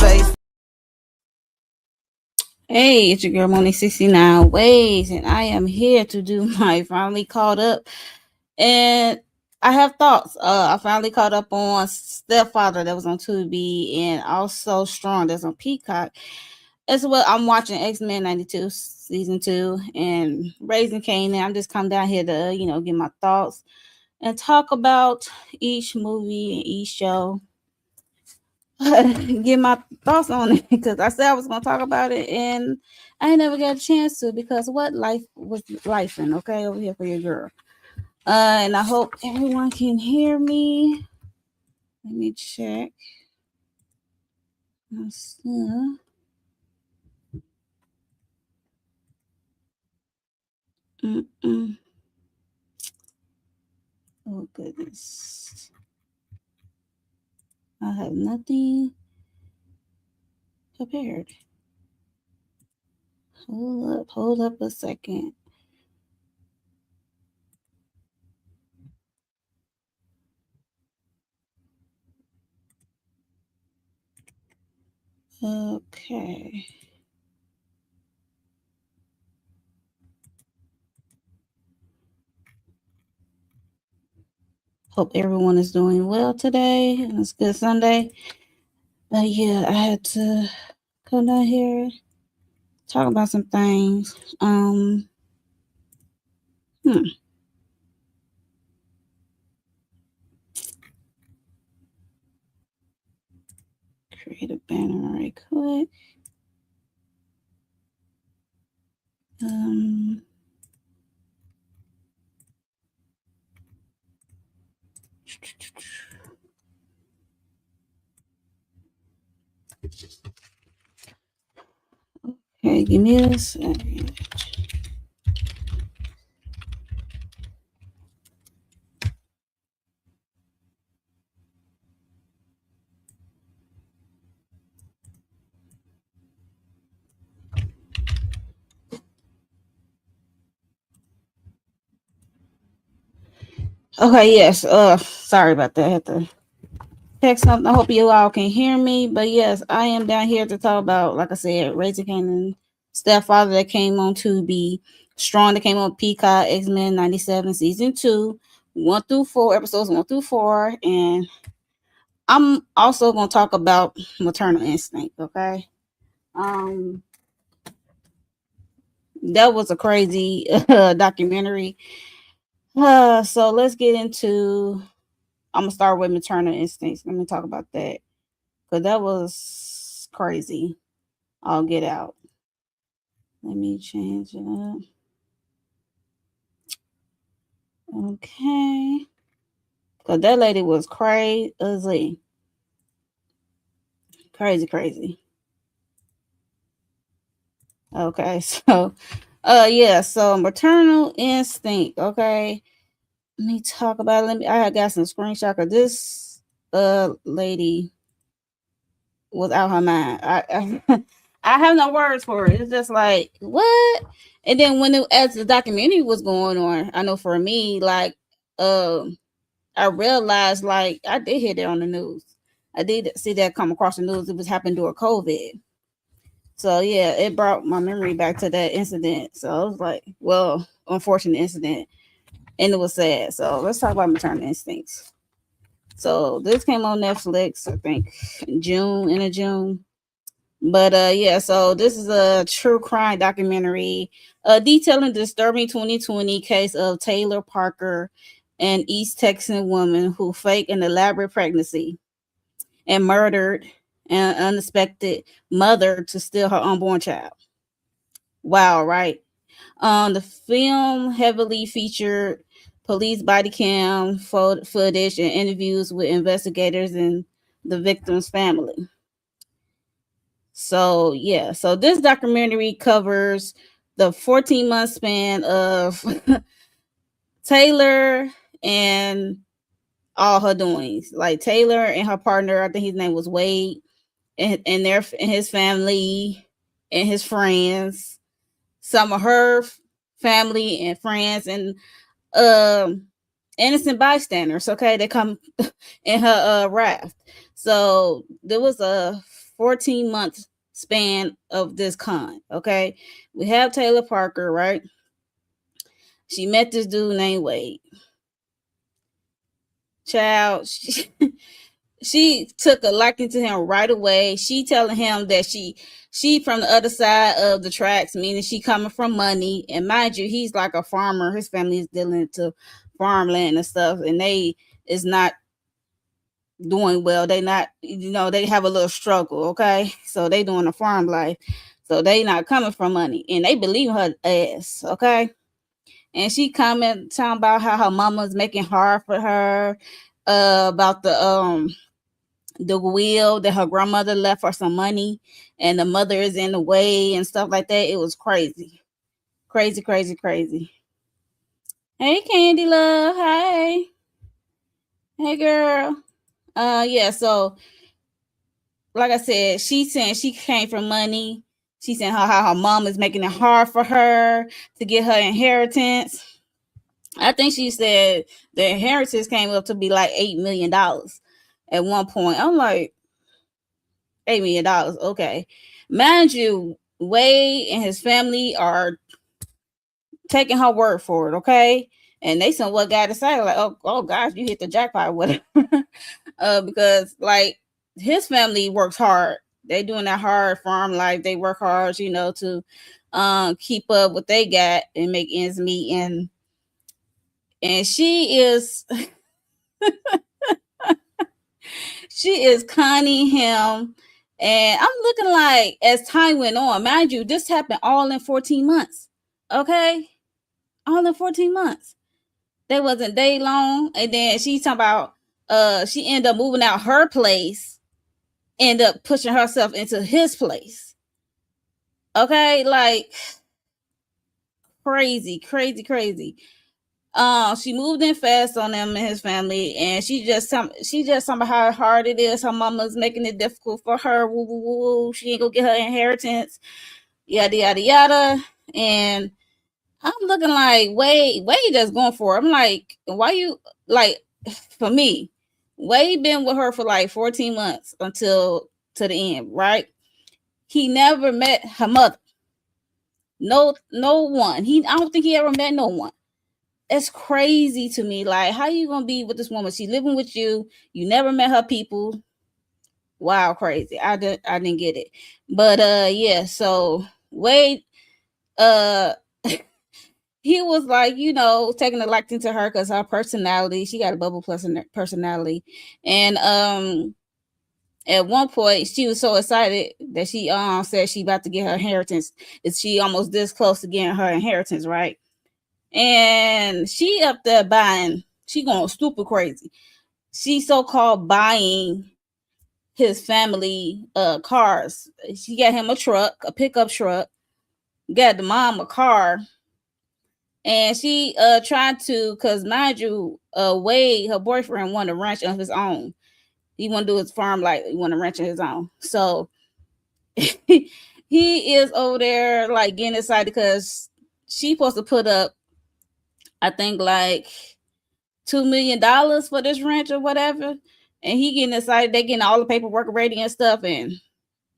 face. Hey, it's your girl Moni 69 Ways, and I am here to do my finally caught up. And I have thoughts. I finally caught up on Stepfather that was on Tubi, and also Strong that's on Peacock. As well, I'm watching Xmen 92 season 2 and Raising Kanan. I'm just come down here to get my thoughts and talk about each movie and each show. Get my thoughts on it because I said I was gonna talk about it and I ain't never got a chance to because what life was life in, okay, over here for your girl. And I hope everyone can hear me. Let me check. Mm-mm. Oh goodness. I have nothing prepared. Hold up a second. Okay. Hope everyone is doing well today. It's good Sunday. But yeah, I had to come down here, talk about some things. Hmm. Create a banner right quick. Um. Okay, give me a second. Okay, yes. Sorry about that. I had to text something. I hope you all can hear me. But yes, I am down here to talk about, like I said, Raising Kanan, Stepfather that came on Tubi, Strong that came on Peacock, Xmen 97 season 2, 1 through 4, episodes 1 through 4. And I'm also gonna talk about maternal instinct, okay? Um that was a crazy documentary. So let's get into I'm gonna start with maternal instincts. Let me talk about that. Cause that was crazy. I'll get out. Let me change it up. Okay. Cause that lady was crazy. Crazy. Okay, so yeah, so maternal instinct, okay. Let me talk about it. I got some screenshot of this lady was out her mind. I have no words for it. It's just like what? And then as the documentary was going on, I know for me, like, I realized like I did hear that on the news. I did see that come across the news. It was happening during COVID. So yeah, it brought my memory back to that incident. So I was like, well, unfortunate incident, and it was sad. So let's talk about maternal instincts. So this came on Netflix, I think, in June. But yeah, so this is a true crime documentary detailing the disturbing 2020 case of Taylor Parker, an East Texan woman who faked an elaborate pregnancy and murdered an unexpected mother to steal her unborn child. Wow, right? The film heavily featured police body cam footage and interviews with investigators and the victim's family. So yeah, so this documentary covers the 14-month span of Taylor and all her doings. Like Taylor and her partner, I think his name was Wade, and his family and his friends, some of her family and friends, and um innocent bystanders. Okay, they come in her raft. So there was a 14-month span of this con. Okay, we have Taylor Parker, right? She met this dude named Wade. Child, she took a liking to him right away. She telling him that she from the other side of the tracks, meaning she coming from money. And mind you, he's like a farmer. His family is dealing to farmland and stuff, and they is not doing well. They not, they have a little struggle. Okay, so they doing a farm life, so they not coming from money, and they believe her ass. Okay, and she comment talking about how her mama's making hard for her, about the will that her grandmother left for some money, and the mother is in the way and stuff like that. It was crazy, crazy, crazy, crazy. Hey, Candy Love. Hey, girl. Yeah. So, like I said, she saying she came from money. She saying how her mom is making it hard for her to get her inheritance. I think she said the inheritance came up to be like $8 million at one point. I'm like, $8 million. Okay. Mind you, Wade and his family are taking her word for it. Okay. And they somewhat got excited, like, oh gosh, you hit the jackpot or whatever. Because like his family works hard. They doing that hard farm life. They work hard, to keep up what they got and make ends meet. And she is she is conning him. And I'm looking like, as time went on, mind you, this happened all in 14 months. Okay? All in 14 months. They wasn't day long. And then she's talking about she ended up moving out her place, end up pushing herself into his place. Okay? Like crazy, crazy, crazy. She moved in fast on him and his family, and she just talking about how hard it is. Her mama's making it difficult for her. Woo, woo, woo, woo. She ain't gonna get her inheritance. Yada yada yada. And I'm looking like, Wade just going for it. I'm like, why you like? For me, Wade been with her for like 14 months until to the end, right? He never met her mother. No one. I don't think he ever met no one. It's crazy to me. Like, how you gonna be with this woman? She living with you. You never met her people. Wow, crazy. I didn't get it. But yeah. So Wade, he was like, taking a liking to her because her personality. She got a bubble plus personality, and at one point she was so excited that she said she about to get her inheritance. Is she almost this close to getting her inheritance, right? And she up there buying, she going stupid crazy. She so-called buying his family cars. She got him a pickup truck, got the mom a car, and she tried to, because mind you, Wade, her boyfriend, wanted a ranch of his own. He want to do his farm like he want a ranch of his own. So he is over there like getting excited because she supposed to put up, I think, like $2 million for this ranch or whatever. And he getting excited. They getting all the paperwork ready and stuff. And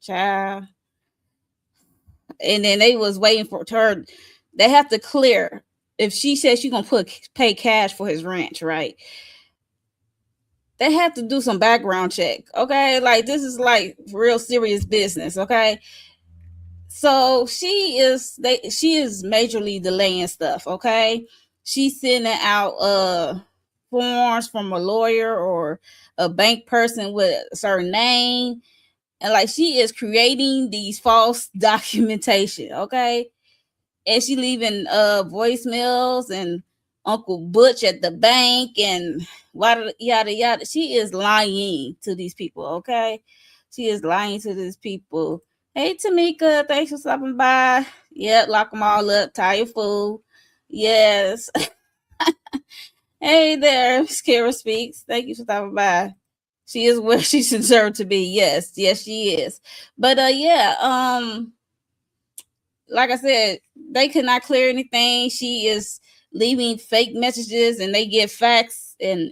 child. And then they was waiting for her. They have to clear. If she says she's going to pay cash for his ranch, right? They have to do some background check. Okay. Like, this is like real serious business. Okay. So she is majorly delaying stuff. Okay. She's sending out forms from a lawyer or a bank person with a certain name, and like she is creating these false documentation. Okay. And she leaving voicemails and Uncle Butch at the bank and yada yada. She is lying to these people. Okay. She is lying to these people. Hey Tamika, thanks for stopping by. Yep, lock them all up, tie your fool. Yes. Hey there, Kara Speaks. Thank you for stopping by. She is where she deserves to be. Yes, she is. But yeah, like I said, they could not clear anything. She is leaving fake messages, and they get facts and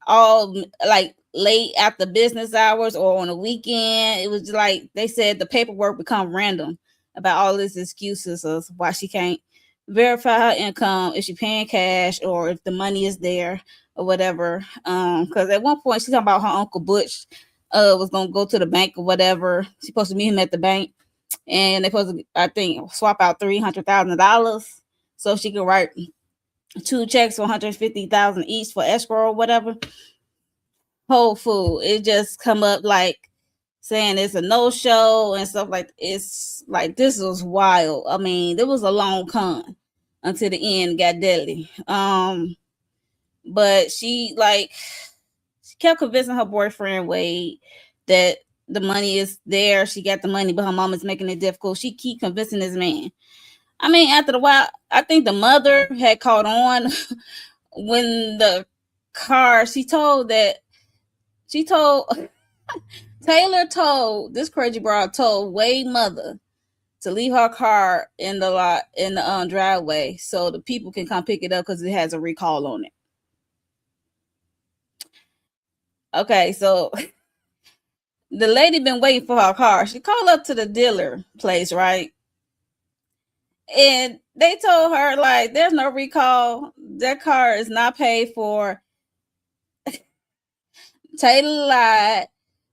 all like late after business hours or on a weekend. It was like they said the paperwork become random about all these excuses of why she can't verify her income, if she paying cash or if the money is there or whatever. Because at one point she talking about her uncle Butch was gonna go to the bank or whatever. She's supposed to meet him at the bank, and they supposed to, I think, swap out $300,000 so she could write 2 checks for $150,000 each for escrow or whatever. Whole food. It just come up like saying it's a no show and stuff like it's like this was wild. I mean, there was a long con until the end got deadly. But she kept convincing her boyfriend Wade that the money is there. She got the money, but her mom is making it difficult. She keep convincing this man. I mean, after the while, I think the mother had caught on when the car. She told Taylor told this crazy broad told Wade mother to leave her car in the lot in the driveway so the people can come pick it up because it has a recall on it. Okay, so the lady been waiting for her car. She called up to the dealer place, right? And they told her like, "There's no recall. That car is not paid for." Taylor lied,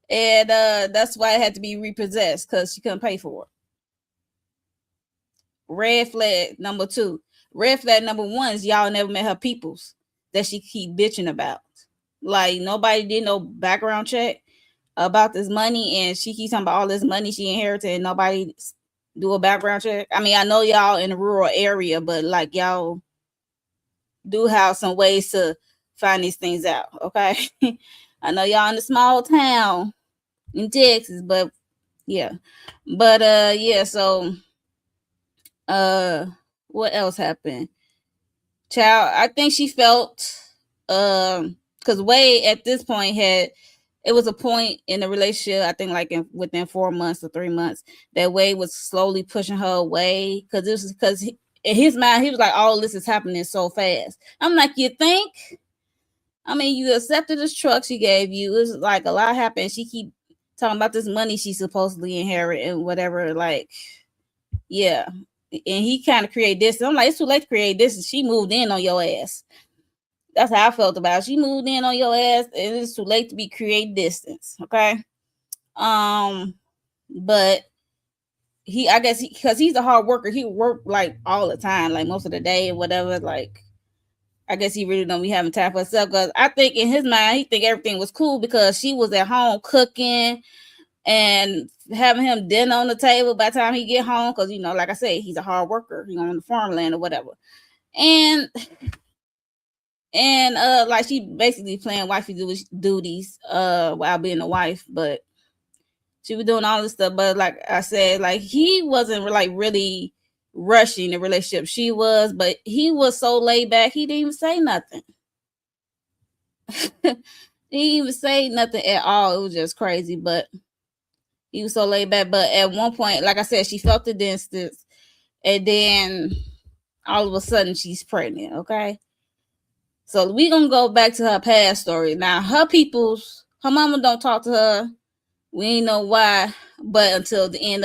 and that's why it had to be repossessed because she couldn't pay for it. Red flag number 2. Red flag number 1 is y'all never met her peoples that she keep bitching about. Like nobody did no background check about this money, and she keeps talking about all this money she inherited, and nobody do a background check. I mean, I know y'all in a rural area, but like y'all do have some ways to find these things out. Okay, I know y'all in a small town in Texas, but yeah, yeah. So what else happened? Child, I think she felt because Wade at this point had it was a point in the relationship, I think like within 4 months or 3 months, that Wade was slowly pushing her away because this is because in his mind he was like, all this is happening so fast. I'm like, you think? I mean, you accepted this truck she gave you. It's like a lot happened. She keep talking about this money she supposedly inherit and whatever. Like, yeah. And he kind of created this. I'm like, it's too late to create this. And she moved in on your ass. That's how I felt about it. She moved in on your ass, and it's too late to be creating distance. Okay. But I guess because he's a hard worker, he worked like all the time, like most of the day and whatever. Like, I guess he really don't be having time for himself. Because I think in his mind, he think everything was cool because she was at home cooking and having him dinner on the table by the time he get home. Because like I said, he's a hard worker. He on the farmland or whatever. And like she basically playing wifey duties while being a wife, but she was doing all this stuff. But like I said, like he wasn't like really rushing the relationship. She was, but he was so laid back, he didn't even say nothing. He didn't even say nothing at all. It was just crazy, but he was so laid back. But at one point, like I said, she felt the distance, and then all of a sudden she's pregnant. Okay. So we gonna go back to her past story. Now her mama don't talk to her. We ain't know why, but until the end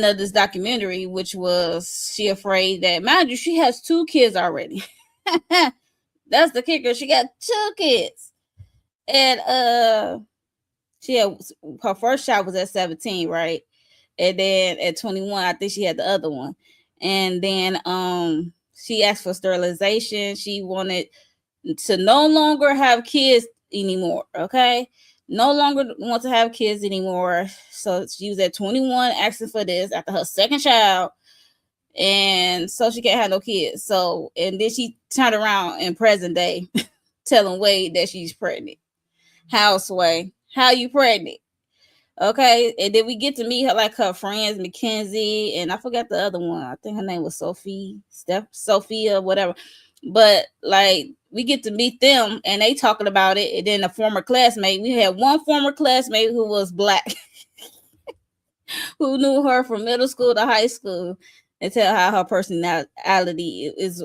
of this documentary, which was she afraid that, mind you, she has 2 kids already. That's the kicker. She got 2 kids, and she had her first child was at 17, right? And then at 21, I think she had the other one, and then she asked for sterilization. She wanted to no longer have kids anymore. Okay. No longer want to have kids anymore. So she was at 21 asking for this after her second child. And so she can't have no kids. So, and then she turned around in present day telling Wade that she's pregnant. How, Sway? How you pregnant? Okay. And then we get to meet her, like her friends, Mackenzie, and I forgot the other one. I think her name was Sophia, whatever. But like we get to meet them and they talking about it. And then a former classmate, we had one former classmate who was black, who knew her from middle school to high school, and tell how her personality is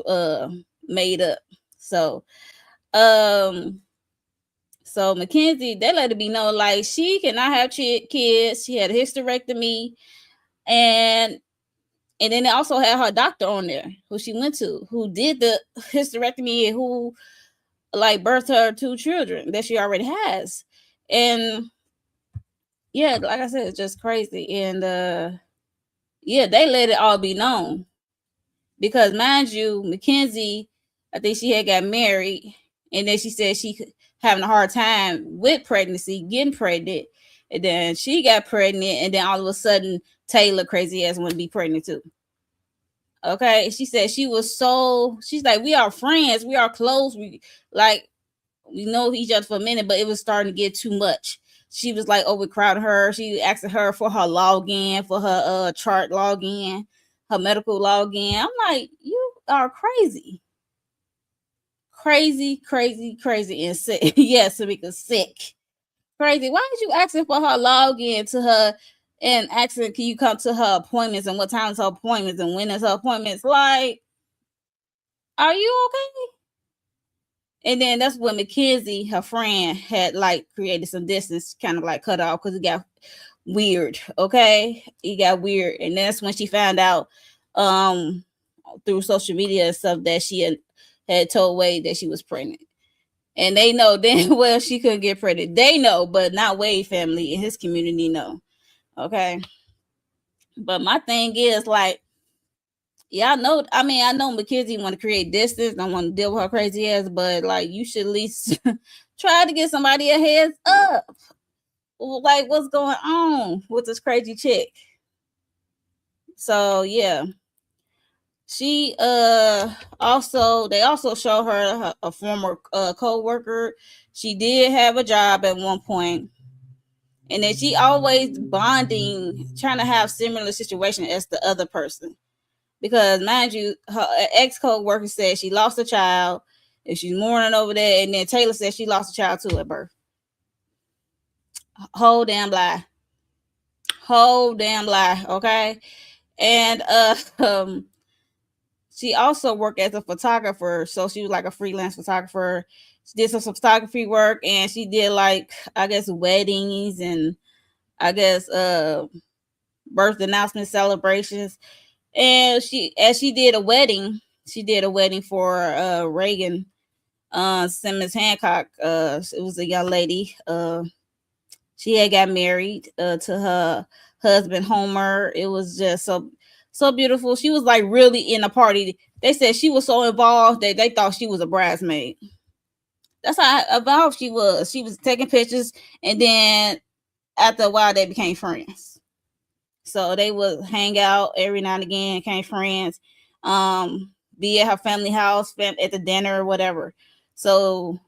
made up. So So Mackenzie, they let it be known like she cannot have kids. She had a hysterectomy, and then they also had her doctor on there who she went to, who did the hysterectomy and who like birthed her 2 children that she already has. And yeah, like I said, it's just crazy. And yeah, they let it all be known. Because mind you, Mackenzie, I think she had got married, and then she said she having a hard time with pregnancy, getting pregnant, and then she got pregnant, and then all of a sudden Taylor crazy ass want to be pregnant too. Okay, she said she's like, we are friends, we are close, we know each other for a minute, but it was starting to get too much. She was like overcrowding her. She asking her for her login, for her chart login, her medical login. I'm like, you are crazy. Crazy, and sick. Yes, Samika, sick. Crazy. Why did you asking for her login to her and asking, can you come to her appointments and what time is her appointments and when is her appointments? Like, are you okay? And then that's when Mackenzie, her friend, had like created some distance, kind of like cut off because it got weird. Okay, it got weird, and that's when she found out through social media and stuff that she had told Wade that she was pregnant. And they know then well she couldn't get pregnant. They know, but not Wade family in his community know. Okay. But my thing is like, yeah, I know Mackenzie want to create distance, don't want to deal with her crazy ass, but like you should at least try to get somebody a heads up. Like what's going on with this crazy chick? So yeah. She they also show her a former co-worker. She did have a job at one point, and then she always bonding, trying to have similar situation as the other person. Because mind you, her ex co-worker said she lost a child and she's mourning over there, and then Taylor said she lost a child too at birth. Whole damn lie. Okay. And she also worked as a photographer, so she was like a freelance photographer. She did some photography work, and she did like, I guess, weddings and I guess birth announcement celebrations. And she did a wedding. She did a wedding for Reagan Simmons Hancock. It was a young lady. She had got married to her husband Homer. It was just so beautiful. She was like really in a party. They said she was so involved that they thought she was a bridesmaid. That's how involved she was. She was taking pictures, and then after a while they became friends. So they would hang out every now and again, became friends. Be at her family house, at the dinner or whatever. So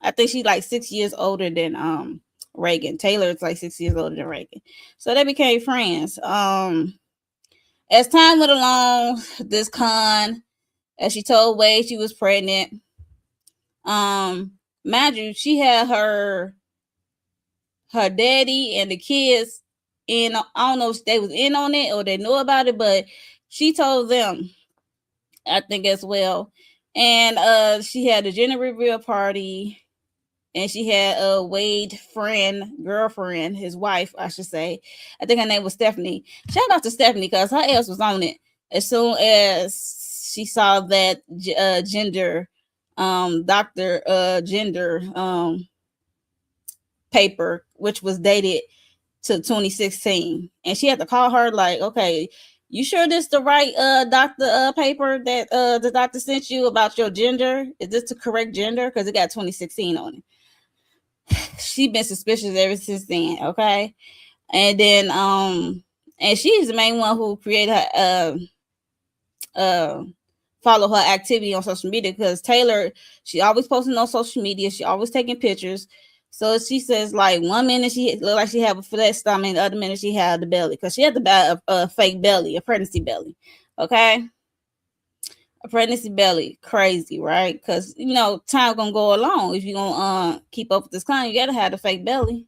I think she's like 6 years older than Reagan. Taylor is like 6 years older than Reagan. So they became friends. As time went along, this con, as she told Wade she was pregnant. Mind you, she had her daddy and the kids in. I don't know if they was in on it or they knew about it, but she told them, I think, as well. And she had a gender reveal party, and she had a Wade girlfriend, his wife, I should say. I think her name was Stephanie. Shout out to Stephanie because her ass was on it as soon as she saw that gender paper, which was dated to 2016, and she had to call her like, okay, you sure this the right doctor paper that the doctor sent you about your gender? Is this the correct gender? Because it got 2016 on it. She been suspicious ever since then. Okay. And then and she's the main one who created her follow her activity on social media, because Taylor, she always posting on social media, she always taking pictures. So she says like 1 minute she look like she have a flat stomach, the other minute she had the belly, because she had a fake belly, a pregnancy belly. Okay. A pregnancy belly, crazy, right? Because time gonna go along. If you gonna keep up with this clown, you gotta have the fake belly.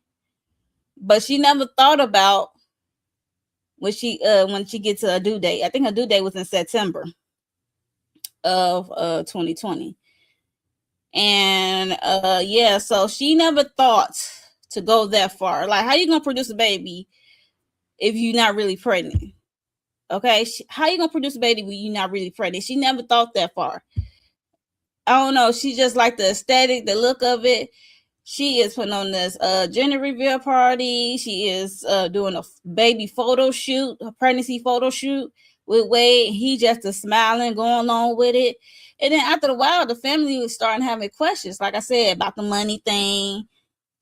But she never thought about when she gets to a due date. I think her due date was in September of 2020. And yeah, so she never thought to go that far. Like, how you gonna produce a baby if you're not really pregnant? Okay, how you gonna produce a baby when you're not really pregnant? She never thought that far. I don't know. She just liked the aesthetic, the look of it. She is putting on this gender reveal party. She is doing a baby photo shoot, a pregnancy photo shoot with Wade. He just is smiling, going along with it. And then after a while, the family was starting having questions, like I said, about the money thing.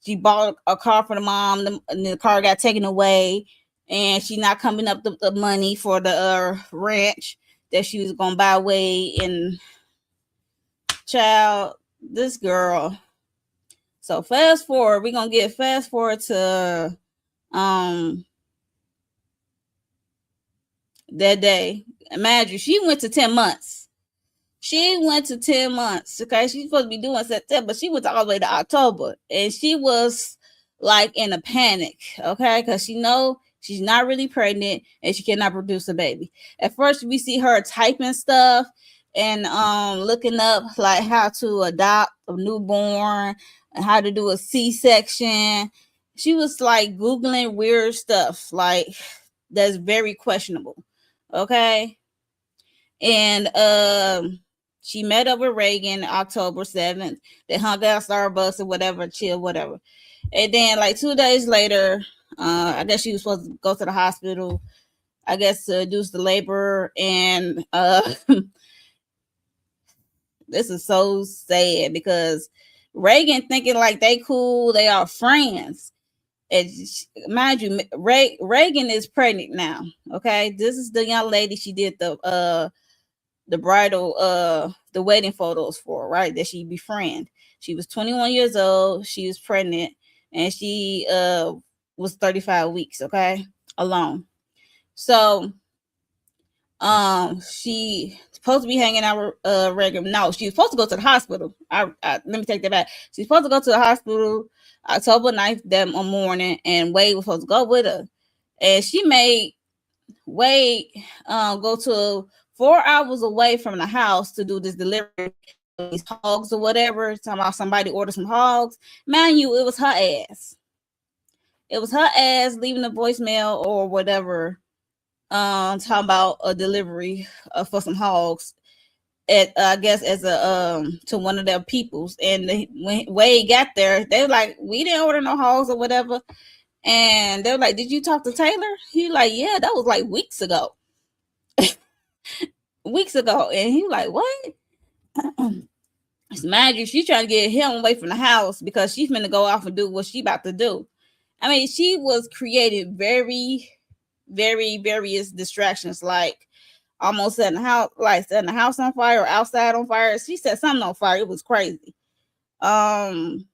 She bought a car for the mom, and the car got taken away, and she not coming up the money for the ranch that she was gonna buy Wade. And child, this girl. So fast forward, we're gonna get fast forward to that day. Imagine she went to 10 months. She went to 10 months. Okay, she's supposed to be doing September. She went all the way to October, and she was like in a panic. Okay, because she know she's not really pregnant and she cannot produce a baby. At first, we see her typing stuff and looking up like how to adopt a newborn and how to do a C-section. She was like Googling weird stuff like that's very questionable. Okay. And she met up with Reagan October 7th. They hung out Starbucks or whatever, chill, whatever. And then like 2 days later, I guess she was supposed to go to the hospital, I guess to induce the labor. And this is so sad because Reagan thinking like they cool, they are friends. And mind you, Reagan is pregnant now. Okay, this is the young lady she did the bridal the wedding photos for, right? That she befriended. She was 21 years old. She was pregnant, and she was 35 weeks. Okay, alone. So she supposed to be hanging out with Reagan. No, she was supposed to go to the hospital. Let me take that back. She's supposed to go to the hospital October 9th that morning, and Wade was supposed to go with her. And she made Wade go to 4 hours away from the house to do this delivery of these hogs or whatever. Talking about somebody ordered some hogs. Mind you, it was her ass. It was her ass leaving a voicemail or whatever, talking about a delivery for some hogs at I guess as a to one of their peoples. And when Wade got there, they were like, we didn't order no hogs or whatever. And they were like, did you talk to Taylor? He like, yeah, that was like weeks ago. Weeks ago. And he was like, what? Imagine she's trying to get him away from the house because she's gonna go off and do what she about to do. I mean, she was creating very, very various distractions, like almost setting the house on fire or outside on fire. She set something on fire. It was crazy. It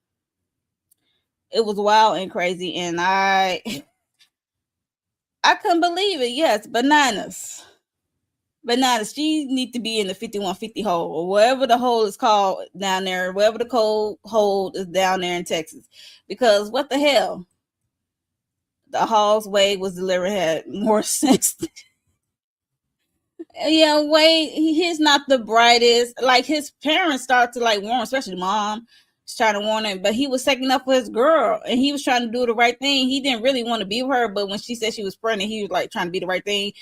was wild and crazy, and I couldn't believe it. Yes, bananas. She need to be in the 5150 hole or wherever the hole is called down there, wherever the cold hole is down there in Texas. Because what the hell? The hogs Wade was delivering had more sense. Yeah, Wade, he's not the brightest. Like his parents start to like warn, especially mom, trying to warn him, but he was taking up for his girl and he was trying to do the right thing. He didn't really want to be with her, but when she said she was pregnant, he was like trying to be the right thing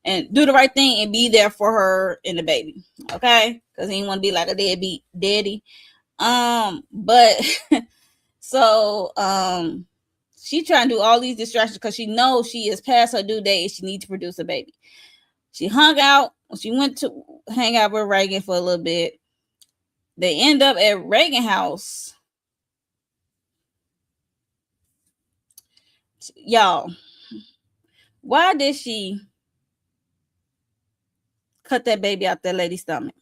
and do the right thing and be there for her and the baby. Okay, because he didn't want to be like a deadbeat daddy. But so she trying to do all these distractions because she knows she is past her due date and she needs to produce a baby. She hung out. She went to hang out with Reagan for a little bit. They end up at Reagan house. Y'all, why did she cut that baby out that lady's stomach?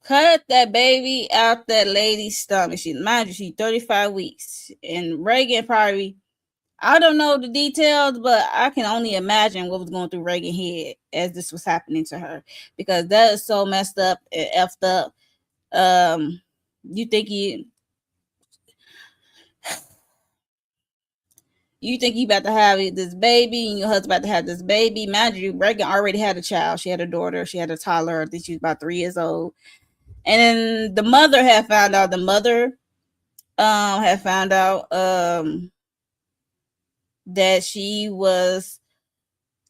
Cut that baby out that lady's stomach. Mind you, she's 35 weeks. And Reagan probably, I don't know the details, but I can only imagine what was going through Reagan's head as this was happening to her. Because that is so messed up and effed up. You think you about to have this baby and your husband about to have this baby. Mind you, Reagan already had a child. She had a daughter. She had a toddler. I think she was about 3 years old. And then the mother had found out. The mother had found out that she was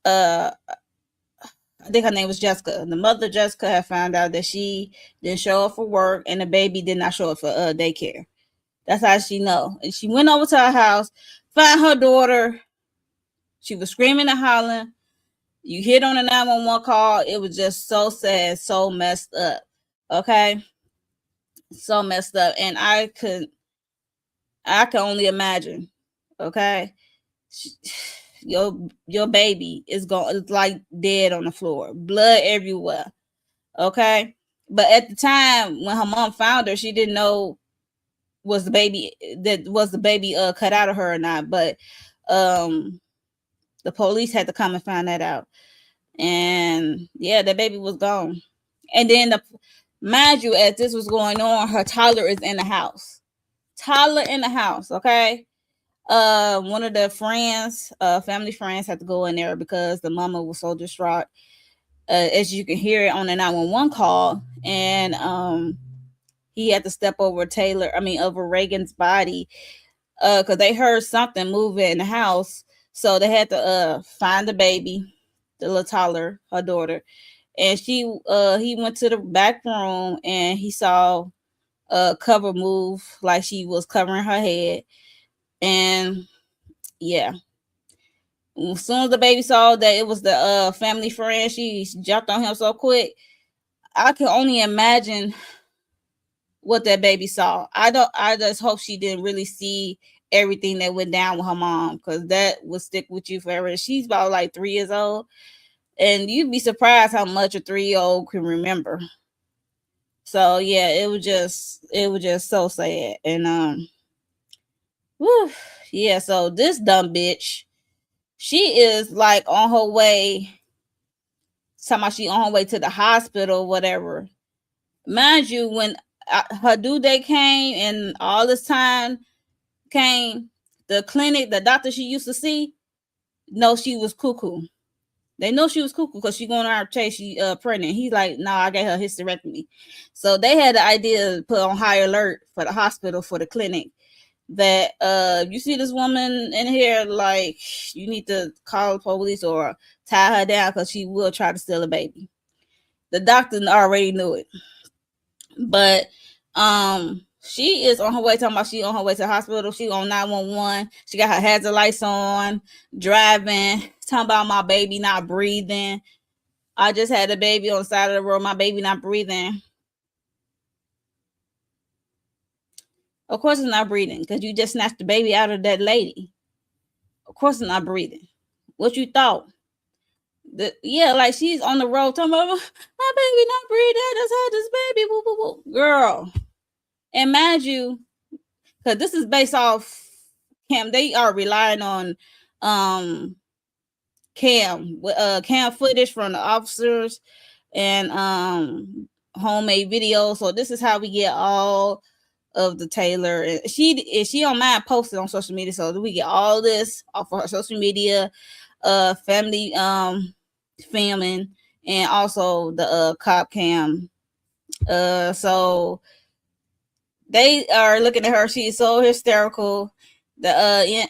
I think her name was Jessica. The mother, Jessica, had found out that she didn't show up for work and the baby did not show up for daycare. That's how she know. And she went over to her house, found her daughter. She was screaming and hollering. You hit on the 911 call. It was just so sad, so messed up. Okay, so messed up, and I can only imagine. Okay, your baby is like dead on the floor, blood everywhere. Okay, but at the time when her mom found her, she didn't know was the baby cut out of her or not. But the police had to come and find that out, and yeah, the baby was gone. And then mind you, as this was going on, her toddler is in the house. Toddler in the house, okay. One of the friends, family friends, had to go in there because the mama was so distraught. As you can hear it on the 911 call, and he had to step over over Reagan's body, because they heard something moving in the house, so they had to find the baby, the little toddler, her daughter, and he went to the back room and he saw a cover move, like she was covering her head, and yeah. As soon as the baby saw that it was the family friend, she jumped on him so quick. I can only imagine what that baby saw. I just hope she didn't really see everything that went down with her mom, because that will stick with you forever. She's about like 3 years old, and you'd be surprised how much a 3-year-old can remember. So yeah, it was just so sad. And whew, yeah, so this dumb bitch, she is like on her way. Somehow she on her way to the hospital, whatever. Mind you, when her due date came and all this time came, the clinic, the doctor she used to see, know she was cuckoo. They know she was cuckoo because she going on her chase. She pregnant. He's like, no, I gave her hysterectomy. So they had the idea to put on high alert for the hospital, for the clinic, that you see this woman in here, like, you need to call the police or tie her down because she will try to steal a baby. The doctor already knew it, but she is on her way, talking about she on her way to the hospital. She on 911. She got her hazard lights on, driving, talking about my baby not breathing. I just had a baby on the side of the road. My baby not breathing. Of course it's not breathing, because you just snatched the baby out of that lady. Of course it's not breathing. What you thought? Yeah, like she's on the road talking about my baby not breathing. I just had this baby. Woo, woo, woo. Girl. And mind you, because this is based off Cam, they are relying on cam footage from the officers and homemade videos. So this is how we get all of the Taylor. She don't mind posting on social media, so we get all this off of her social media, family filming, and also the cop cam. So they are looking at her. She's so hysterical. The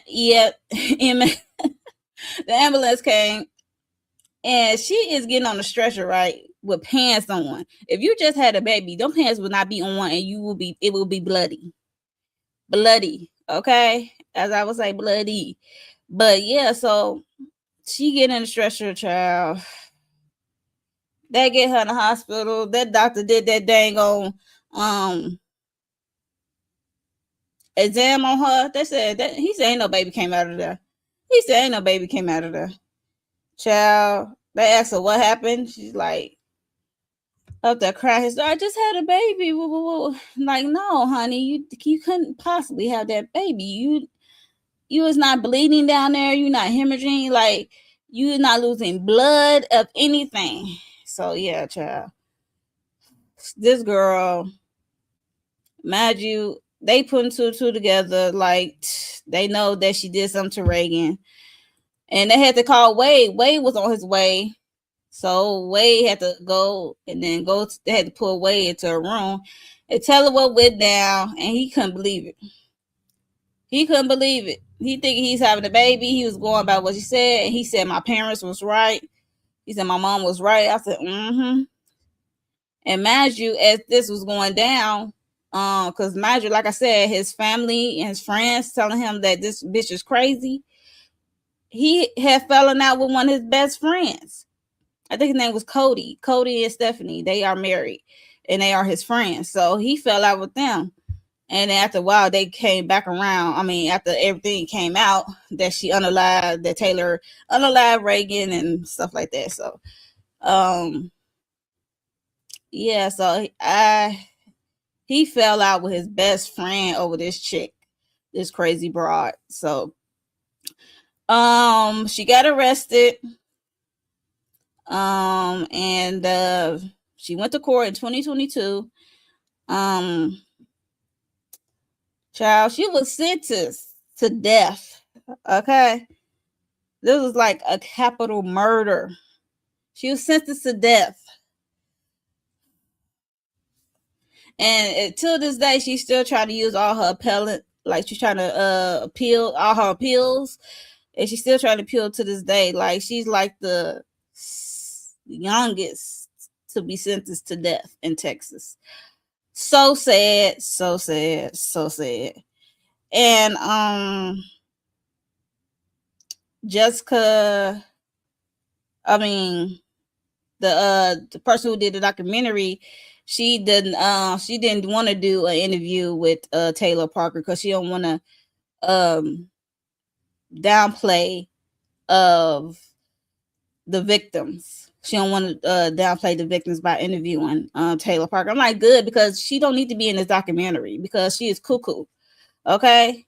the ambulance came, and she is getting on the stretcher, right, with pants on. If you just had a baby, them pants would not be on, and it will be bloody. Okay, as I would say, bloody. But yeah, so she get in the stretcher, child. They get her in the hospital. That doctor did that dang on exam on her. They said that he said ain't no baby came out of there. He said ain't no baby came out of there. Child, they asked her what happened. She's like up there crying. I just had a baby. Woo, woo, woo. Like, no, honey, you couldn't possibly have that baby. You was not bleeding down there. You not hemorrhaging. Like, you not losing blood of anything. So yeah, child. This girl, mind you, they putting two together. Like, they know that she did something to Reagan, and they had to call Wade. Wade was on his way So Wade had to go and then they had to pull Wade into a room and tell her what went down, and he couldn't believe it. He couldn't believe it. He think he's having a baby. He was going by what she said, and he said my parents was right. He said my mom was right. I said, mm-hmm. And mind you, as this was going down, because mind you, like I said, his family and his friends telling him that this bitch is crazy. He had fallen out with one of his best friends. I think his name was Cody. Cody and Stephanie. They are married, and they are his friends. So he fell out with them. And after a while, they came back around. I mean, after everything came out that she unalived, that Taylor unalived Reagan and stuff like that. So, yeah. So he fell out with his best friend over this chick, this crazy broad. So, she got arrested. And she went to court in 2022. Child, she was sentenced to death. Okay. This was like a capital murder. She was sentenced to death. And till this day, she's still trying to use all her appellate, like she's trying to appeal all her appeals. And she's still trying to appeal to this day. Like she's like the youngest to be sentenced to death in Texas. So sad, so sad, so sad. And Jessica, I mean, the person who did the documentary, she didn't want to do an interview with Taylor Parker because she don't want to downplay of the victims. She don't want to downplay the victims by interviewing Taylor Parker. I'm like, good, because she don't need to be in this documentary because she is cuckoo. Okay.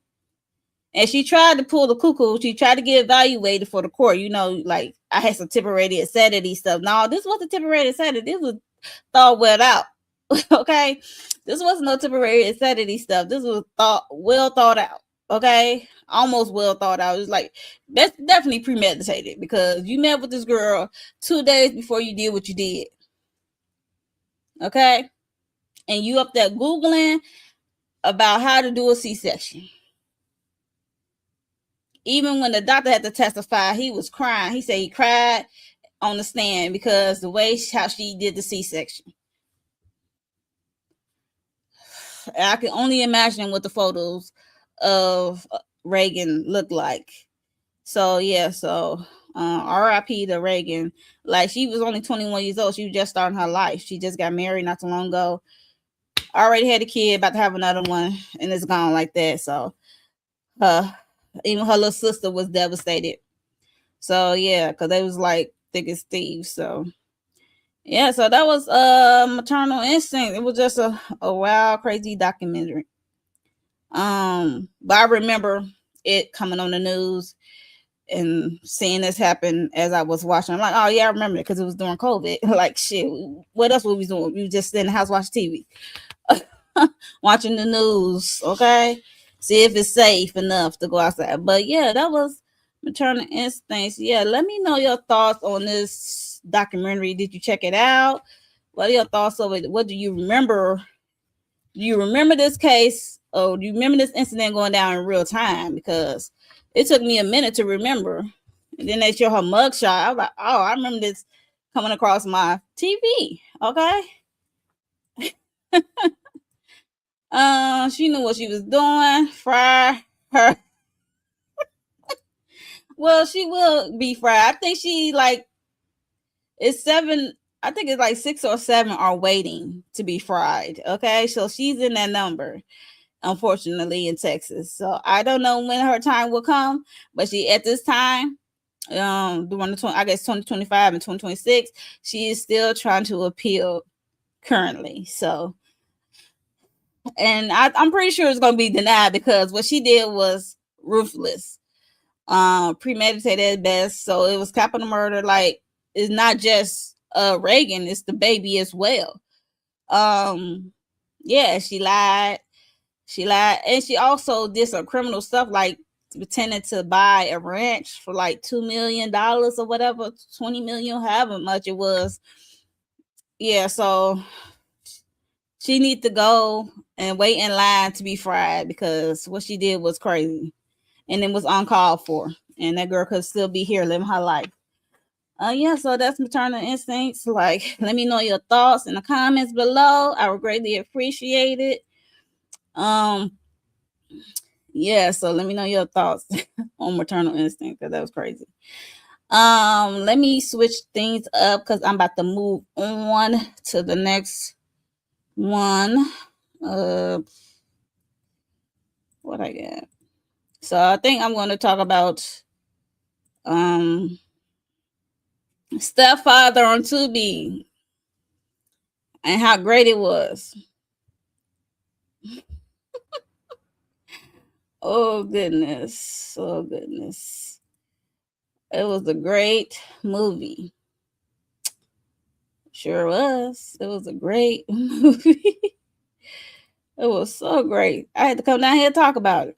And she tried to pull the cuckoo. She tried to get evaluated for the court. You know, like I had some temporary insanity stuff. No, this wasn't temporary insanity. This was thought well out. Okay. This wasn't no temporary insanity stuff. This was well thought out. Okay. Almost well thought out. It was like, that's definitely premeditated because you met with this girl 2 days before you did what you did. Okay. And you up there Googling about how to do a C-section. Even when the doctor had to testify, he was crying. He said he cried on the stand because the way how she did the C-section. And I can only imagine what the photos of Reagan looked like. So yeah, so R.I.P. to Reagan. Like she was only 21 years old. She was just starting her life. She just got married not too long ago. Already had a kid, about to have another one, and it's gone like that. So even her little sister was devastated. So yeah, because they was like thick as thieves. So yeah, so that was Maternal Instinct. It was just a wild, crazy documentary. But I remember it coming on the news and seeing this happen as I was watching. I'm like, oh yeah, I remember it because it was during COVID. Like shit, what else were we doing? We were just in the house watching TV, watching the news. Okay, see if it's safe enough to go outside. But yeah, that was Maternal Instincts. Yeah, let me know your thoughts on this documentary. Did you check it out? What are your thoughts of it? What do you remember? Do you remember this case? Or do you remember this incident going down in real time? Because it took me a minute to remember. And then they show her mugshot. I was like, oh, I remember this coming across my TV. Okay. She knew what she was doing. Fry her. Well, she will be fried. I think she like it's 7. I think it's like 6 or 7 are waiting to be fried. Okay, so she's in that number, unfortunately, in Texas. So I don't know when her time will come, but she at this time, during the 2025 and 2026, she is still trying to appeal currently. So, and I'm pretty sure it's going to be denied because what she did was ruthless, premeditated at best. So it was capital murder. Like it's not just Reagan, it's the baby as well. Yeah, she lied, and she also did some criminal stuff like pretending to buy a ranch for like $2 million or whatever, 20 million, however much it was. Yeah, so she need to go and wait in line to be fried because what she did was crazy and it was uncalled for. And that girl could still be here living her life. Yeah, so that's maternal instincts. Like, let me know your thoughts in the comments below. I would greatly appreciate it. Yeah, so let me know your thoughts on maternal instinct because that was crazy. Let me switch things up because I'm about to move on to the next one. What I got? So I think I'm going to talk about Stepfather on Tubi and how great it was. Oh goodness. Oh goodness. It was a great movie. Sure was. It was a great movie. It was so great. I had to come down here and talk about it.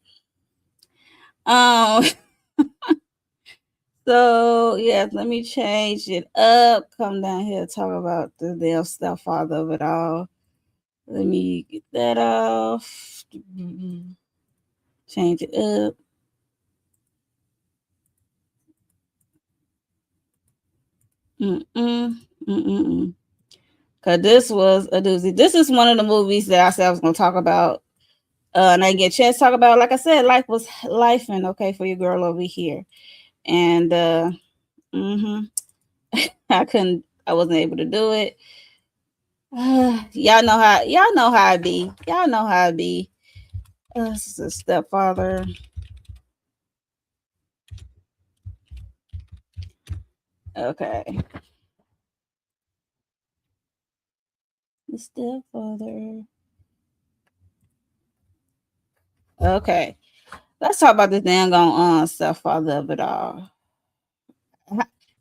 So yes, let me change it up. Come down here and talk about the damn stepfather of it all. Let me get that off. Change it up. Cause this was a doozy. This is one of the movies that I said I was gonna talk about. And I didn't get a chance to talk about. Like I said, life was life and okay for your girl over here. And I wasn't able to do it. Y'all know how I be. Y'all know how I be. This is a stepfather. Okay. The stepfather. Okay. Let's talk about this dang on stepfather of it all.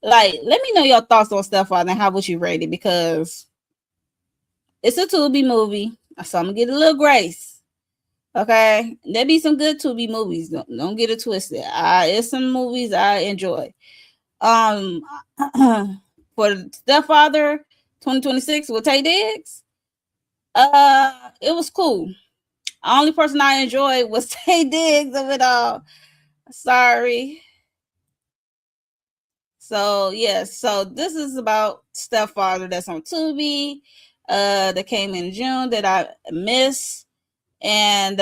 Like, let me know your thoughts on Stepfather and how would you rate it? Because it's a Tubi movie, so I'm gonna get a little grace. Okay, there be some good Tubi movies. Don't get it twisted. It's some movies I enjoy. For Stepfather 2026 with Tay Diggs, it was cool. The only person I enjoyed was Tay Diggs of it all. Sorry. So yes, so this is about Stepfather that's on Tubi. That came in June that I missed, and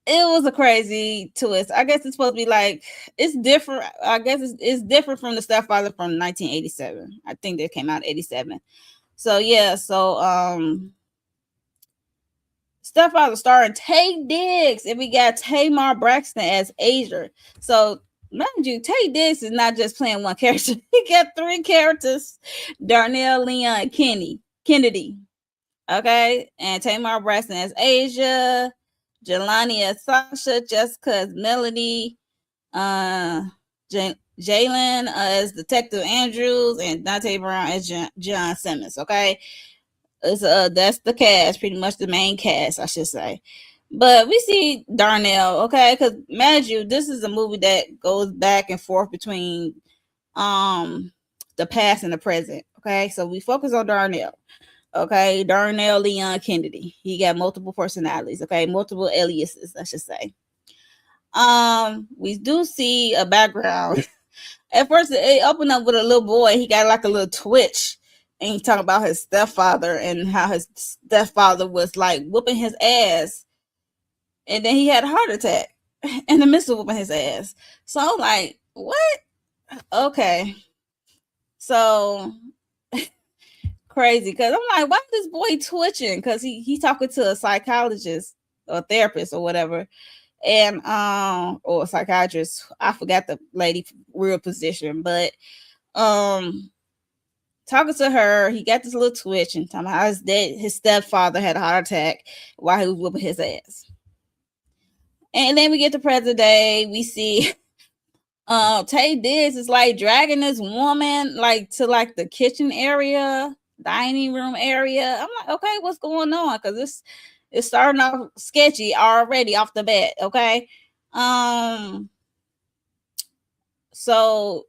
it was a crazy twist. I guess it's supposed to be like it's different. I guess it's different from the Stepfather from 1987. I think that came out in 87. So yeah, so Stepfather starring Tay Diggs, and we got Tamar Braxton as Asia. So mind you, Tay Diggs is not just playing one character. He got three characters: Darnell, Leon, Kennedy. Okay, and Tamar Braxton as Asia, Jelani as Sasha, Jessica as Melody, Jalen as Detective Andrews, and Dante Brown as John Simmons. Okay, that's the cast, pretty much the main cast, I should say. But we see Darnell, okay, because imagine you, this is a movie that goes back and forth between the past and the present. Okay, so we focus on Darnell. Okay, Darnell Leon Kennedy. He got multiple personalities. Okay, multiple aliases, I should say. We do see a background. At first, it opened up with a little boy. He got like a little twitch, and he talking about his stepfather and how his stepfather was like whooping his ass, and then he had a heart attack in the midst of whooping his ass. So I'm like, what? Okay, so crazy because I'm like, why is this boy twitching? Because he talking to a psychologist or therapist or whatever, and or a psychiatrist. I forgot the lady real position, but talking to her, he got this little twitch and talking about how his stepfather had a heart attack while he was whooping his ass. And then we get to present day, we see Tay Diggs is like dragging this woman like to like the kitchen area, dining room area. I'm like, okay, what's going on? Because It's starting off sketchy already off the bat, okay? So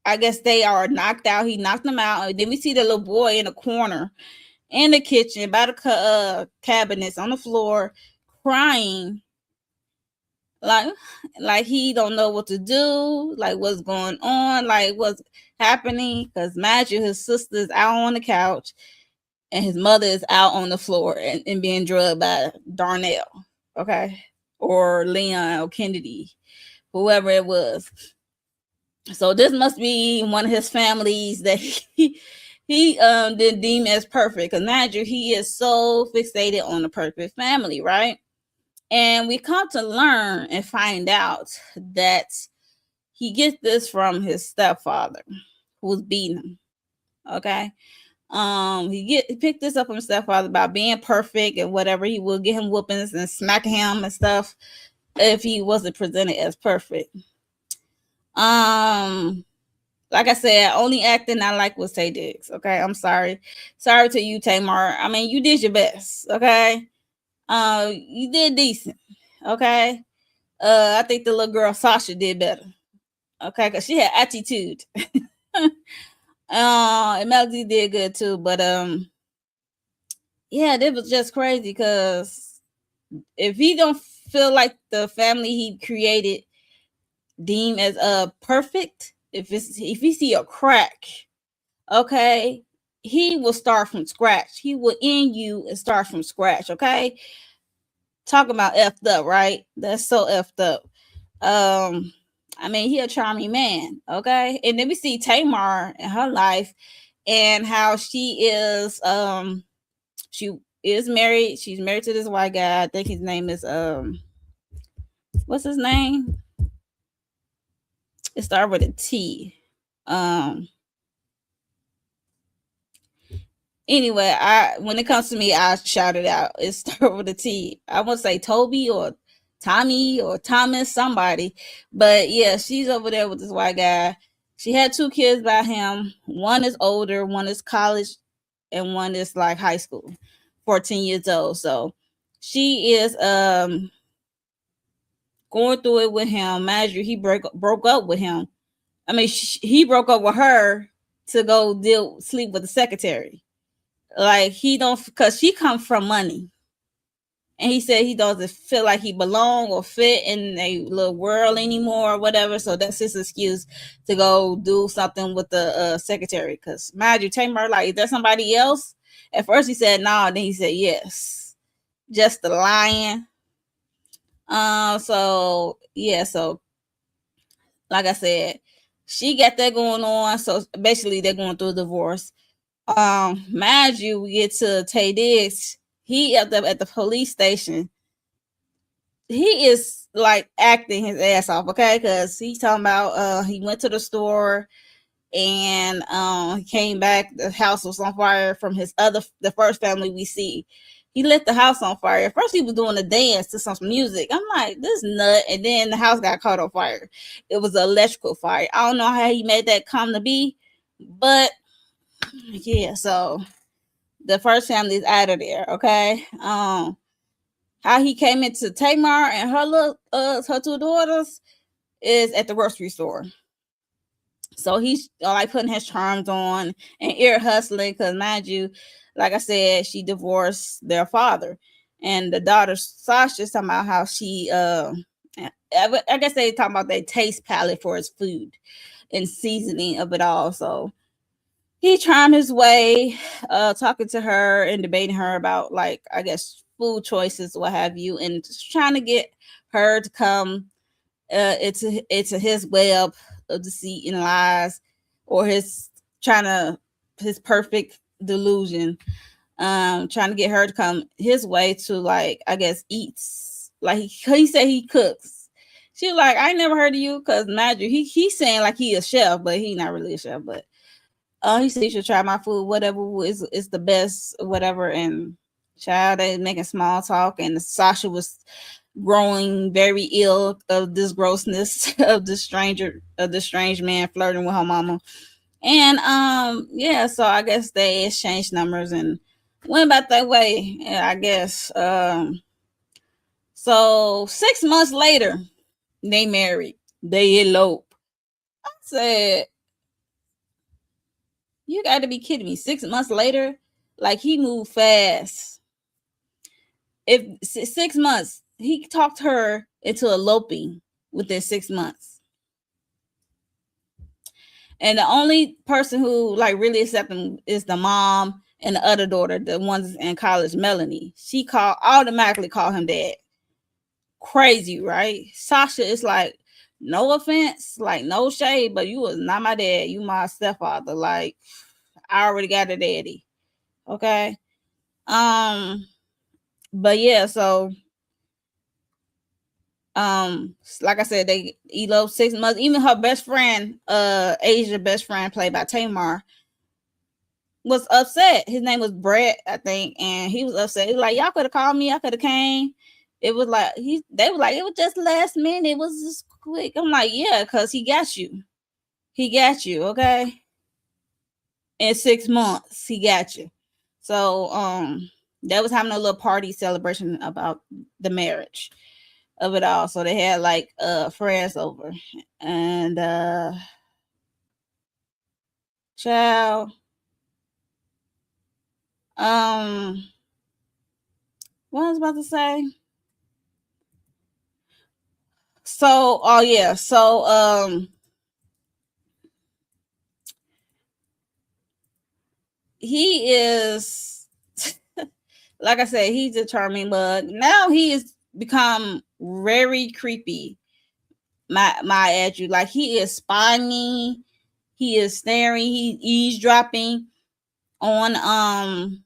I guess they are knocked out. He knocked them out. Then we see the little boy in the corner in the kitchen by the cabinets on the floor crying, like he don't know what to do, like what's going on, like what's happening, because imagine his sister's out on the couch and his mother is out on the floor and being drugged by Darnell, okay, or Leon or Kennedy, whoever it was. So this must be one of his families that he didn't deem as perfect, because imagine he is so fixated on the perfect family, right? And we come to learn and find out that he gets this from his stepfather, who was beating him. Okay. He picked this up from his stepfather about being perfect and whatever. He would get him whoopings and smack him and stuff if he wasn't presented as perfect. Like I said, only acting I like was Tay Diggs. Okay, I'm sorry to you, Tamar. I mean, you did your best. Okay, you did decent. Okay, I think the little girl Sasha did better. Okay, because she had attitude. And Melody did good too, but yeah, this was just crazy, because if he don't feel like the family he created deemed as perfect, if he see a crack, okay, he will start from scratch. He will end you and start from scratch. Okay, talking about effed up, right? That's so effed up. I mean, he a charming man, okay? And then we see Tamar in her life and how she is married. She's married to this white guy. I think his name is what's his name? It started with a T. Anyway, when it comes to me, I shout it out. It started with a T. I want to say Toby or Tommy or Thomas, somebody. But yeah, she's over there with this white guy. She had 2 kids by him. One is older, one is college, and one is like high school, 14 years old. So she is going through it with him. Imagine he broke up with him. I mean, he broke up with her to go sleep with the secretary. Like, he don't, because she comes from money. And he said he doesn't feel like he belong or fit in a little world anymore or whatever. So that's his excuse to go do something with the secretary. Because imagine Tamar, like, is there somebody else? At first he said no, then he said yes. Just the lying. So yeah, so like I said, she got that going on. So basically they're going through a divorce. Mind you, we get to Tay Diggs. He at the police station. He is like acting his ass off, okay? Because he's talking about he went to the store and he came back. The house was on fire from the first family we see. He lit the house on fire. At first, he was doing a dance to some music. I'm like, this nut. And then the house got caught on fire. It was an electrical fire. I don't know how he made that come to be, but yeah. So the first family is out of there. Okay. How he came into Tamar and her 2 daughters is at the grocery store. So he's like putting his charms on and ear hustling, because mind you, like I said, she divorced their father, and the daughter Sasha talking about how she I guess they talking about their taste palette for his food and seasoning of it all. So he charmed his way, talking to her and debating her about, like, I guess food choices, what have you, and just trying to get her to come into his web of deceit and lies, or his perfect delusion, trying to get her to come his way to, like, I guess eats, like he said he cooks. She was like, I ain't never heard of you, because imagine he's saying like he a chef, but he not really a chef. But he said you should try my food, whatever is the best, whatever. And child, they making small talk, and Sasha was growing very ill of this grossness of the strange man flirting with her mama. And yeah, so I guess they exchanged numbers, and went about that way, I guess. So 6 months later, they married. They elope. I said, you got to be kidding me. 6 months later, like he moved fast. If 6 months, he talked her into eloping within 6 months. And the only person who like really accepted him is the mom and the other daughter, the ones in college, Melanie. She automatically called him dad. Crazy, right? Sasha is like, no offense, like no shade, but you was not my dad. You my stepfather. Like, I already got a daddy. Okay. But yeah, so like I said, they eloped 6 months. Even her best friend, Asia best friend, played by Tamar, was upset. His name was Brett, I think, and he was upset. He was like, y'all could have called me, I could have came. It was like they were like, it was just last minute, it was just quick. I'm like, yeah, because he got you. He got you, okay? In 6 months, he got you. So that was having a little party celebration about the marriage of it all. So they had like friends over. And child, what I was about to say. So, oh yeah, so he is like I said, he's a charming bug. Now he has become very creepy. My at you, like he is spying, he is staring, he eavesdropping on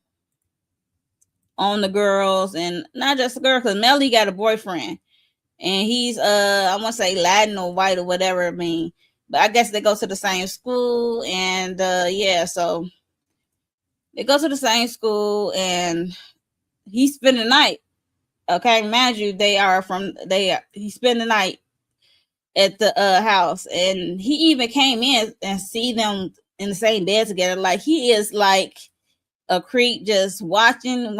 the girls, and not just the girl, because Melly got a boyfriend, and he's I want to say Latin or white or whatever it mean, but I guess they go to the same school, and yeah, so they go to the same school, and he spend the night. Okay, mind you, he spend the night at the house, and he even came in and see them in the same bed together. Like he is like a creep, just watching.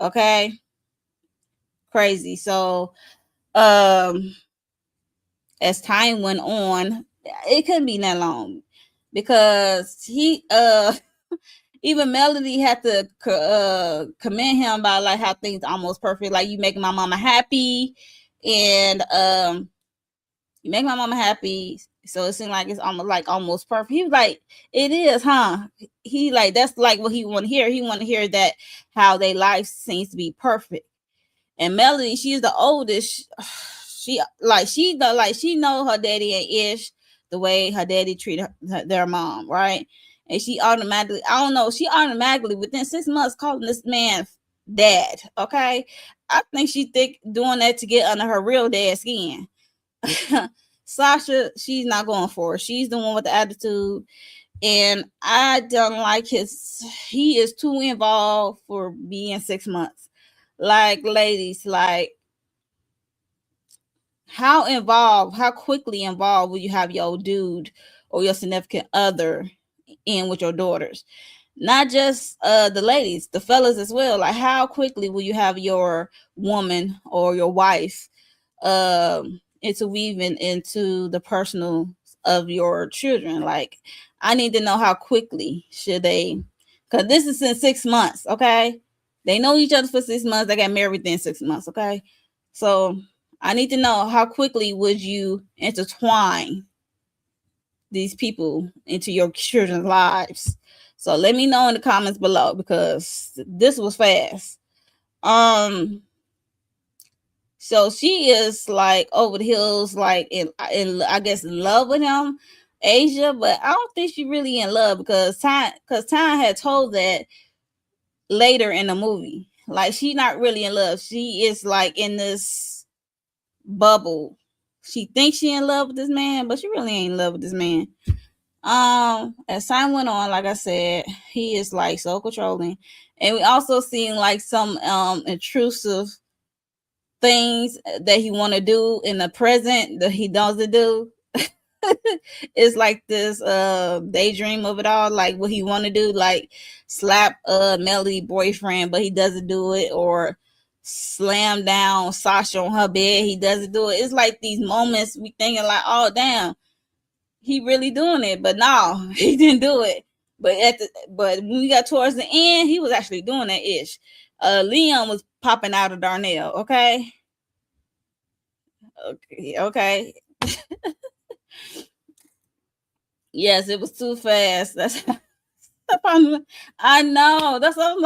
Okay, crazy. So, as time went on, it couldn't be that long because he even Melody had to commend him by like how things almost perfect. Like, you making my mama happy, and you make my mama happy. So it seemed like it's almost perfect. He was like, it is, huh? He like, that's like what he want to hear. He want to hear that how their life seems to be perfect. And Melody, she's the oldest. She know her daddy ain't ish the way her daddy treated their mom, right? And she automatically, I don't know, she automatically within 6 months calling this man dad. Okay, I think she think doing that to get under her real dad skin. Sasha, she's not going for it. She's the one with the attitude, and I don't like he is too involved for being 6 months. Like, ladies, like, how quickly involved will you have your dude or your significant other in with your daughters? Not just the ladies, the fellas as well. Like, how quickly will you have your woman or your wife interweaving into the personal of your children? Like, I need to know how quickly should they, because this is in 6 months. Okay, they know each other for 6 months, they got married within 6 months. Okay, so I need to know how quickly would you intertwine these people into your children's lives. So let me know in the comments below, because this was fast. So she is like over the hills, like in I guess in love with him, Asia, but I don't think she really in love, because Ty had told that later in the movie. Like, she not really in love. She is like in this bubble. She thinks she in love with this man, but she really ain't in love with this man. As time went on, like I said, he is like so controlling, and we also seen like some intrusive things that he want to do in the present that he doesn't do. It's like this daydream of it all, like what he want to do, like slap Melody boyfriend, but he doesn't do it, or slam down Sasha on her bed, he doesn't do it. It's like these moments we thinking like, oh damn, he really doing it, but no, he didn't do it. But when we got towards the end, he was actually doing that ish. Liam was popping out of Darnell. Okay. Okay. Yes, it was too fast. That's I know. That's what I'm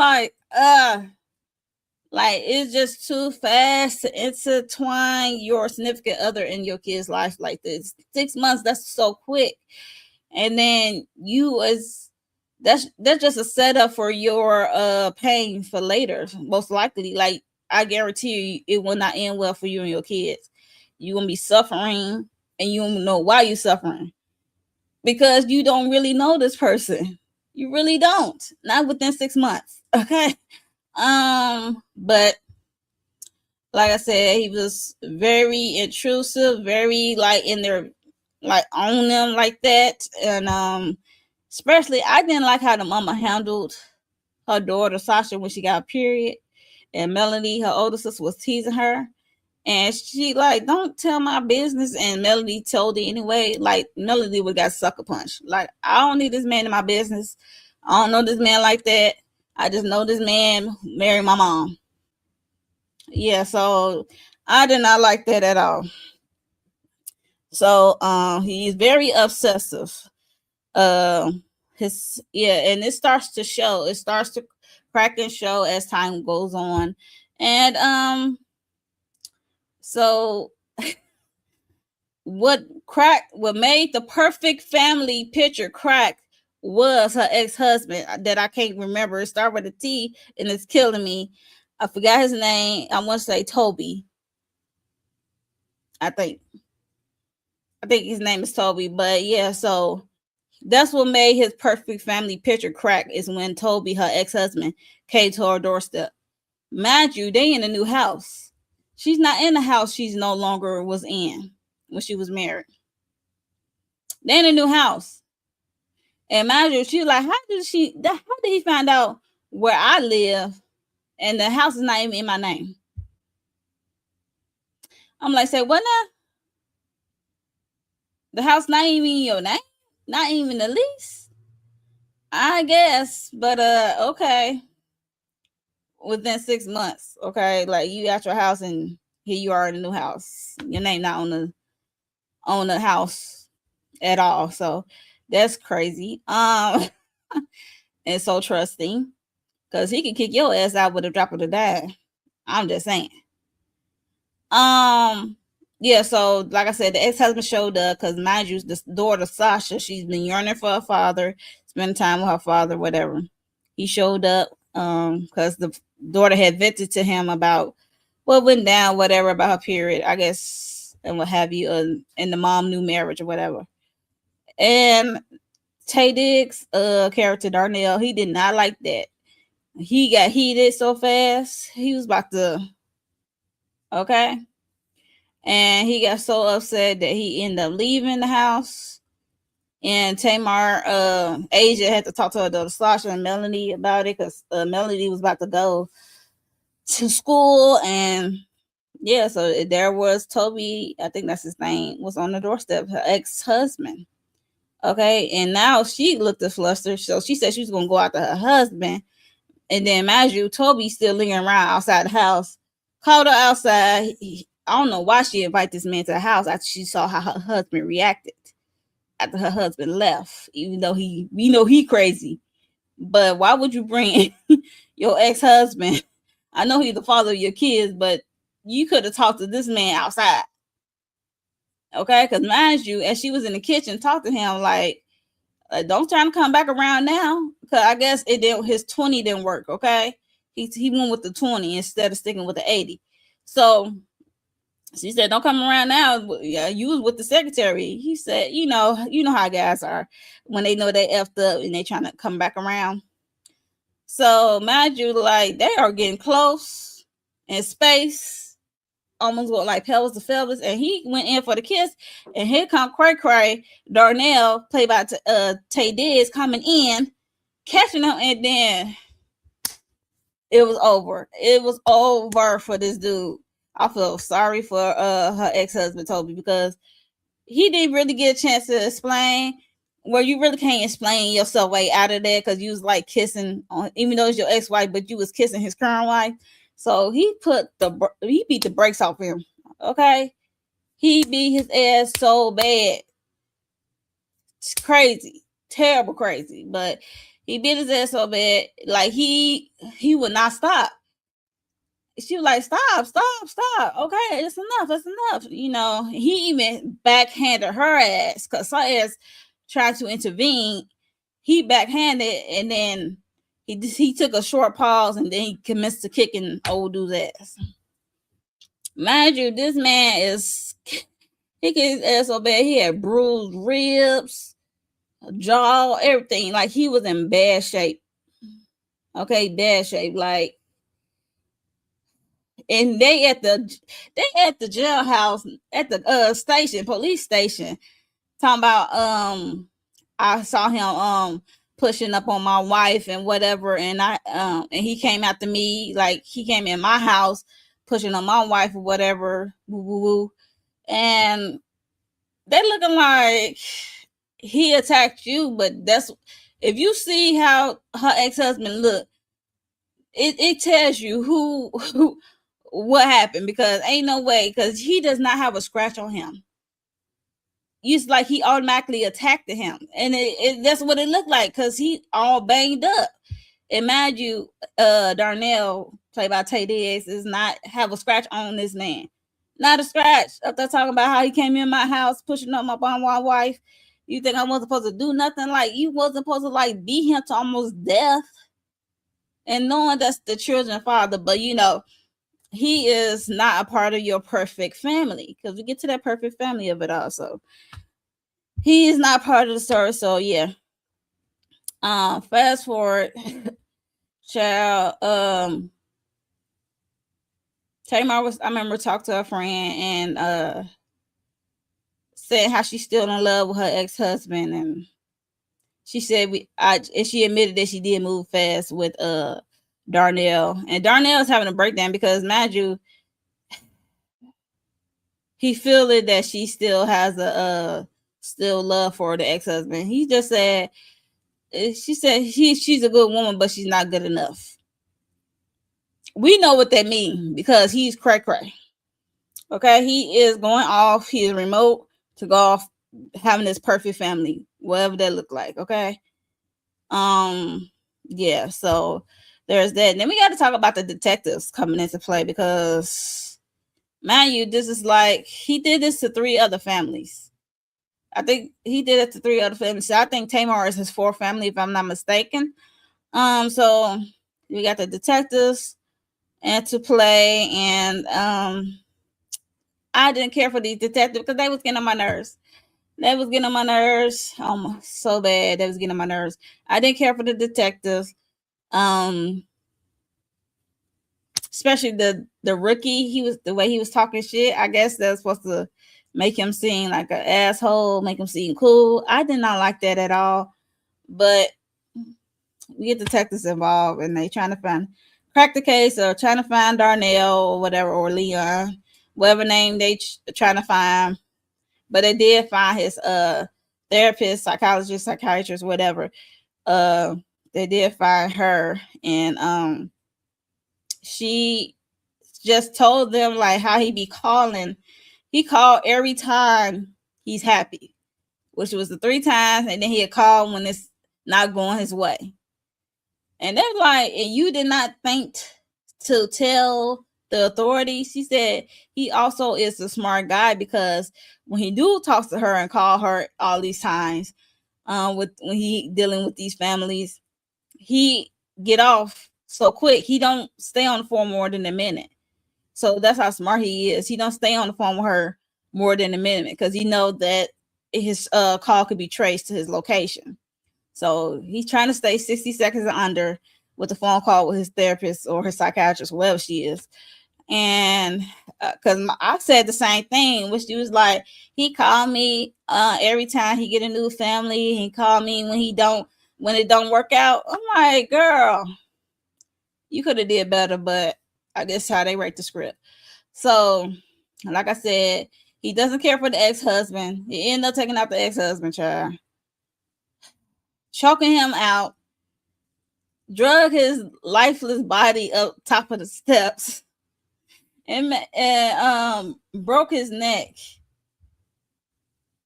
like it's just too fast to intertwine your significant other in your kid's life like this. 6 months, that's so quick. And then that's just a setup for your pain for later, most likely. Like, I guarantee you it will not end well for you and your kids. You're gonna be suffering, and you don't know why you're suffering, because you don't really know this person. You really don't. Not within 6 months. Okay. But like I said, he was very intrusive, very like in there, like on them like that. And especially I didn't like how the mama handled her daughter Sasha when she got a period, and Melanie, her older sister, was teasing her. And she like, don't tell my business. And Melody told it anyway. Like, Melody would got sucker punched. Like, I don't need this man in my business. I don't know this man like that. I just know this man married my mom. Yeah, so I did not like that at all. So he's very obsessive. And it starts to show. It starts to crack and show as time goes on. And so what made the perfect family picture crack was her ex-husband that I can't remember. It started with a T and it's killing me. I forgot his name. I want to say Toby. I think his name is Toby. But yeah, so that's what made his perfect family picture crack, is when Toby, her ex-husband, came to her doorstep. Mind you, they in a new house. She's not in the house she's no longer was in when she was married. They in a new house. And mind you, she was like, how did he find out where I live and the house is not even in my name? I'm like, say what now? The house not even in your name? Not even the lease? I guess, but okay. Within 6 months, okay, like you got your house and here you are in a new house. Your name not on the house at all. So that's crazy. And so trusting, because he can kick your ass out with a drop of the dime. I'm just saying. Yeah, so like I said, the ex-husband showed up because, mind you, the daughter Sasha, she's been yearning for her father, spending time with her father, whatever. He showed up because the daughter had vented to him about what went down, whatever, about her period, I guess, and what have you, and the mom new marriage or whatever. And Tay Diggs, character Darnell, he did not like that. He got heated so fast. He was about to, okay. And he got so upset that he ended up leaving the house. And Tamar, Asia had to talk to her daughter Sasha and Melanie about it, because Melanie was about to go to school. And yeah, so there was Toby, I think that's his name, was on the doorstep, her ex-husband. Okay, and now she looked at flustered, so she said she was gonna go after her husband. And then, mind you, Toby still lingering around outside the house. Called her outside. I don't know why she invited this man to the house after she saw how her husband reacted after her husband left, even though he crazy. But why would you bring your ex-husband? I know he's the father of your kids, but you could have talked to this man outside. Okay, because mind you, as she was in the kitchen, talked to him like, don't try to come back around now, because I guess his 20 didn't work. Okay, he went with the 20 instead of sticking with the 80. So she said, don't come around now. Yeah, you was with the secretary. He said, you know how guys are when they know they effed up and they trying to come back around. So mind you, like, they are getting close in space. almost looked like pelvis to pelvis, and he went in for the kiss, and here come Cray Cray Darnell, played by Tay Diggs, coming in, catching him, and then it was over. It was over for this dude. I feel sorry for her ex-husband Toby, because he didn't really get a chance to explain. Where you really can't explain yourself way out of there, because you was like kissing on, even though it's your ex-wife, but you was kissing his current wife. So he beat the brakes off him. Okay, he beat his ass so bad. It's crazy, terrible, crazy. But he beat his ass so bad, like he would not stop. She was like, stop. Okay, it's enough. You know, he even backhanded her ass, because her ass tried to intervene. He backhanded, and then he took a short pause, and then he commenced to kicking old dude's ass. Mind you, this man he kicked his ass so bad, he had bruised ribs, jaw, everything. Like, he was in bad shape. Okay, bad shape. Like, and they at the jailhouse, at the station, police station, talking about I saw him pushing up on my wife and whatever, and and he came after me, like he came in my house pushing on my wife or whatever, woo woo woo. And they looking like he attacked you, but that's, if you see how her ex-husband look, it tells you who what happened, because ain't no way, because he does not have a scratch on him. It's like he automatically attacked him, and that's what it looked like, because he all banged up. And mind you, Darnell, played by Tay Diggs, does not have a scratch on this man. Not a scratch. After talking about how he came in my house pushing up on my wife, you think I wasn't supposed to do nothing? Like, you wasn't supposed to like beat him to almost death, and knowing that's the children's father. But you know, he is not a part of your perfect family, because we get to that perfect family of it also. He is not part of the story. So yeah. Fast forward, child. Tamar I remember talked to her friend, and said how she's still in love with her ex-husband, and she said and she admitted that she did move fast with Darnell, and Darnell is having a breakdown, because mind you, he feeling that she still has a still love for the ex-husband. He just said, she said she's a good woman, but she's not good enough. We know what that means, because he's cray. Okay, he is going off. He is remote to go off having this perfect family, whatever that look like. Okay. Yeah, so there's that. And then we got to talk about the detectives coming into play, because mind you, this is like, he did this to 3 other families. I think he did it to 3 other families. So I think Tamar is his 4th family, if I'm not mistaken. So we got the detectives into play, and I didn't care for these detectives, because they was getting on my nerves. So bad. They was getting on my nerves. I didn't care for the detectives. Especially the rookie. He was, the way he was talking shit. I guess that's supposed to make him seem like an asshole, make him seem cool. I did not like that at all. But we get detectives involved, and they trying to crack the case, or trying to find Darnell or whatever, or Leon, whatever name they trying to find. But they did find his therapist, psychologist, psychiatrist, whatever. They did find her, and she just told them like how he be calling. He called every time he's happy, which was the 3 times, and then he'd call when it's not going his way. And they're like, and you did not think to tell the authorities? She said he also is a smart guy, because when he do talks to her and call her all these times, when he dealing with these families, he get off so quick. He don't stay on the phone more than a minute. So that's how smart he is. He don't stay on the phone with her more than a minute, because he know that his call could be traced to his location. So he's trying to stay 60 seconds or under with the phone call with his therapist or his psychiatrist, whoever she is. And because I said the same thing, which she was like, he called me every time he get a new family. He called me when it don't work out. I'm like, girl, you could have did better, but I guess how they write the script. So, like I said, he doesn't care for the ex-husband. He ended up taking out the ex-husband, child, choking him out, drug his lifeless body up top of the steps, and broke his neck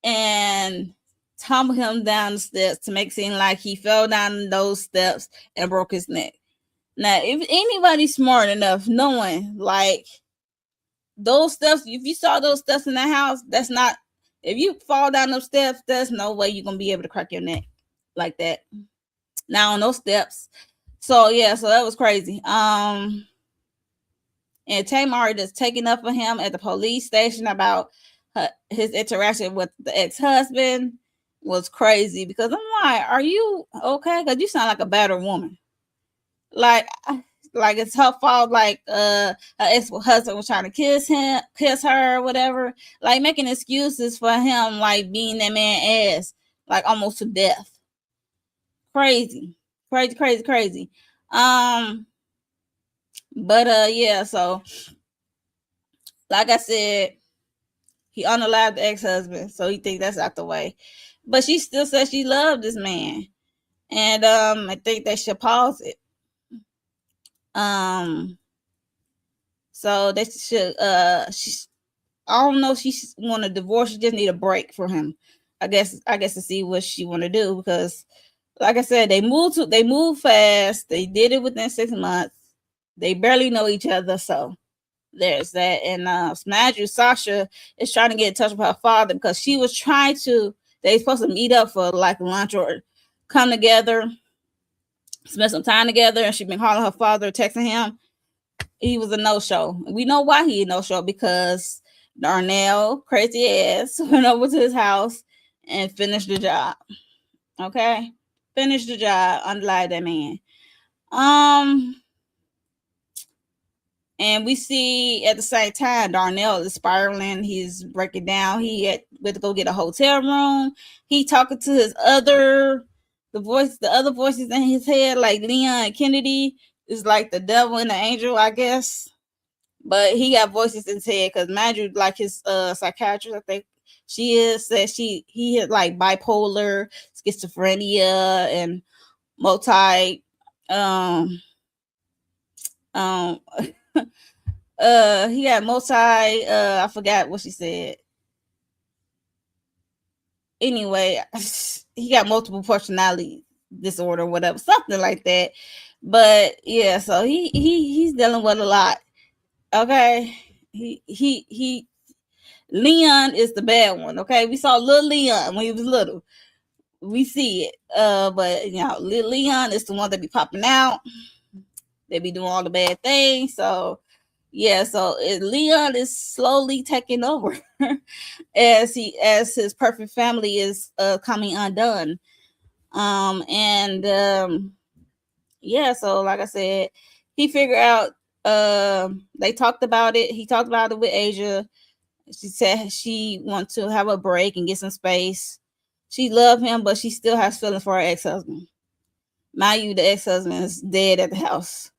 and tumbled him down the steps to make it seem like he fell down those steps and broke his neck. Now, if anybody's smart enough, knowing like those steps, if you saw those steps in the house, that's not, if you fall down those steps, there's no way you're gonna be able to crack your neck like that. Now on those steps. So yeah, so that was crazy. And Tamar just taking up for him at the police station about his interaction with the ex-husband was crazy, because I'm like, are you okay? Because you sound like a battered woman. Like it's her fault. Like her ex-husband was trying to kiss her, whatever. Like making excuses for him, like being that man ass, like almost to death. Crazy. But yeah, so like I said, he unalived the ex-husband, so he think that's out the way. But she still says she loved this man. And I think they should pause it. So they should she's, I don't know if she want a divorce, she just need a break from him. I guess to see what she want to do, because like I said, they move fast. They did it within 6 months. They barely know each other, so there's that. And Smadru, Sasha is trying to get in touch with her father, because she was trying to, they supposed to meet up for like lunch or come together, spend some time together, and she's been calling her father, texting him. He was a no-show. We know why he a no-show, because Darnell, crazy ass, went over to his house and finished the job. Okay? Finished the job, unlike that man. And we see at the same time Darnell is spiraling. He's breaking down. He had to go get a hotel room. He talking to his the other voices in his head, like Leon Kennedy is like the devil and the angel, I guess. But he got voices in his head, because Madrid, like his psychiatrist, I think she is, said he had like bipolar, schizophrenia, and multi he had multi I forgot what she said. Anyway, he got multiple personality disorder, whatever, something like that. But yeah, so he's dealing with a lot. Okay, he Leon is the bad one. Okay, we saw little Leon when he was little. We see it. But you know, little Leon is the one that be popping out. They be doing all the bad things. So yeah, so Leon is slowly taking over as his perfect family is coming undone. Yeah, so like I said, he figured out, they talked about it. He talked about it with Asia. She said she wants to have a break and get some space. She loved him, but she still has feelings for her ex-husband. Mind you, the ex-husband is dead at the house.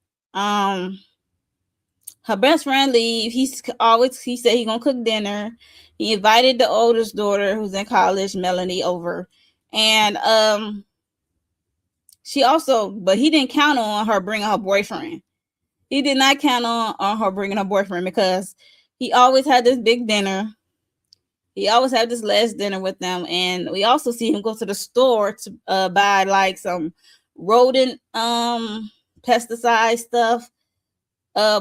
Her best friend leave. He said he gonna cook dinner. He invited the oldest daughter, who's in college, Melanie, over. And but he didn't count on her bringing her boyfriend. He did not count on her bringing her boyfriend, because he always had this big dinner. He always had this last dinner with them. And we also see him go to the store to buy like some rodent pesticide stuff,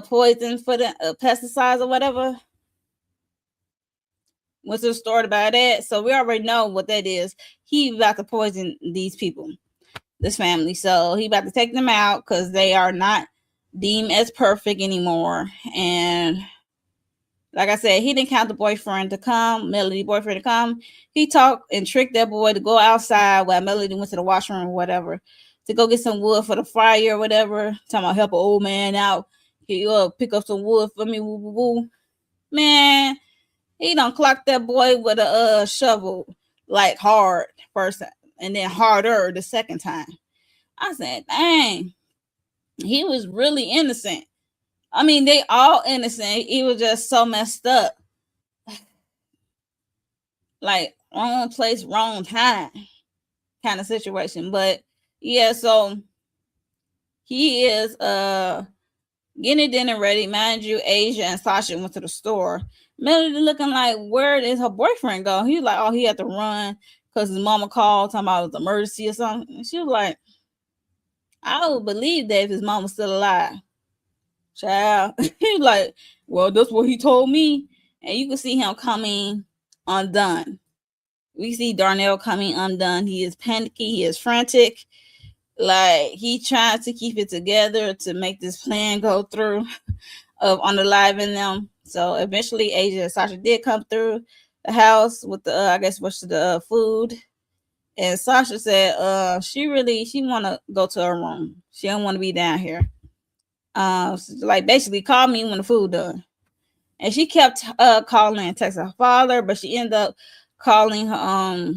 poison for the pesticides or whatever. Went to the store to buy that. So we already know what that is. He about to poison these people, this family. So he about to take them out, because they are not deemed as perfect anymore. And like I said, he didn't count the boyfriend to come, Melody boyfriend to come. He talked and tricked that boy to go outside while Melody went to the washroom or whatever, to go get some wood for the fire or whatever. Talking about help an old man out. Can you pick up some wood for me? Woo, woo, woo. Man, he done clocked that boy with a shovel, like hard first, and then harder the second time. I said, dang, he was really innocent. I mean, they all innocent. He was just so messed up. Like, wrong place, wrong time kind of situation. But yeah, so he is getting dinner ready. Mind you, Asia and Sasha went to the store. Melody looking like, where did her boyfriend go? He was like, oh, he had to run because his mama called talking about it was an emergency or something. And she was like, I would believe that if his mom was still alive. Child. He was like, well, that's what he told me. And you can see him coming undone. We see Darnell coming undone. He is panicky. He is frantic. Like, he trying to keep it together to make this plan go through of unaliving them. So eventually, Asia and Sasha did come through the house with the, I guess, what's the food. And Sasha said, she want to go to her room. She don't want to be down here. Like, basically, call me when the food done. And she kept calling and texting her father, but she ended up calling her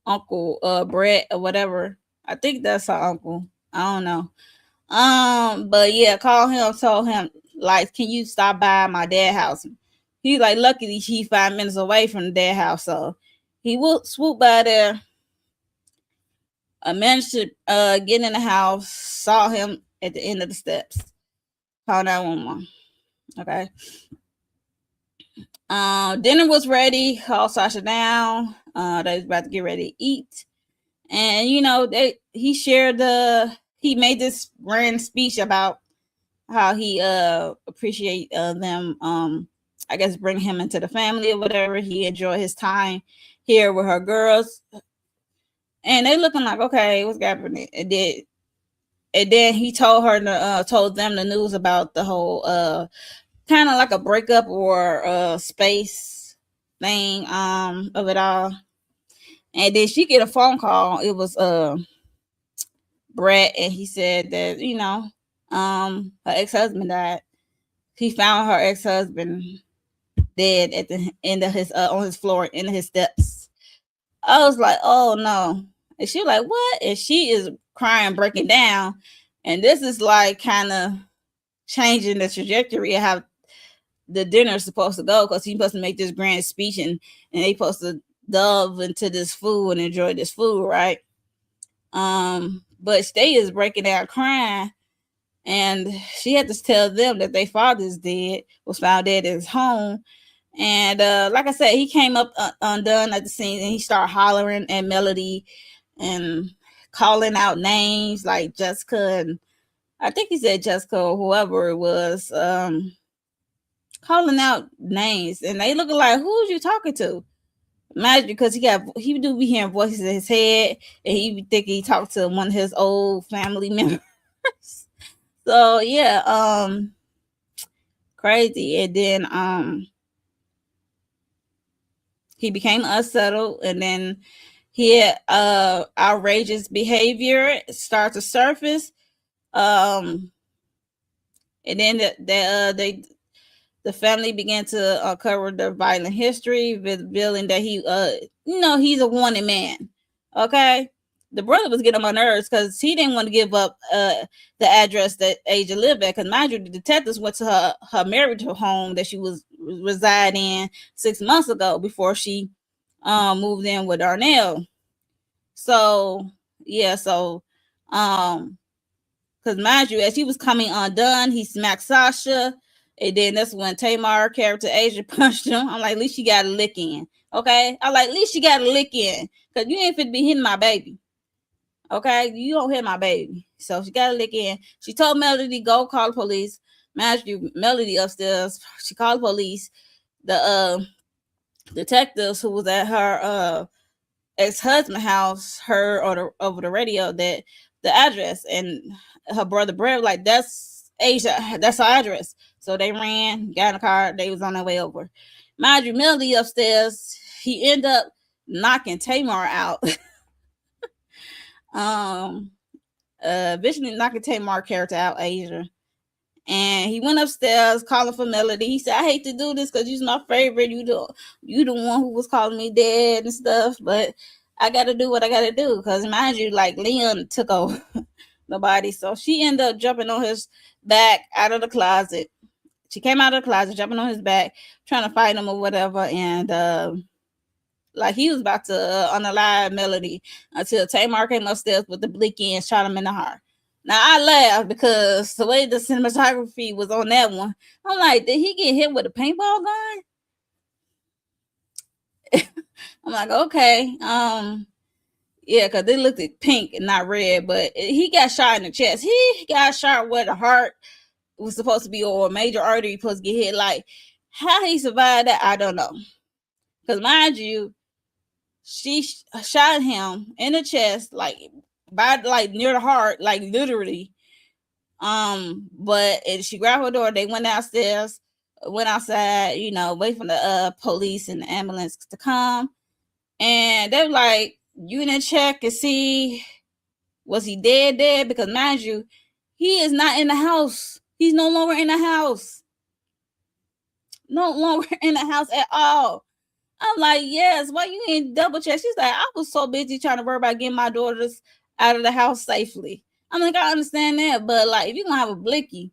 uncle Brett or whatever. I think that's her uncle. I don't know. But yeah, called him, told him, like, can you stop by my dad's house? He's like, luckily she's 5 minutes away from the dad house, so he will swoop by there. I managed to get in the house, saw him at the end of the steps. Called 911. Okay. Dinner was ready. Called Sasha down. They was about to get ready to eat. And you know, he made this grand speech about how he appreciate them I guess bring him into the family or whatever. He enjoyed his time here with her girls. And they looking like, okay, what's happening? And then he told them the news about the whole kind of like a breakup or space thing of it all. And then she get a phone call. It was Brett, and he said that, you know, her ex-husband died. He found her ex-husband dead at the end of his on his floor in his steps. I was like, oh no. And she was like, what? And she is crying, breaking down. And this is like kind of changing the trajectory of how the dinner is supposed to go, because he's supposed to make this grand speech and they supposed to delve into this food and enjoy this food, right? But Stay is breaking down crying, and she had to tell them that their father's dead, was found dead at his home. And like I said, he came up undone at the scene, and he started hollering at Melody and calling out names like Jessica, and I think he said Jessica or whoever it was, calling out names, and they looking like, who's you talking to? Imagine, because he do be hearing voices in his head, and he be thinking he talked to one of his old family members. So yeah, crazy. And then he became unsettled, and then he had outrageous behavior start to surface. And then the family began to uncover their violent history, revealing that he's a wanted man. Okay, the brother was getting on my nerves because he didn't want to give up the address that Asia lived at. Because mind you, the detectives went to her marital home that she was residing in 6 months ago before she moved in with Darnell. So yeah, because mind you, as he was coming undone, he smacked Sasha. And then that's when Tamar character Asia punched him. I'm like, at least she got a lick in. Okay? I'm like, at least she got a lick in. Because you ain't fit to be hitting my baby. Okay? You don't hit my baby. So she got a lick in. She told Melody, go call the police. Mind you, Melody upstairs. She called the police. The detectives who was at her ex-husband house heard over the radio that the address, and her brother Brett like, that's Asia, that's her address. So they ran, got in the car, they was on their way over. Mind you, Melody upstairs, he ended up knocking Tamar out. Visually knocking Tamar character out, Asia. And he went upstairs calling for Melody. He said, I hate to do this because you're my favorite. You the one who was calling me dad and stuff, but I gotta do what I gotta do. Cause mind you, like Leon took over the body. So she ended up jumping on his back out of the closet. She came out of the closet, jumping on his back, trying to fight him or whatever. And like he was about to unalive Melody until Tamar came upstairs with the blicky and shot him in the heart. Now I laughed because the way the cinematography was on that one, I'm like, did he get hit with a paintball gun? I'm like, okay, yeah, because they looked at pink and not red, but he got shot in the chest. He got shot where the heart was supposed to be, or a major artery supposed to get hit. Like, how he survived that, I don't know. Because mind you, she shot him in the chest, like by like near the heart, like literally. But she grabbed her door. They went downstairs, went outside, wait for the police and the ambulance to come. And they were like, you didn't check and see, was he dead? Because mind you, he is not in the house. He's no longer in the house. No longer in the house at all. I'm like, yes, why you ain't double check? She's like, I was so busy trying to worry about getting my daughters out of the house safely. I'm like, I understand that, but like, if you're gonna have a blicky,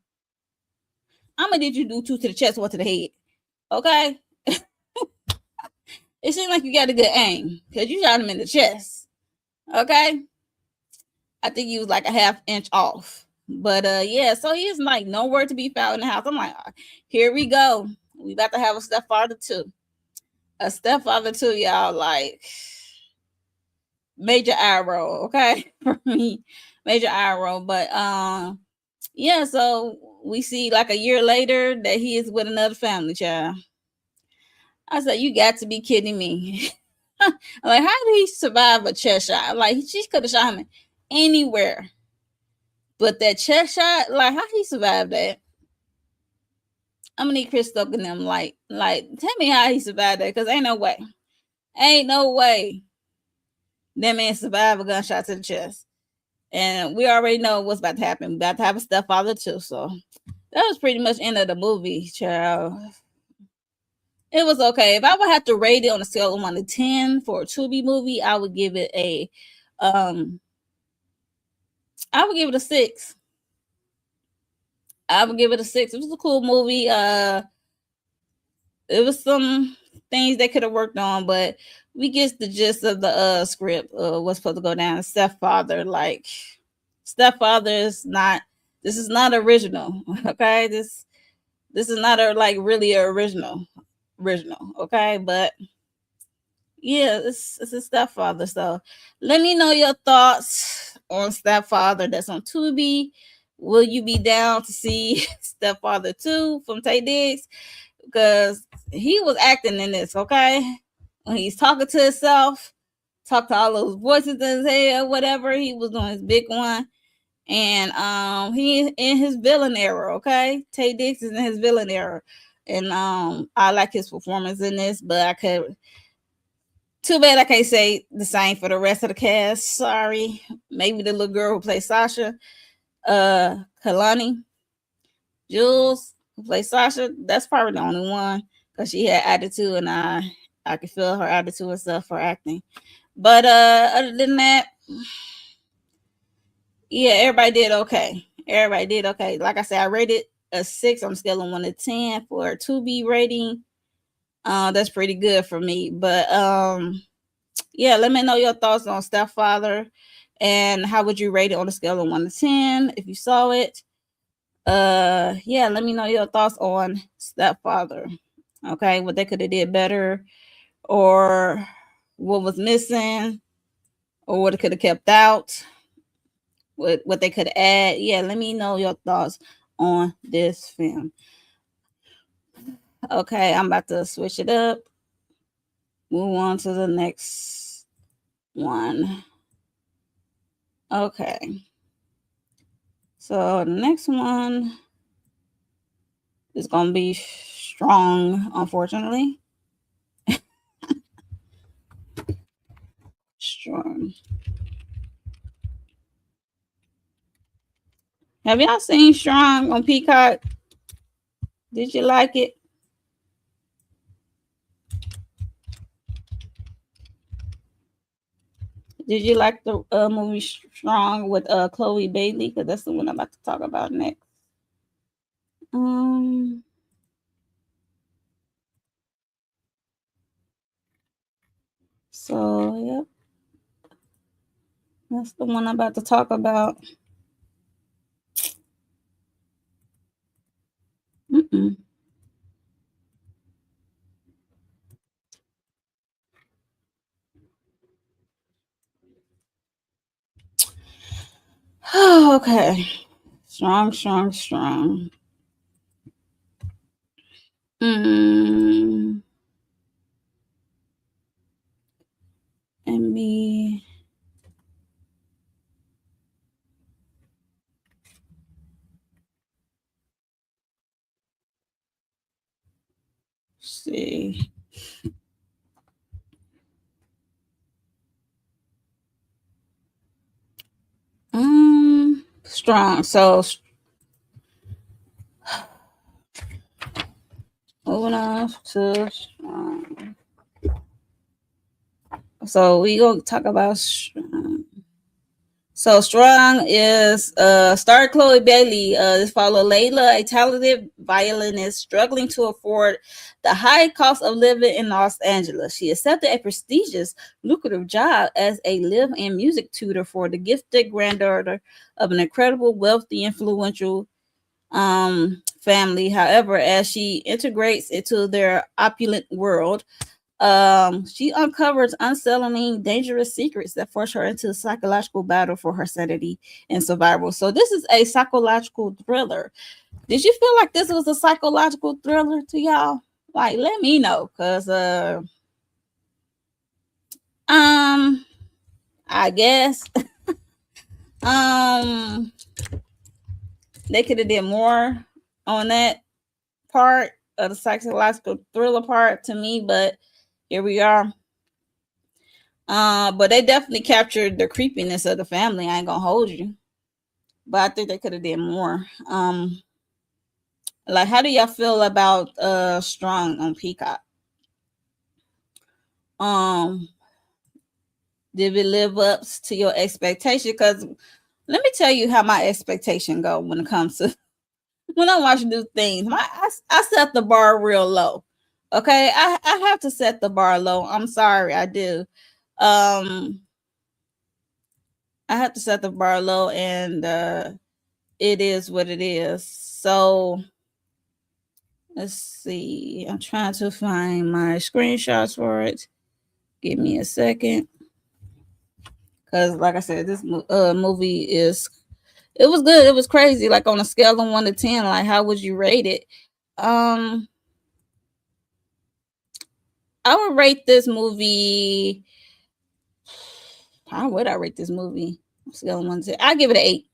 I'm gonna need you to do two to the chest, one to the head. Okay? It seems like you got a good aim because you shot him in the chest. Okay? I think he was like a half inch off. But yeah, so he's like nowhere to be found in the house. I'm like, here we go. We about to have a stepfather too. A stepfather too, y'all. Like major arrow, okay? For me, major arrow. But yeah, so we see like a year later that he is with another family child. I said, you got to be kidding me. Like, how did he survive a chest shot? Like, she could have shot him anywhere. But that chest shot, like, how he survived that? I'm gonna need Chris Stoke and them, like, tell me how he survived that, because ain't no way. Ain't no way that man survived a gunshot to the chest. And we already know what's about to happen. We're about to have a stepfather too. So that was pretty much end of the movie, child. It was okay. If I would have to rate it on a scale of 1 to 10 for a Tubi movie, I would give it a I would give it a 6. I would give it a 6. It was a cool movie. It was some things they could have worked on, but we get the gist of the script. What's supposed to go down. Stepfather, like Stepfather is not. This is not original. Okay, this is not a like really original. Okay, but yeah, it's a Stepfather. So let me know your thoughts on Stepfather. That's on Tubi. Will you be down to see Stepfather 2 from Tay Diggs? Because he was acting in this, okay? When he's talking to himself, talk to all those voices in his head, whatever. He was doing his big one. And he in his villain era, okay? Tay Diggs is in his villain era. And I like his performance in this, but I could too bad I can't say the same for the rest of the cast. Sorry. Maybe the little girl who plays Sasha, Kalani, Jules, who plays Sasha. That's probably the only one because she had attitude, and I could feel her attitude and stuff for acting. But other than that, yeah, everybody did okay. Everybody did okay. Like I said, I rated a 6 on a scale of 1 to 10 for a Tubi rating. That's pretty good for me. But yeah, let me know your thoughts on Stepfather and how would you rate it on a scale of 1 to 10 if you saw it. Yeah, let me know your thoughts on Stepfather. Okay, what they could have did better, or what was missing, or what it could have kept out, what they could add. Yeah, let me know your thoughts on this film. Okay, I'm about to switch it up. Move on to the next one. Okay. So the next one is going to be Strung, unfortunately. Strung. Have y'all seen Strong on Peacock? Did you like it? Did you like the movie Strong with Chloe Bailey? Because that's the one I'm about to talk about next. Um. So yep, that's the one I'm about to talk about. Mm-mm. Okay. Strong, strong, strong. Mm. And me see. Strong. So moving on to strong. So we gonna talk about strong. So Strong is star Chloe Bailey. This follow Layla, a talented violinist struggling to afford the high cost of living in Los Angeles. She accepted a prestigious, lucrative job as a live-in music tutor for the gifted granddaughter of an incredible, wealthy, influential family. However, as she integrates into their opulent world, she uncovers unsettling, dangerous secrets that force her into a psychological battle for her sanity and survival. So this is a psychological thriller. Did you feel like this was a psychological thriller to y'all? Like, let me know, cause um, I guess um they could have did more on that part of the psychological thriller part to me, but here we are. But they definitely captured the creepiness of the family. I ain't gonna hold you, but I think they could have did more. Like, how do y'all feel about Strong on Peacock? Um, did it live up to your expectation? Because let me tell you how my expectation go when it comes to when I watch new things. I set the bar real low. Okay, I have to set the bar low. I'm sorry, I do. Um, I have to set the bar low, and it is what it is. So let's see. I'm trying to find my screenshots for it. Give me a second. Because, like I said, this movie is, it was good. It was crazy. Like, on a scale of 1 to 10, like, how would you rate it? Um, I would rate this movie. How would I rate this movie? Scale of 1 to 10. I give it an 8.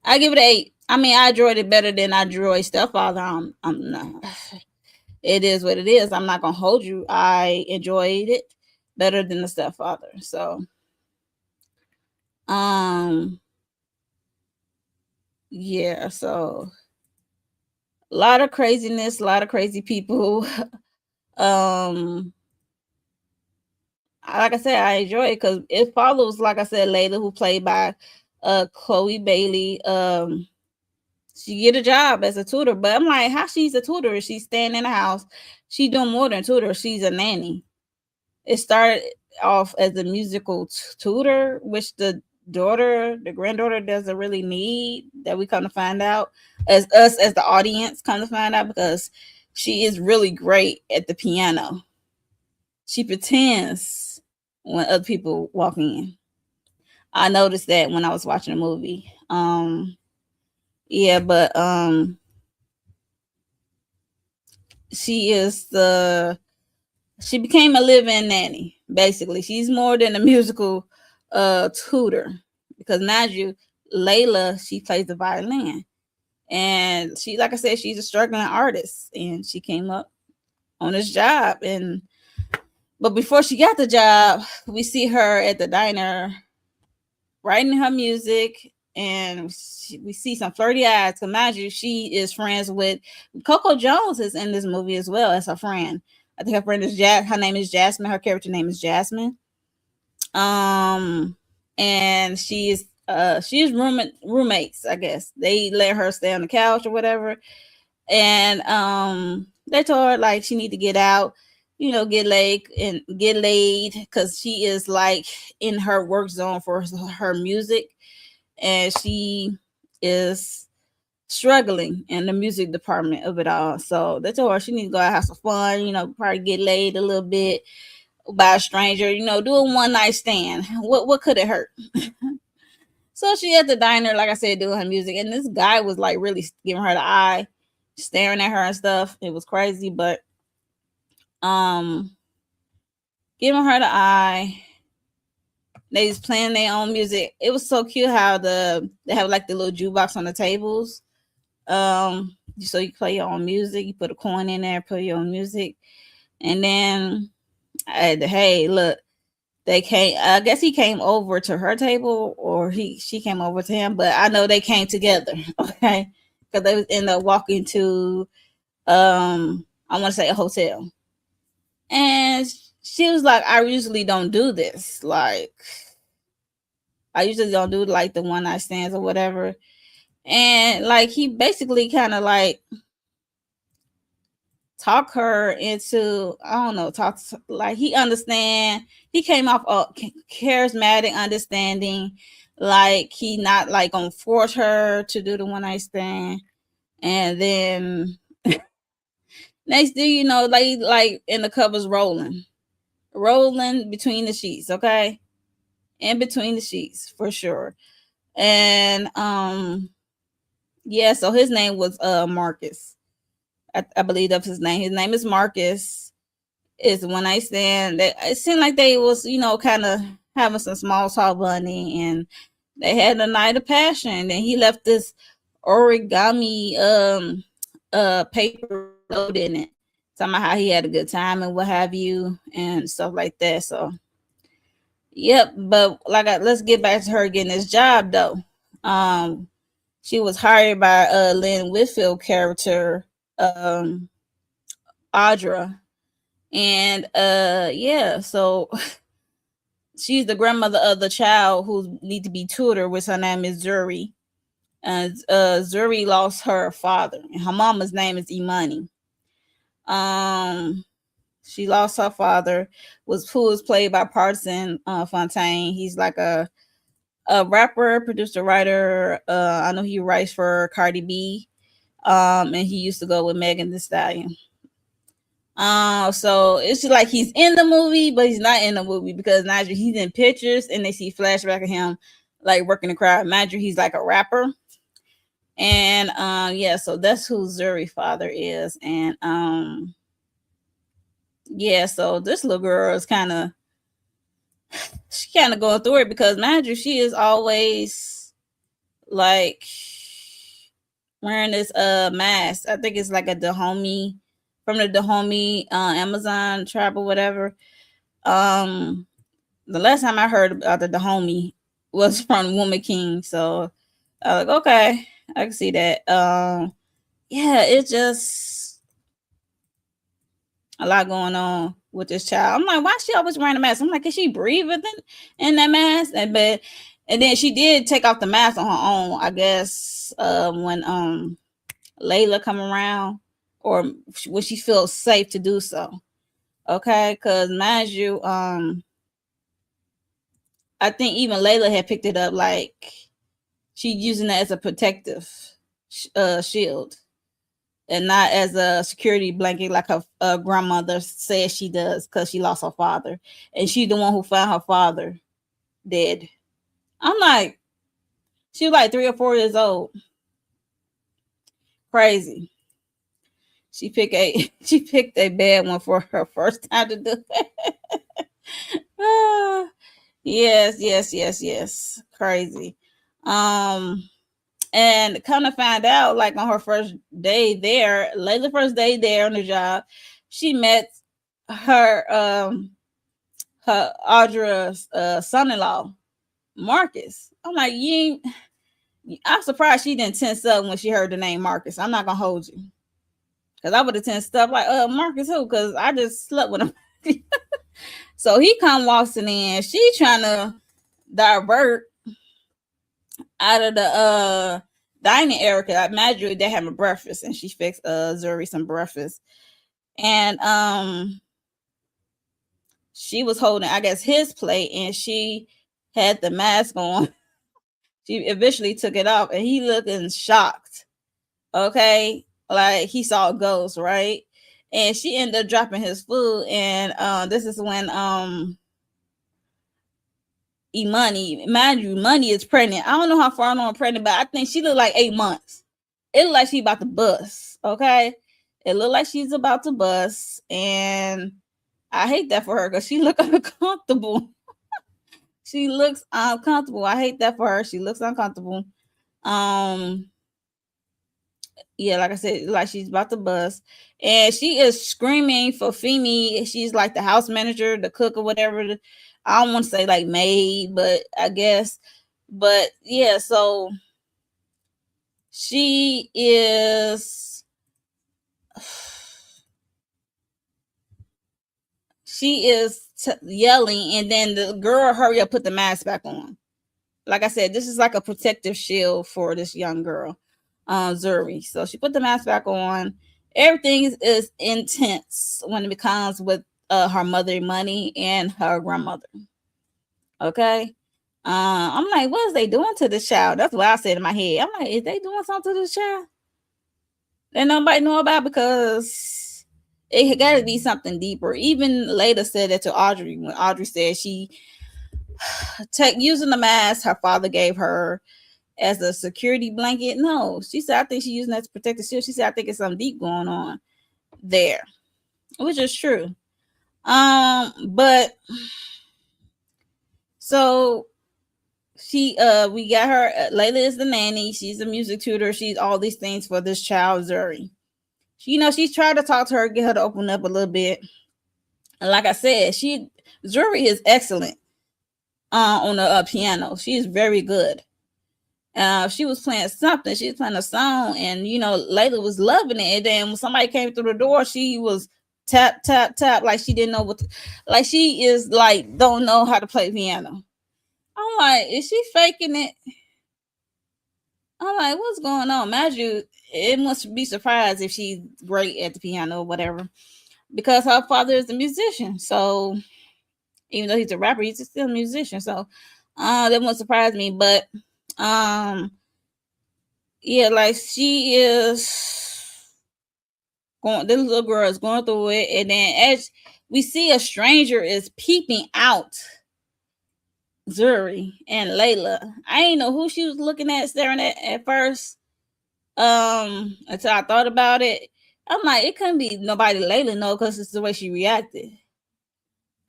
I give it an 8. I mean, I enjoyed it better than I enjoyed Stepfather. I'm not. It is what it is. I'm not gonna hold you. I enjoyed it better than the Stepfather. So, um, yeah. So a lot of craziness, a lot of crazy people. um, like I said, I enjoy it because it follows, like I said, Layla, who played by Chloe Bailey. She get a job as a tutor, but I'm like, how she's a tutor? She's staying in the house. She doing more than tutor. She's a nanny. It started off as a musical tutor, which the granddaughter doesn't really need, that we come to find out, as us as the audience come to find out, because she is really great at the piano. She pretends when other people walk in. I noticed that when I was watching the movie. Yeah, but she is the she became a live-in nanny. Basically, she's more than a musical tutor, because mind you, Layla, she plays the violin, and she, like I said, she's a struggling artist, and she came up on this job. And but before she got the job, we see her at the diner writing her music, and we see some flirty eyes. So mind you, she is friends with Coco Jones is in this movie as well as her friend. I think her friend is her name is Jasmine. Her character name is Jasmine. And she's roommates, I guess. They let her stay on the couch or whatever. And they told her like she need to get out, get laid because she is like in her work zone for her music, and she is struggling in the music department of it all. So they told her she needs to go out, have some fun, probably get laid a little bit by a stranger, do a one night stand. What could it hurt? So she at the diner, like I said, doing her music, and this guy was like really giving her the eye, staring at her and stuff. It was crazy, but giving her the eye. They was playing their own music. It was so cute how they have like the little jukebox on the tables. So you play your own music. You put a coin in there, put your own music, and then hey, look, they came. I guess he came over to her table, or she came over to him. But I know they came together, okay, because they was end up walking to I want to say a hotel, and she was like, "I usually don't do this. Like, I usually don't do like the one night stands or whatever." And like he basically kind of like talk her into, I don't know, like he understand. He came off charismatic, understanding, like he not like gonna force her to do the one night stand. And then next thing you know, like in the covers rolling between the sheets, okay, in between the sheets for sure. And yeah, so his name was Marcus. I believe that's his name. His name is Marcus. Is the one night stand. It seemed like they was, kind of having some small talk, bunny, and they had a night of passion. And he left this origami paper note in it, talking about how he had a good time and what have you and stuff like that. So yep, but let's get back to her getting this job though. She was hired by Lynn Whitfield character, Audra. And yeah, so she's the grandmother of the child who need to be tutored, which her name is Zuri. And Zuri lost her father, and her mama's name is Imani. She lost her father, who was played by Parson Fontaine. He's like a rapper, producer, writer. I know he writes for Cardi B. And he used to go with Megan Thee Stallion. So it's just like he's in the movie, but he's not in the movie because Nigel, he's in pictures and they see flashback of him like working the crowd. Nigel, he's like a rapper. And yeah, so that's who Zuri father is. And yeah, so this little girl is kind of going through it because Nigel, she is always like wearing this mask. I think it's like a Dahomey from the Dahomey Amazon tribe or whatever. The last time I heard about the Dahomey was from Woman King. So I was like, okay, I can see that. Yeah, it's just a lot going on with this child. I'm like, why is she always wearing a mask? I'm like, is she breathing in that mask? And then she did take off the mask on her own, I guess, when Layla come around, or when she feels safe to do so. Okay, because mind you, I think even Layla had picked it up like she's using it as a protective shield and not as a security blanket like her grandmother says she does because she lost her father. And she's the one who found her father dead. I'm like, she was like 3 or 4 years old. Crazy. She picked a bad one for her first time to do it. Yes. Crazy. And kind of find out like on her first day there, Layla's first day there on the job, she met her Audra's son-in-law, Marcus. I'm like, I'm surprised she didn't tense up when she heard the name Marcus. I'm not gonna hold you, because I would have tensed up like, Marcus who? Because I just slept with him. So he come waltzing in. She trying to divert out of the dining area. Cause I imagine they having breakfast, and she fixed Zuri some breakfast, and she was holding, I guess, his plate, and she had the mask on. She eventually took it off, and he looking shocked. Okay, like he saw a ghost, right? And she ended up dropping his food, and this is when Money, mind you, Money is pregnant. I don't know how far along pregnant, but I think she looked like 8 months. It looked like she about to bust. Okay, it looked like she's about to bust, and I hate that for her because she look uncomfortable. She looks uncomfortable. I hate that for her. She looks uncomfortable. Yeah, like I said, like she's about to bust, and she is screaming for Femi. She's like the house manager, the cook, or whatever. I don't want to say like maid, but I guess. But yeah, so she is. She is yelling, and then the girl, hurry up, put the mask back on. Like I said, this is like a protective shield for this young girl, Zuri. So she put the mask back on. Everything is intense when it becomes with her mother, Money, and her grandmother. Okay. I'm like, what is they doing to this child? That's what I said in my head. I'm like, is they doing something to this child that nobody know about? Because it got to be something deeper. Even later said that to Audrey when Audrey said she using the mask her father gave her as a security blanket. No, she said, I think she's using that to protect the shield. She said, I think it's something deep going on there, which is true. But so she we got her, Layla is the nanny, she's a music tutor, she's all these things for this child Zuri. She's tried to talk to her, get her to open up a little bit, and like I said, Zuri is excellent on the piano. She is very good. She was playing something, she was playing a song, and Layla was loving it, and then when somebody came through the door, she was tap tap tap, like she didn't know like she is like don't know how to play piano. I'm like, is she faking it? I'm like, what's going on? Imagine, it must be surprised if she's great at the piano or whatever, because her father is a musician. So even though he's a rapper, he's still a musician. So that won't surprise me. But yeah, like she is going. This little girl is going through it, and then as we see, a stranger is peeping out Zuri and Layla. I didn't know who she was looking at, staring at first. Until I thought about it, I'm like, it couldn't be nobody Layla, no, because it's the way she reacted.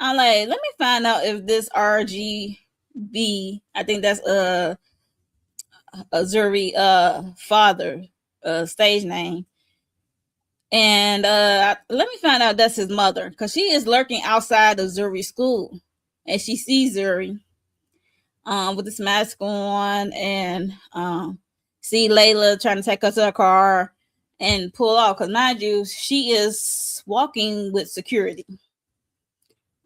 I'm like, let me find out if this RGB, I think that's a Zuri father stage name. And let me find out that's his mother, because she is lurking outside of Zuri school, and she sees Zuri with this mask on, and see Layla trying to take her to her car and pull off, because mind you, she is walking with security.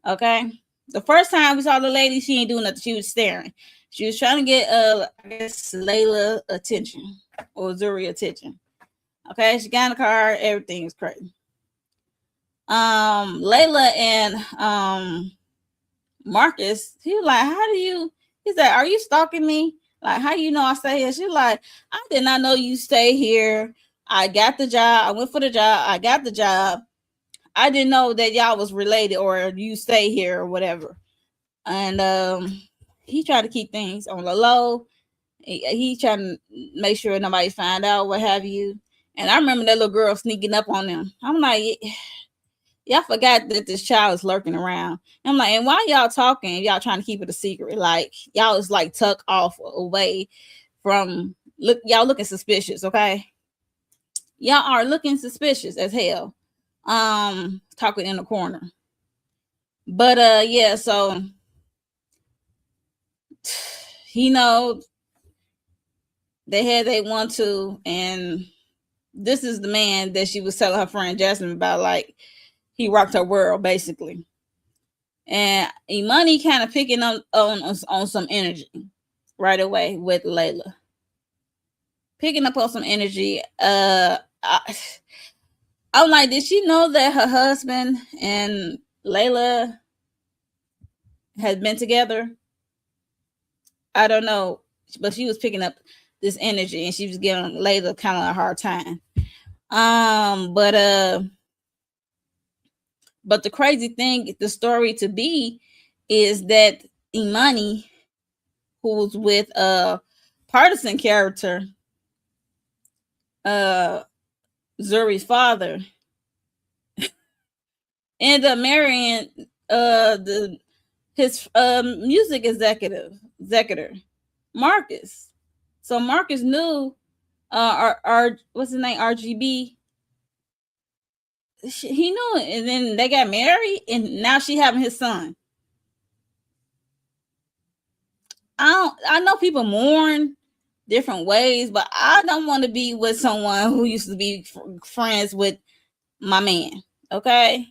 Okay, the first time we saw the lady, she ain't doing nothing, she was staring. She was trying to get I guess Layla attention, or Zuri attention. Okay, she got in the car, everything is crazy. Layla and Marcus, he was like, how do you, he said, are you stalking me? Like, how you know I stay here? She's like, I did not know you stay here. I got the job. I went for the job. I got the job. I didn't know that y'all was related or you stay here or whatever. And he tried to keep things on the low. He trying to make sure nobody find out, what have you. And I remember that little girl sneaking up on them. I'm like, y'all forgot that this child is lurking around. I'm like, and why y'all talking? Y'all trying to keep it a secret? Like, y'all is like tucked off away from, y'all looking suspicious, okay? Y'all are looking suspicious as hell. Talking in the corner. But yeah, so they had they want to, and this is the man that she was telling her friend Jasmine about, like he rocked her world basically. And Imani kind of picking on some energy right away with Layla. Picking up on some energy. I'm like, did she know that her husband and Layla had been together? I don't know, but she was picking up this energy, and she was giving Layla kind of a hard time. But the crazy thing, the story to be, is that Imani, who was with a partisan character, Zuri's father, ended up marrying his music executor, Marcus. So Marcus knew what's his name, RGB. He knew it, and then they got married, and now she having his son. I know people mourn different ways, but I don't want to be with someone who used to be friends with my man. Okay.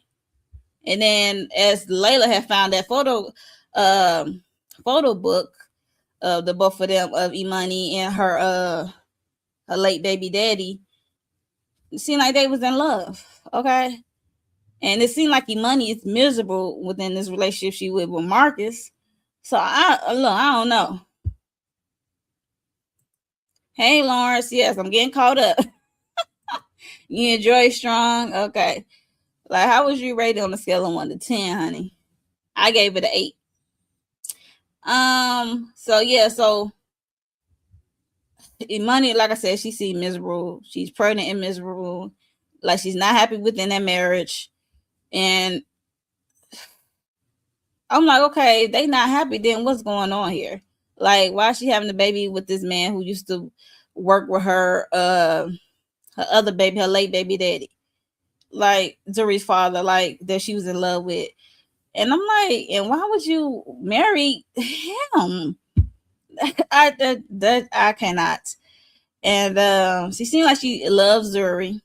And then as Layla had found that photo book of the both of them, of Imani and her late baby daddy, it seemed like they was in love. Okay. And it seemed like Imani is miserable within this relationship she with Marcus. So I don't know. Hey Lawrence, yes, I'm getting caught up. You enjoy Strong? Okay. Like, how was you rated on a scale of 1 to 10, honey? I gave it an 8. So Imani, like I said, she seemed miserable. She's pregnant and miserable. Like, she's not happy within that marriage. And I'm like, okay, they not happy, then what's going on here? Like, why is she having a baby with this man who used to work with her other baby, her late baby daddy, like Zuri's father, like that she was in love with. And I'm like, and why would you marry him? I cannot. And she seemed like she loves Zuri,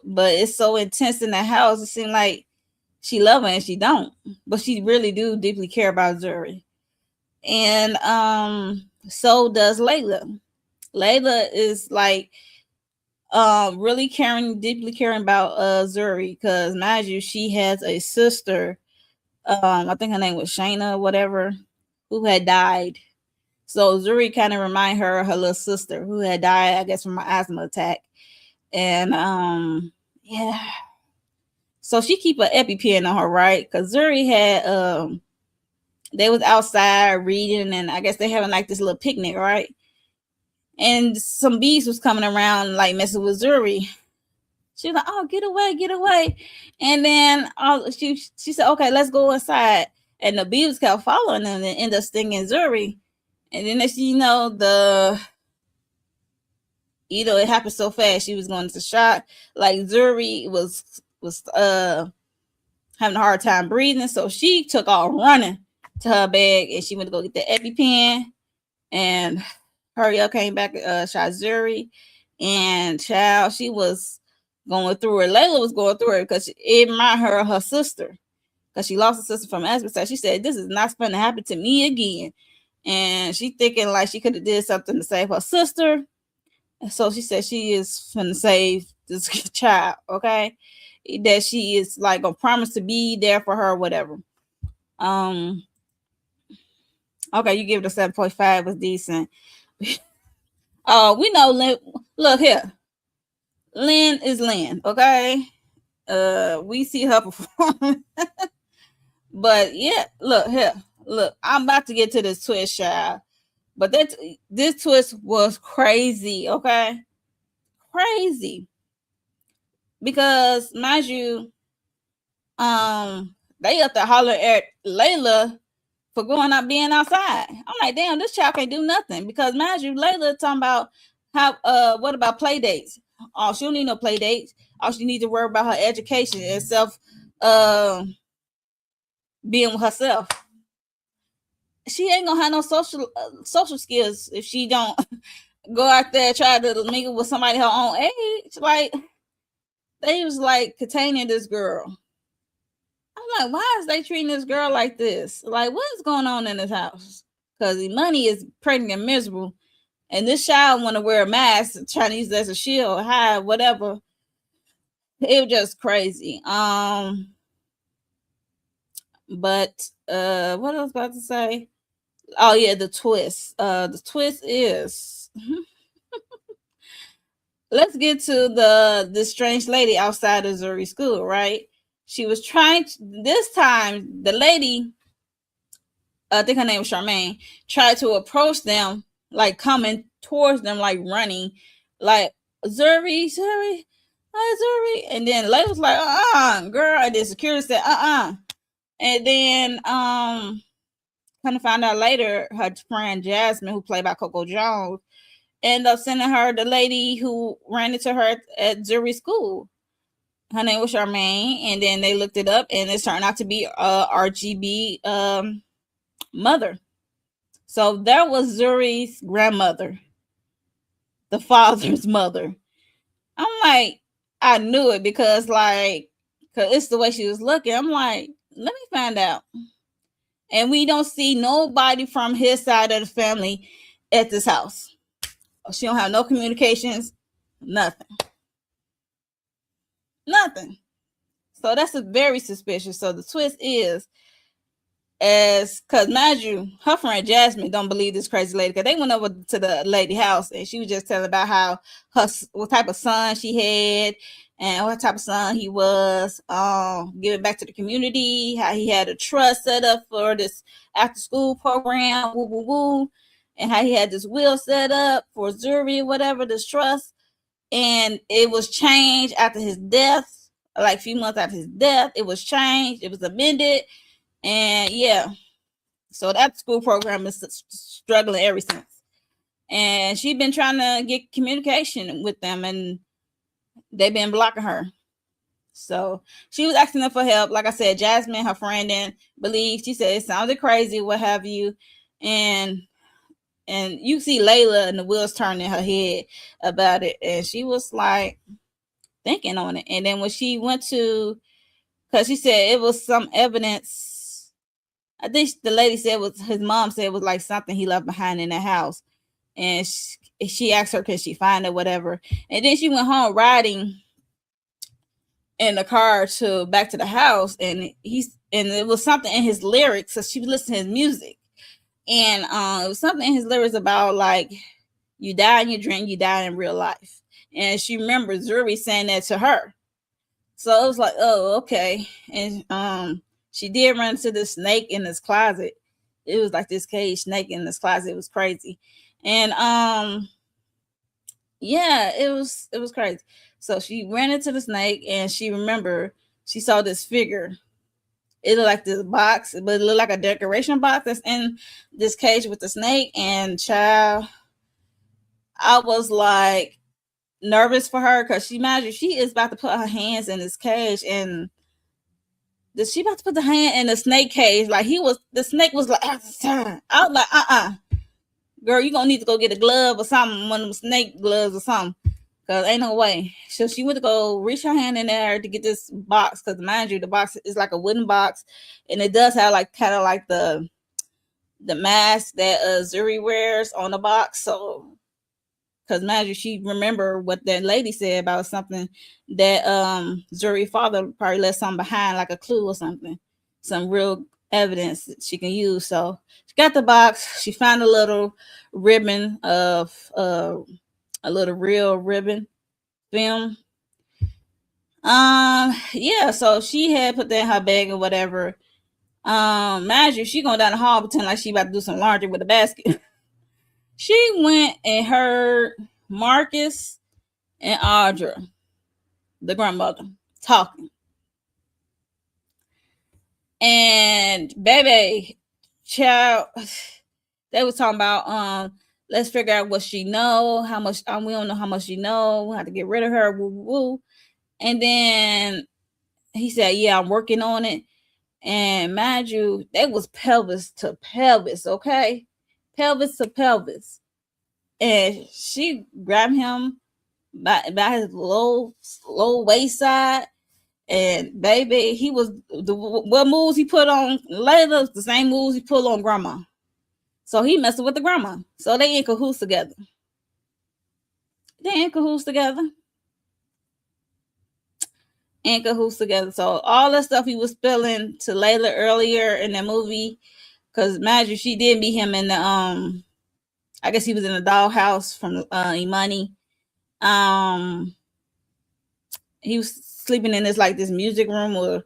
but it's so intense in the house. It seemed like she love her and she don't, but she really do deeply care about Zuri. And so does Layla. Layla is like really deeply caring about Zuri, because mind you, she has a sister, I think her name was Shayna, whatever, who had died. So Zuri kind of remind her of her little sister who had died, I guess, from an asthma attack. And yeah. So she keep an EpiPen on her, right? Because Zuri had they was outside reading, and I guess they having like this little picnic, right? And some bees was coming around like messing with Zuri. She was like, "Oh, get away, get away!" And then she said, "Okay, let's go inside." And the bees kept following them and ended up stinging Zuri. And then next you know, it happened so fast. She was going to shot. Like Zuri was having a hard time breathing, so she took off running to her bag, and she went to go get the EpiPen. And hurry up, came back, shot Zuri, and child, she was going through it. Layla was going through it because it reminded her of her sister, because she lost her sister from asthma. So she said, "This is not going to happen to me again." And she thinking like she could have did something to save her sister. So she said she is going to save this child, okay? That she is like gonna promise to be there for her, whatever. Okay, you give it a 7.5, was decent. Oh, we know Lynn. Look here, Lynn is Lynn, okay? We see her perform. But yeah, look here. Look, I'm about to get to this twist, child. But this twist was crazy, okay? Crazy. Because mind you, they up there hollering at Layla for going out being outside. I'm like, damn, this child can't do nothing. Because mind you, Layla talking about what about play dates? Oh, she don't need no play dates. All she needs to worry about her education and self being with herself. she ain't gonna have no social skills if she don't go out there and try to mingle with somebody her own age. Like, they was like containing this girl. I'm like, why is they treating this girl like this? Like, what is going on in this house? Because the money is pregnant and miserable, and this child want to wear a mask, trying to use it as a shield, hide, whatever. It was just crazy. But what I was about to say? Oh yeah, the twist. The twist is let's get to this strange lady outside of Zuri school, right? She was trying to, this time the lady, I think her name was Charmaine, tried to approach them, like coming towards them, like running, like Zuri, Zuri, Zuri. And then the lady was like, girl. And then security said, And then kind of found out later, her friend Jasmine, who played by Coco Jones, ended up sending her the lady who ran into her at Zuri school. Her name was Charmaine, and then they looked it up, and it turned out to be RGB mother. So that was Zuri's grandmother, the father's mother. I'm like, I knew it because it's the way she was looking. I'm like, let me find out. And we don't see nobody from his side of the family at this house. She don't have no communications, nothing. So that's very suspicious. So the twist is, because mind you, her friend Jasmine don't believe this crazy lady, because they went over to the lady house and she was just telling about how what type of son she had and what type of son he was, giving back to the community, how he had a trust set up for this after school program, woo woo woo, and how he had this will set up for Zuri, whatever, this trust, and it was changed after his death, like a few months after his death. It was changed, it was amended. And yeah, so that school program is struggling ever since. And she's been trying to get communication with them, and they've been blocking her. So she was asking them for help. Like I said, Jasmine, her friend, didn't believe. She said it sounded crazy, what have you. And you see Layla and the wheels turning in her head about it. And she was like thinking on it. And then when she went to, because she said it was some evidence, I think the lady said his mom said it was like something he left behind in the house. And she asked her, could she find it, whatever. And then she went home riding in the car back to the house. And it was something in his lyrics. So she was listening to his music. And it was something in his lyrics about like, you die in your dream, you die in real life. And she remembers Zuri saying that to her. So it was like, oh, okay. And she did run into the snake in this closet. It was like this cage snake in this closet. It was crazy. And yeah, it was crazy. So she ran into the snake and she remembered she saw this figure. It looked like this box, but it looked like a decoration box that's in this cage with the snake. And child, I was like nervous for her, because she is about to put her hands in this cage, and she about to put the hand in the snake cage. Like the snake was like, I was like, girl, you gonna need to go get a glove or something, one of them snake gloves or something, because ain't no way. So she went to go reach her hand in there to get this box, because mind you, the box is like a wooden box, and it does have like kind of like the mask that Zuri wears on the box. So, because mind you, she remember what that lady said about something that Zuri's father probably left something behind, like a clue or something, some real evidence that she can use. So she got the box. She found a little ribbon of a little real ribbon film. Yeah, so she had put that in her bag or whatever. Mind you, she going down the hall pretending like she about to do some laundry with a basket. She went and heard Marcus and Audra, the grandmother, talking. And baby, child, they was talking about let's figure out what she know, how much we don't know how much she know, we have to get rid of her, woo woo. And then he said, yeah, I'm working on it. And mind you, that was pelvis to pelvis, okay? Pelvis to pelvis. And she grabbed him by his low waist side. And baby, he was what moves he put on Layla, the same moves he put on grandma. So he messing with the grandma. So they in cahoots together. In cahoots together. So all the stuff he was spilling to Layla earlier in the movie, because imagine she did meet him in the I guess he was in the dollhouse from Imani. He was sleeping in this music room or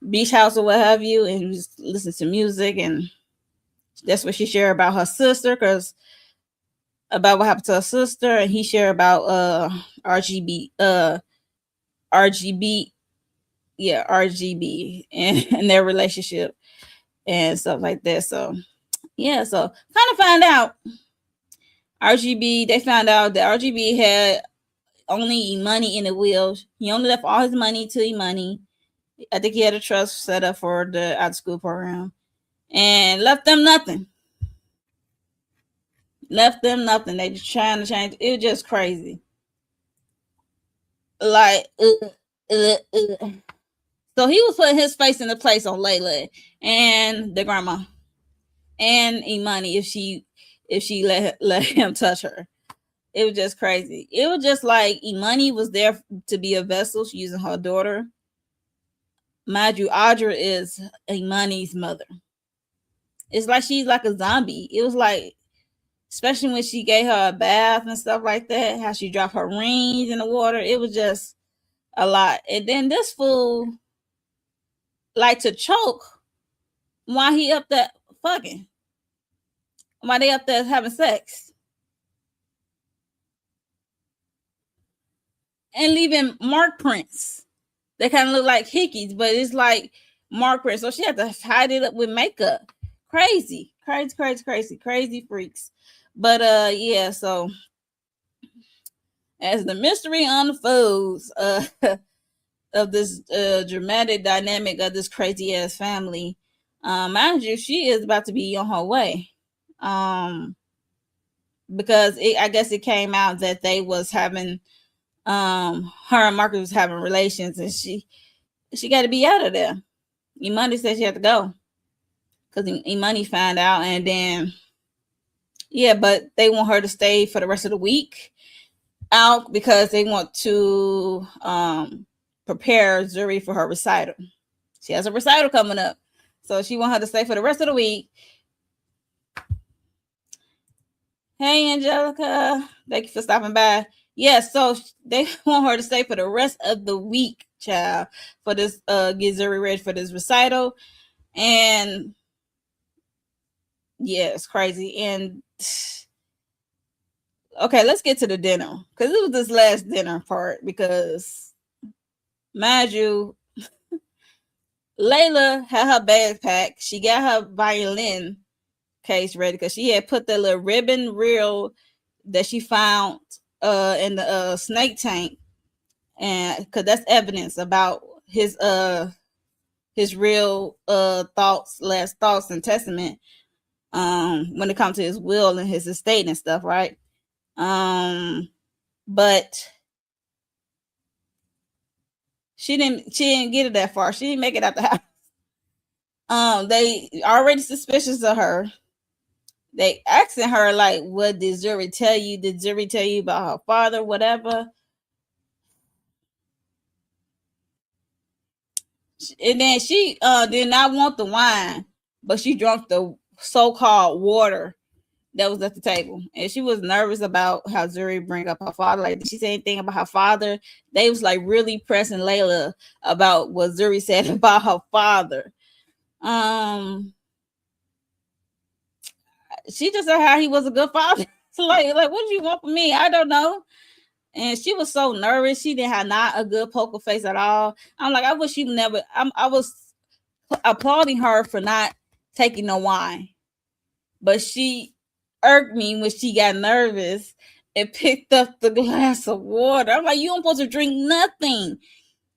beach house or what have you, and he was listening to music, and that's what she shared about her sister, because about what happened to her sister, and he shared about RGB, yeah, RGB and their relationship and stuff like that. So yeah, so kind of find out RGB. They found out that RGB had only money in the will. He only left all his money to money. I think he had a trust set up for the out of school program, and left them nothing. They just trying to change. It was just crazy. Like, so he was putting his face in the place on Layla and the grandma and Imani if she let him touch her. It was just crazy. It was just like Imani was there to be a vessel. She's using her daughter. Mind you, Audra is Imani's mother. It's like she's like a zombie. It was like, especially when she gave her a bath and stuff like that, how she dropped her rings in the water. It was just a lot. And then this fool like to choke while he up there fucking. While they up there having sex. And leaving mark prints. They kind of look like hickeys, but it's like mark prints. So she had to hide it up with makeup. Crazy freaks. But yeah, so as the mystery unfolds of this dramatic dynamic of this crazy ass family, mind you, she is about to be on her way. Because I guess it came out that they was having her and Marcus was having relations, and she got to be out of there. Imani said she had to go because Imani found out, and then yeah, but they want her to stay for the rest of the week out because they want to prepare Zuri for her recital. She has a recital coming up, so she want her to stay for the rest of the week. Hey, Angelica, thank you for stopping by. Yeah, so they want her to stay for the rest of the week, child, for this get Zuri ready for this recital. And yeah, it's crazy. And okay, let's get to the dinner, because it was this last dinner part, because mind you, Layla had her bag packed. She got her violin case ready because she had put the little ribbon reel that she found in the snake tank, and because that's evidence about his real last thoughts and testament when it comes to his will and his estate and stuff, right? But she didn't get it that far. She didn't make it out the house. They already suspicious of her. They asking her, like, what did Zuri tell you? Did Zuri tell you about her father, whatever? And then she did not want the wine, but she drank the so-called water that was at the table. And she was nervous about how Zuri bring up her father. Like, did she say anything about her father? They was like really pressing Layla about what Zuri said about her father. She just said how he was a good father. like what do you want from me? I don't know. And she was so nervous. She didn't have not a good poker face at all. I'm like, I wish you never. I was applauding her for not taking no wine, but she irked me when she got nervous and picked up the glass of water. I'm like, you don't supposed to drink nothing.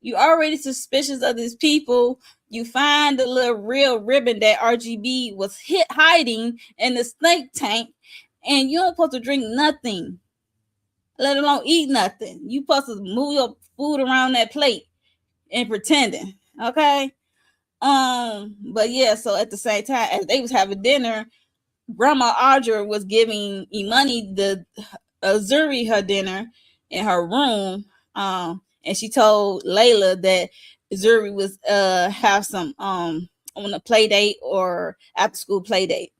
You already suspicious of these people. You find the little real ribbon that RGB was hiding in the snake tank, and you're supposed to drink nothing, let alone eat nothing. You supposed to move your food around that plate and pretending, okay? But yeah, so at the same time as they was having dinner, Grandma Audra was giving Imani the Zuri her dinner in her room. And she told Layla that Zuri was have some on a play date or after school play date.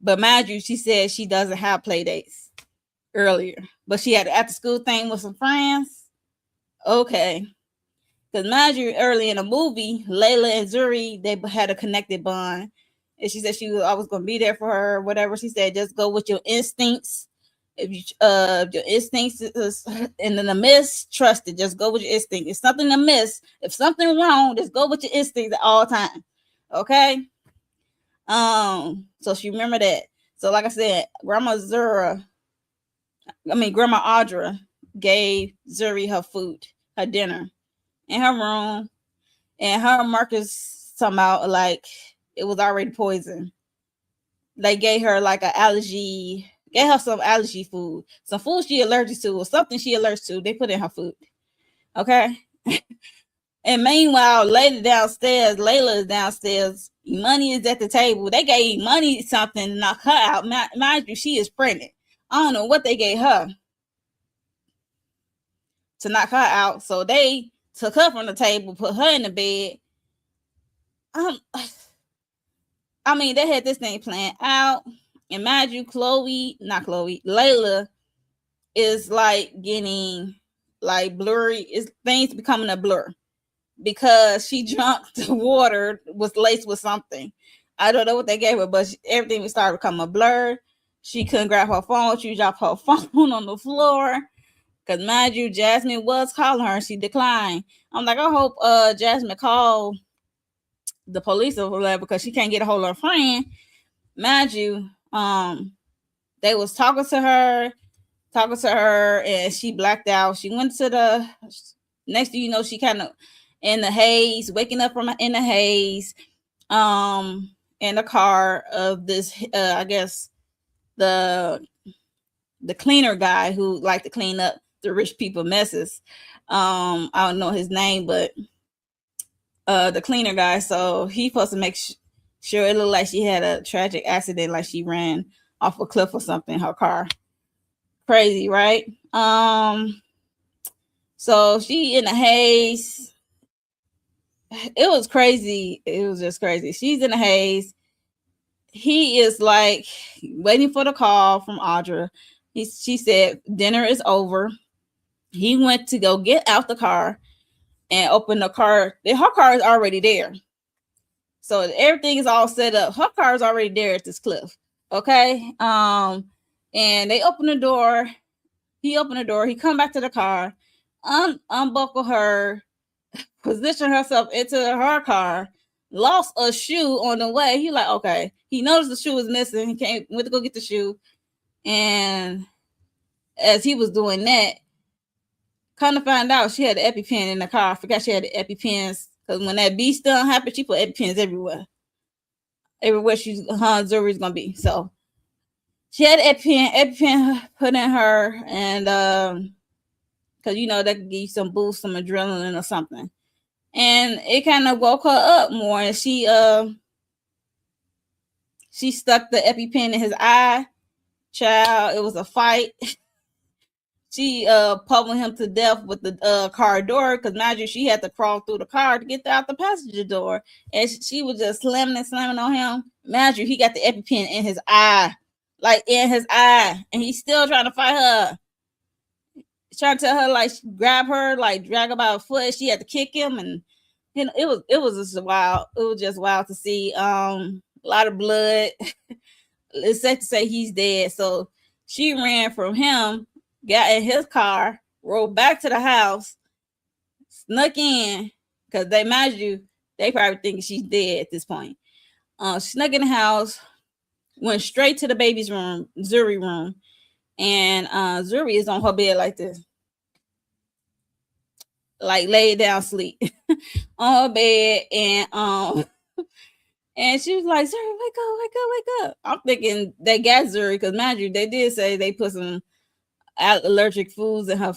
But mind you, she said she doesn't have play dates earlier. But she had an after school thing with some friends. Okay. Because mind you, early in the movie, Layla and Zuri, they had a connected bond. And she said she was always going to be there for her, whatever. She said, just go with your instincts. If your instincts is in the miss, trust it. Just go with your instinct. If something to miss, if something wrong, just go with your instincts at all times. Okay. So she remember that. So like I said, Grandma Audra gave Zuri her food, her dinner in her room, and her Marcus somehow like it was already poison. They gave her like an allergy, gave her some allergy food, some food she allergic to, or something she allergic to. They put in her food. Okay. And meanwhile, Layla is downstairs. Money is at the table. They gave Money something to knock her out. Mind you, she is pregnant. I don't know what they gave her to knock her out. So they took her from the table, put her in the bed. They had this thing planned out. And mind you, Layla is like getting like blurry. It's things becoming a blur because she drunk the water was laced with something. I don't know what they gave her, but everything was started becoming a blur. She couldn't grab her phone. She dropped her phone on the floor. Because mind you, Jasmine was calling her and she declined. I'm like, I hope Jasmine called the police or whatever because she can't get a hold of her friend. Mind you, they was talking to her, and she blacked out. She went to the next thing you know, she kind of in the haze, waking up from in the haze, in the car of this, I guess the cleaner guy who liked to clean up the rich people messes. I don't know his name, but the cleaner guy. So he supposed to make sure it looked like she had a tragic accident, like she ran off a cliff or something in her car. Crazy, right? So she in the haze. It was crazy. It was just crazy. She's in the haze. He is like waiting for the call from Audra. She said dinner is over. He went to go get out the car and open the car. Her car is already there. So everything is all set up. Her car is already there at this cliff. Okay. And they open the door. He opened the door. He come back to the car, unbuckle her, position herself into her car, lost a shoe on the way. He like, okay. He noticed the shoe was missing. He went to go get the shoe. And as he was doing that, kind of find out she had the EpiPen in the car. I forgot she had the EpiPens because when that beast done happened, she put EpiPens everywhere. Everywhere Zuri's gonna be. So she had EpiPen put in her, and because that could give you some boost, some adrenaline or something. And it kind of woke her up more, and she stuck the EpiPen in his eye. Child, it was a fight. She pummeled him to death with the car door because mind you, she had to crawl through the car to get out the passenger door, and she was just slamming on him. Mind you, he got the EpiPen in his eye, and he's still trying to fight her. He's trying to tell her like grab her, like drag her by her foot. She had to kick him, and it was just wild. It was just wild to see. A lot of blood. It's safe to say he's dead. So she ran from him, got in his car, rode back to the house, snuck in, because they probably think she's dead at this point. Snuck in the house, went straight to the baby's room, Zuri room, and Zuri is on her bed like this. like laid down sleep on her bed, and she was like, "Zuri, wake up, wake up, wake up." I'm thinking they got Zuri because, mind you, they did say they put some allergic foods in her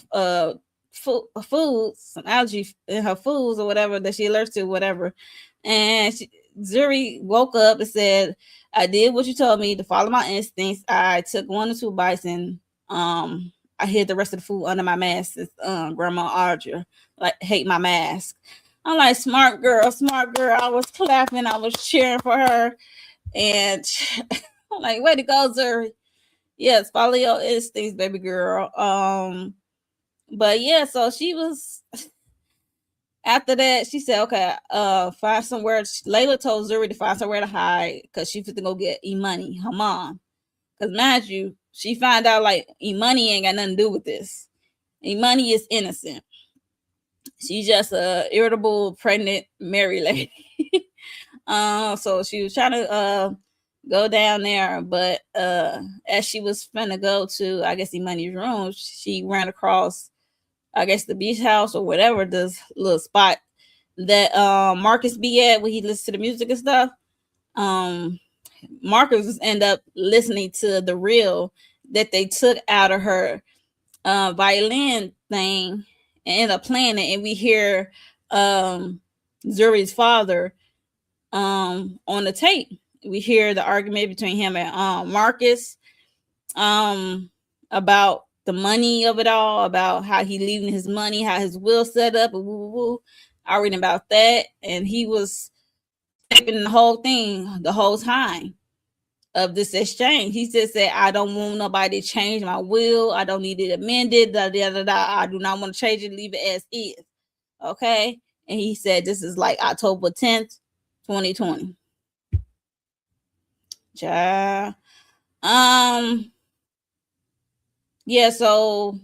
foods, some allergy in her foods or whatever that she allergic to, whatever. And Zuri woke up and said, "I did what you told me to follow my instincts. I took 1 or 2 bites and I hid the rest of the food under my mask. It's, Grandma Audra like hate my mask." I'm like, smart girl, smart girl. I was clapping, I was cheering for her, and I'm like, way to go, Zuri. Yes, follow your instincts, baby girl. But yeah, so she was after that, she said, okay, find somewhere. Layla told Zuri to find somewhere to hide because she fit to go get E-Money, her mom. Because mind you, she found out like E-Money ain't got nothing to do with this. E-Money is innocent. She's just a irritable, pregnant, married lady. So she was trying to go down there, but as she was finna go to, I guess, E-Money's room, she ran across, I guess, the beach house or whatever, this little spot that Marcus be at when he listens to the music and stuff. Marcus end up listening to the reel that they took out of her violin thing and end up playing it, and we hear Zuri's father on the tape. We hear the argument between him and Marcus about the money of it all, about how he leaving his money, how his will set up, and woo, woo, woo. I read about that, and he was taping the whole thing the whole time of this exchange. He just said, "I don't want nobody to change my will. I don't need it amended. Da, da, da, da. I do not want to change it. Leave it as is." Okay, and he said this is like October 10th, 2020. Yeah. Yeah, so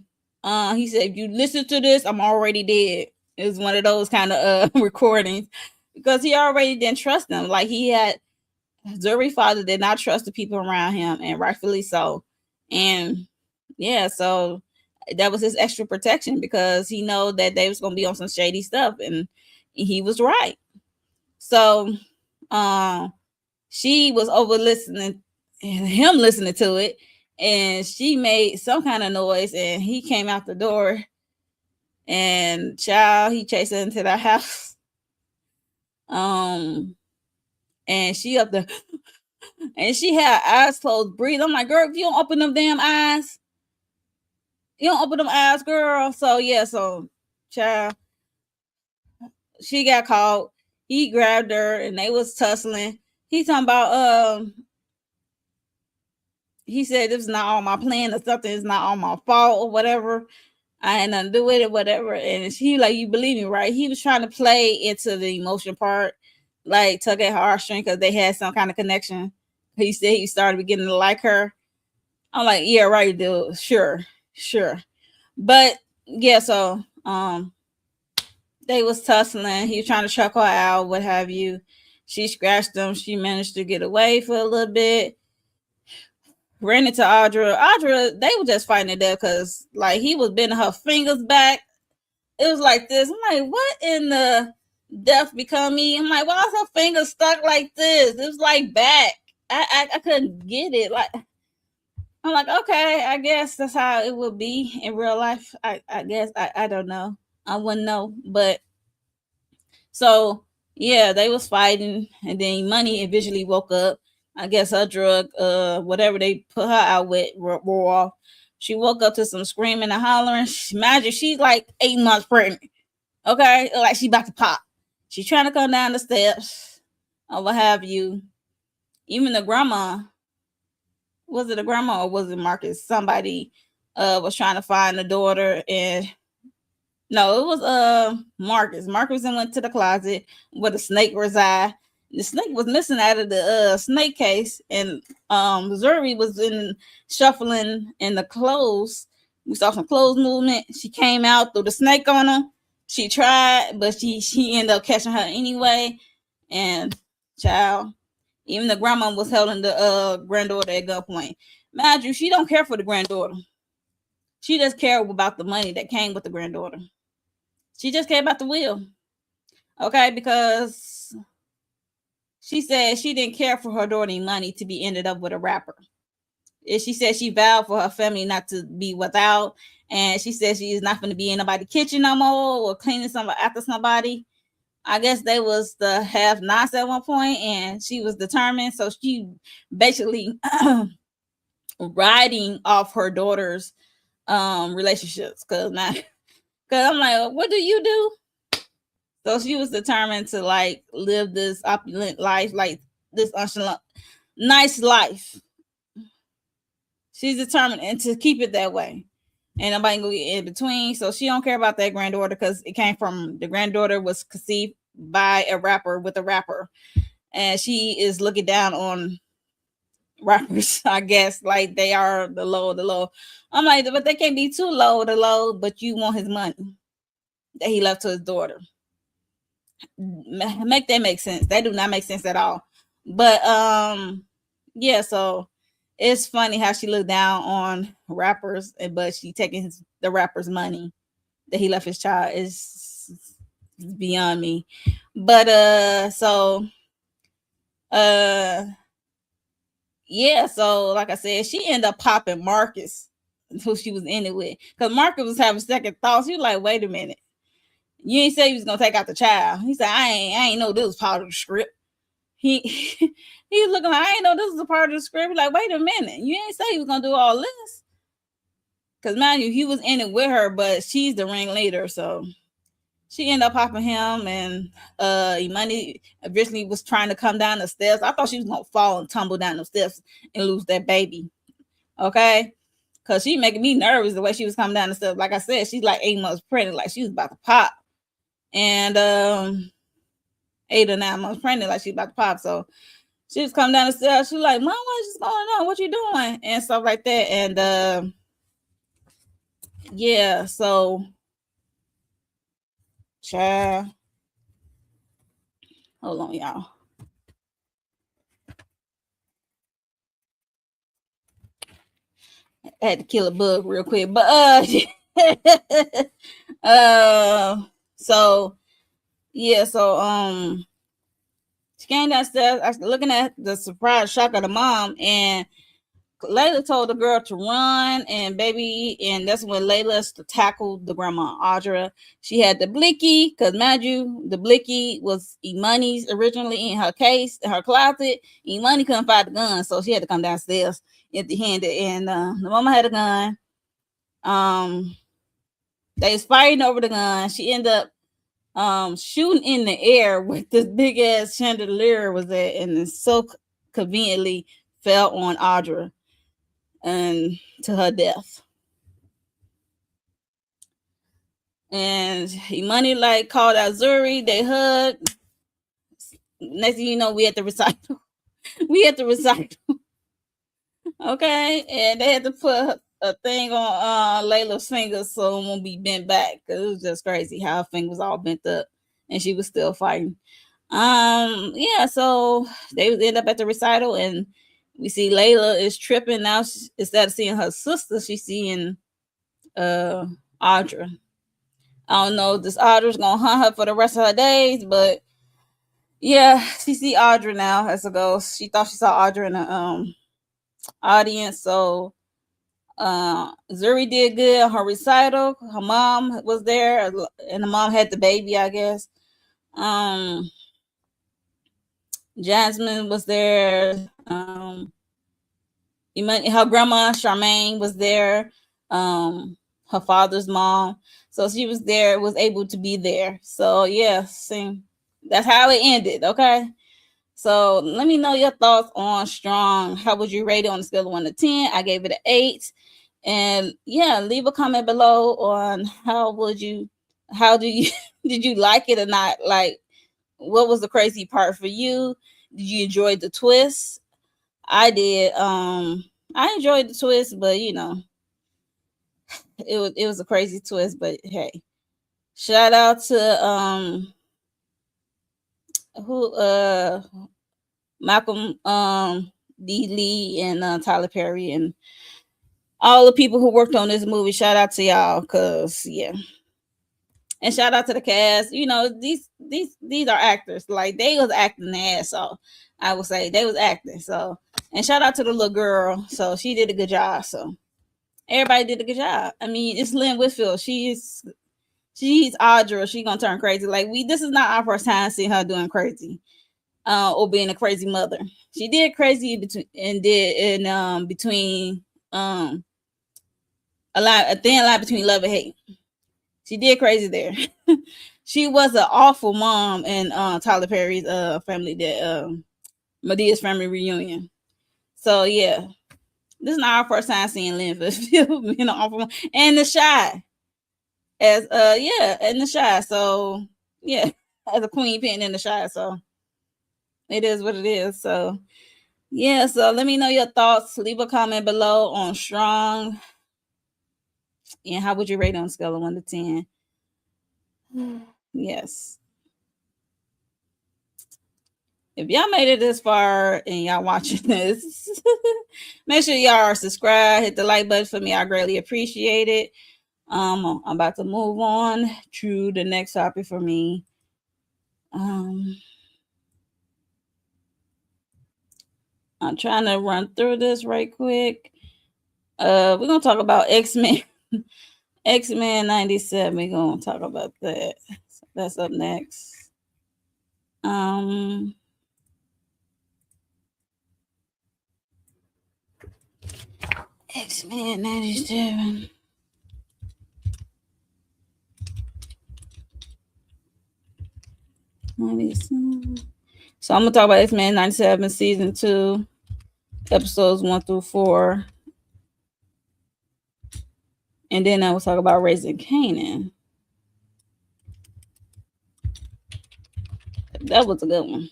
he said, "If you listen to this, I'm already dead." It was one of those kind of recordings because he already didn't trust them. Like he had Zuri's father did not trust the people around him, and rightfully so. And yeah, so that was his extra protection because he know that they was gonna be on some shady stuff, and he was right. So she was over listening him listening to it, and she made some kind of noise, and he came out the door, and child, he chased her into the house. And she up there, and she had eyes closed, breathe. I'm like, girl, if you don't open them damn eyes, you don't open them eyes, girl. So yeah, so child, she got caught. He grabbed her, and they was tussling. He talking about he said this is not all my plan or something. It's not all my fault or whatever. I had nothing to do with it, whatever. And she like, you believe me, right? He was trying to play into the emotion part, like tug at her heartstring because they had some kind of connection. He said he started beginning to like her. I'm like, yeah, right, dude. Sure. But yeah, so they was tussling. He was trying to chuck her out, what have you. She scratched him. She managed to get away for a little bit. Ran into Audra, they were just fighting to death because like he was bending her fingers back. It was like this. I'm like, what in the death become me? I'm like, why is her fingers stuck like this? It was like back. I couldn't get it. Like I'm like, okay, I guess that's how it would be in real life. I guess I don't know. I wouldn't know. But so yeah, they was fighting, and then Money eventually woke up. I guess her drug, whatever they put her out with, wore off. She woke up to some screaming and hollering. Imagine she's like 8 months pregnant. Okay, like she about to pop. She's trying to come down the steps, or what have you. Even the grandma, was it a grandma or was it Marcus? Somebody was trying to find the daughter, and no, it was Marcus. Marcus went to the closet where the snake reside. The snake was missing out of the snake case, and Zuri was in shuffling in the clothes. We saw some clothes movement. She came out, threw the snake on her. She tried, but she ended up catching her anyway. And child, even the grandma was holding the granddaughter at gunpoint. Mind you, she don't care for the granddaughter. She just cared about the money that came with the granddaughter. She just came out the wheel. Okay, because she said she didn't care for her daughter money to be ended up with a rapper. And she said she vowed for her family not to be without. And she said she is not going to be in nobody's kitchen no more or cleaning somebody after somebody. I guess they was the have nots at one point, and she was determined. So she basically riding off her daughter's relationships. Cause I'm like, what do you do? So she was determined to like live this opulent life, like this nice life. She's determined and to keep it that way. And nobody gonna get in between. So she don't care about that granddaughter because it came from the granddaughter was conceived by a rapper with a rapper. And she is looking down on rappers, I guess, like they are the low. I'm like, but they can't be too low, but you want his money that he left to his daughter. Make that make sense. That do not make sense at all. But yeah, so it's funny how she looked down on rappers, but she taking the rapper's money that he left his child is beyond me. But so yeah, so like I said, she ended up popping Marcus, who she was in it with, because Marcus was having second thoughts. He was like, wait a minute, you ain't say you was gonna take out the child. He said, I ain't know this was part of the script. He he's looking like, I ain't know this was a part of the script. He's like, wait a minute, you ain't say you was gonna do all this. Because mind you, he was in it with her, but she's the ringleader, so she ended up popping him. And Imani originally was trying to come down the steps. I thought she was gonna fall and tumble down the steps and lose that baby. Okay, because she making me nervous the way she was coming down the steps. Like I said, she's like 8 months pregnant, like she was about to pop. And 8 or 9 months pregnant, like she's about to pop. So she was coming down the stairs. She was like, Mom, what's going on? What you doing? And stuff like that. And yeah, so child. Hold on, y'all. I had to kill a bug real quick. But so yeah, so she came downstairs. I was looking at the surprise shock of the mom, and Layla told the girl to run, and baby, and that's when Layla tackled the grandma Audra. She had the blicky, because mind you, the blicky was Imani's originally in her case, in her closet. Imani couldn't find the gun, so she had to come downstairs empty-handed, and the mama had a gun. They was fighting over the gun. She ended up shooting in the air with this big ass chandelier was there, and it so conveniently fell on Audra and to her death. And Imani like called out Zuri, they hugged. Next thing you know, we had to recital. Okay, and they had to put a thing on Layla's fingers so it won't be bent back, because it was just crazy how her finger was all bent up and she was still fighting. Yeah, so they end up at the recital, and we see Layla is tripping now. Instead of seeing her sister, she's seeing Audra. I don't know if this Audra's gonna hunt her for the rest of her days, but yeah, she see Audra now as a ghost. She thought she saw Audra in the audience. So Zuri did good on her recital. Her mom was there, and the mom had the baby, I guess. Jasmine was there. Her grandma Charmaine was there. Her father's mom, so she was there, was able to be there. So yeah, see, that's how it ended. Okay, so let me know your thoughts on Strong. How would you rate it on a scale of 1 to 10? I gave it an 8. And yeah, leave a comment below on how do you did you like it or not? Like, what was the crazy part for you? Did you enjoy the twist? I did. I enjoyed the twist, but you know, it was a crazy twist. But hey, shout out to Malcolm D. Lee and Tyler Perry and all the people who worked on this movie. Shout out to y'all, cause yeah. And shout out to the cast. You know, these are actors. Like they was acting their ass off. I would say they was acting. So, and shout out to the little girl. So she did a good job. So everybody did a good job. I mean, it's Lynn Whitfield. She's Audra. She gonna turn crazy. Like this is not our first time seeing her doing crazy, or being a crazy mother. She did crazy between a thin line between love and hate. She did crazy there. She was an awful mom in Tyler Perry's family that Medea's family reunion. So yeah, this is not our first time seeing Lynn Whitfield being an awful mom. And The Shy. And The Shy. So yeah, as a queen pin in The Shy. So it is what it is. So yeah, so let me know your thoughts. Leave a comment below on Strung. And how would you rate on a scale of 1 to 10? Yes. If y'all made it this far and y'all watching this, make sure y'all are subscribed. Hit the like button for me. I greatly appreciate it. I'm about to move on to the next topic for me. I'm trying to run through this right quick. We're gonna talk about Xmen. Xmen 97. We're gonna talk about that. So that's up next. Xmen 97. So I'm gonna talk about Xmen 97 season 2, episodes 1 through 4. And then I will talk about Raising Kanan. That was a good one.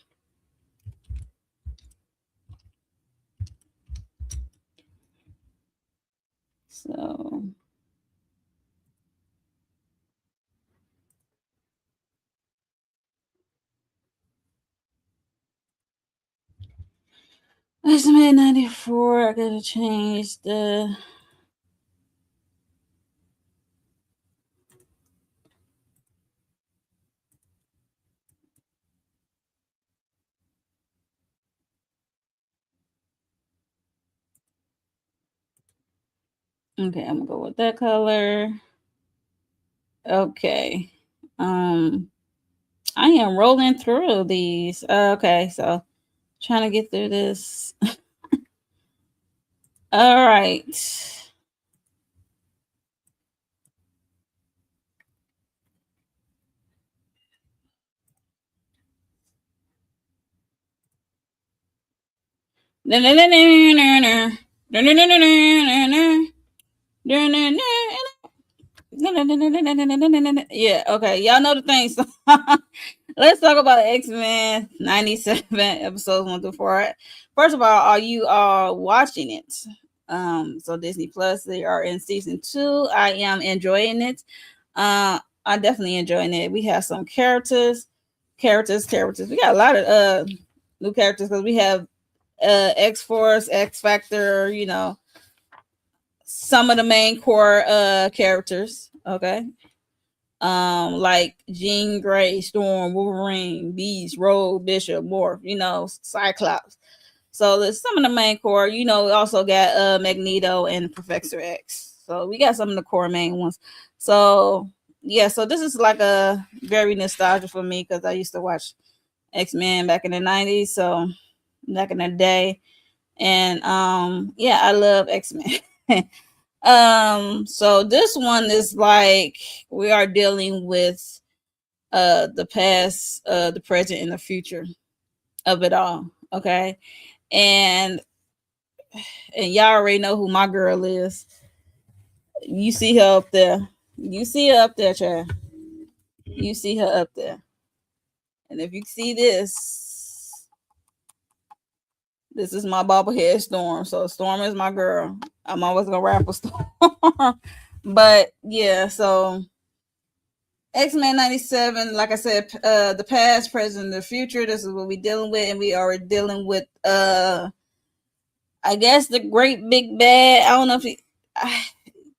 So Xmen 94. I gotta change the okay, I'm gonna go with that color. Okay. I am rolling through these. Okay, so trying to get through this. All right. Yeah, okay. Y'all know the thing. So let's talk about Xmen 97 episodes 1 through 4. First of all, are you watching it? So Disney Plus, they are in season 2. I am enjoying it. I'm definitely enjoying it. We have some characters. We got a lot of new characters because we have X-Force, X Factor, you know, some of the main core characters. Okay. Like Jean Grey, Storm, Wolverine, Beast, Rogue, Bishop, Morph, you know, Cyclops. So there's some of the main core. You know, we also got Magneto and Professor X. So we got some of the core main ones. So yeah, so this is like a very nostalgic for me because I used to watch X-Men back in the 90s. So back in the day. And yeah, I love X-Men. So this one is like we are dealing with the past, the present, and the future of it all. Okay. And y'all already know who my girl is. You see her up there. You see her up there, child. You see her up there. And if you see this is my bobblehead Storm. So Storm is my girl. I'm always gonna rap with Storm. But yeah, so Xmen 97, like I said, the past, present, the future. This is what we're dealing with, and we are dealing with I guess the great big bad. I don't know if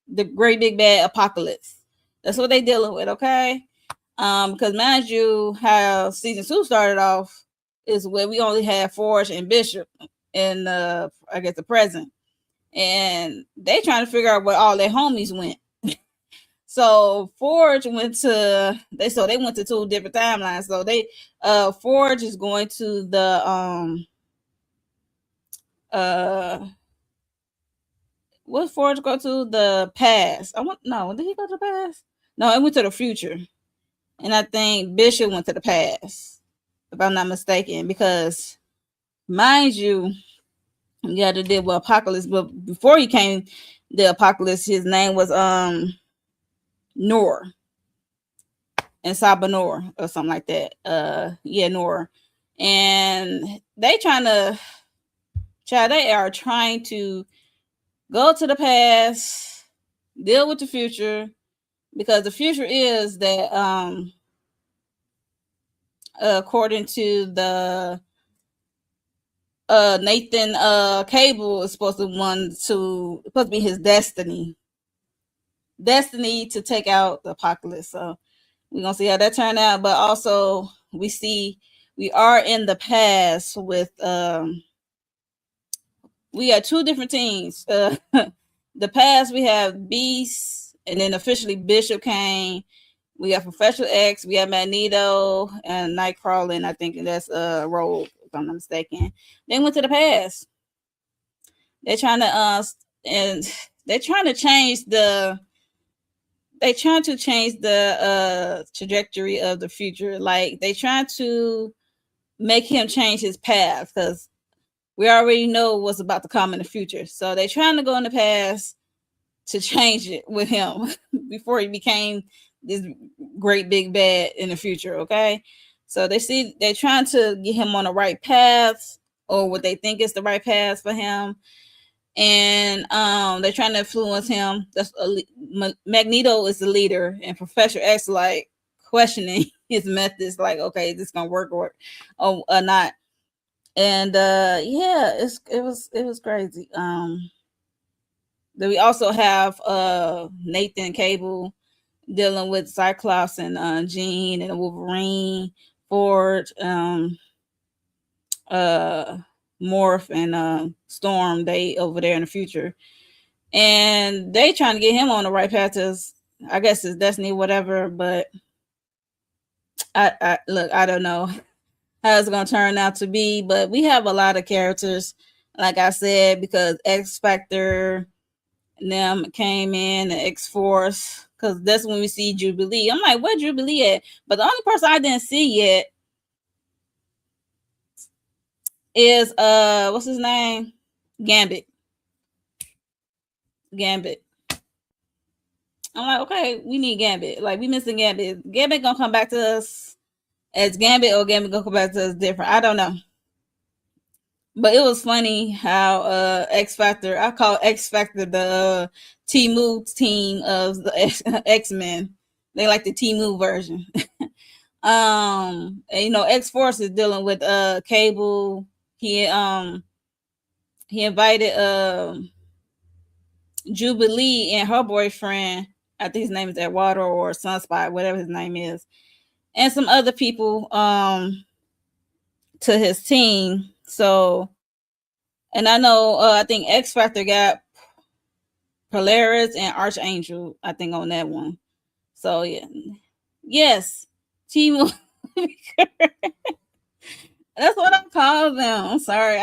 the great big bad apocalypse. That's what they dealing with, okay? Because mind you, how season 2 started off is where we only had Forge and Bishop in I guess the present, and they trying to figure out where all their homies went. So Forge went to they went to 2 different timelines. So they Forge is going to the what Forge go to? The past. Did he go to the past? No, it went to the future. And I think Bishop went to the past, if I'm not mistaken, because mind you, you had to deal with Apocalypse, but before he came the Apocalypse, his name was Noor and Saba Noor or something like that. Noor. And they are trying to go to the past, deal with the future, because the future is that according to the Nathan Cable is supposed to be his destiny to take out the Apocalypse. So we're gonna see how that turned out. But also we are in the past with we got 2 different teams. The past we have Beast, and then officially Bishop came. We got Professor X, we have Magneto and Nightcrawler, and I think that's Rogue, if I'm not mistaken. They went to the past. They're trying to change the trajectory of the future. Like they trying to make him change his path because we already know what's about to come in the future. So they're trying to go in the past to change it with him before he became this great big bad in the future. Okay. So they're trying to get him on the right path, or what they think is the right path for him. And they're trying to influence him. Magneto is the leader, and Professor X like questioning his methods, like, okay, is this gonna work or not? And it was crazy. Then we also have Nathan Cable dealing with Cyclops and Jean and Wolverine, Forge, Morph and Storm. They over there in the future, and they trying to get him on the right path to, I guess, his destiny, whatever. But I don't know how it's gonna turn out to be. But we have a lot of characters, like I said, because X Factor them came in, the X Force, because that's when we see Jubilee. I'm like, where Jubilee at? But the only person I didn't see yet is what's his name? Gambit. I'm like, okay, we need Gambit. Like, we missing Gambit. Gambit gonna come back to us as Gambit, or Gambit gonna come back to us different. I don't know. But it was funny how X Factor, I call X Factor the T-Move team of the X-Men. They like the T-Move version. And, X Force is dealing with Cable. He invited Jubilee and her boyfriend, I think his name is Eduardo or Sunspot, whatever his name is, and some other people to his team. So, and I know I think X Factor got Polaris and Archangel, I think, on that one. So yeah. Yes. Team. That's what I'm calling them. I'm sorry.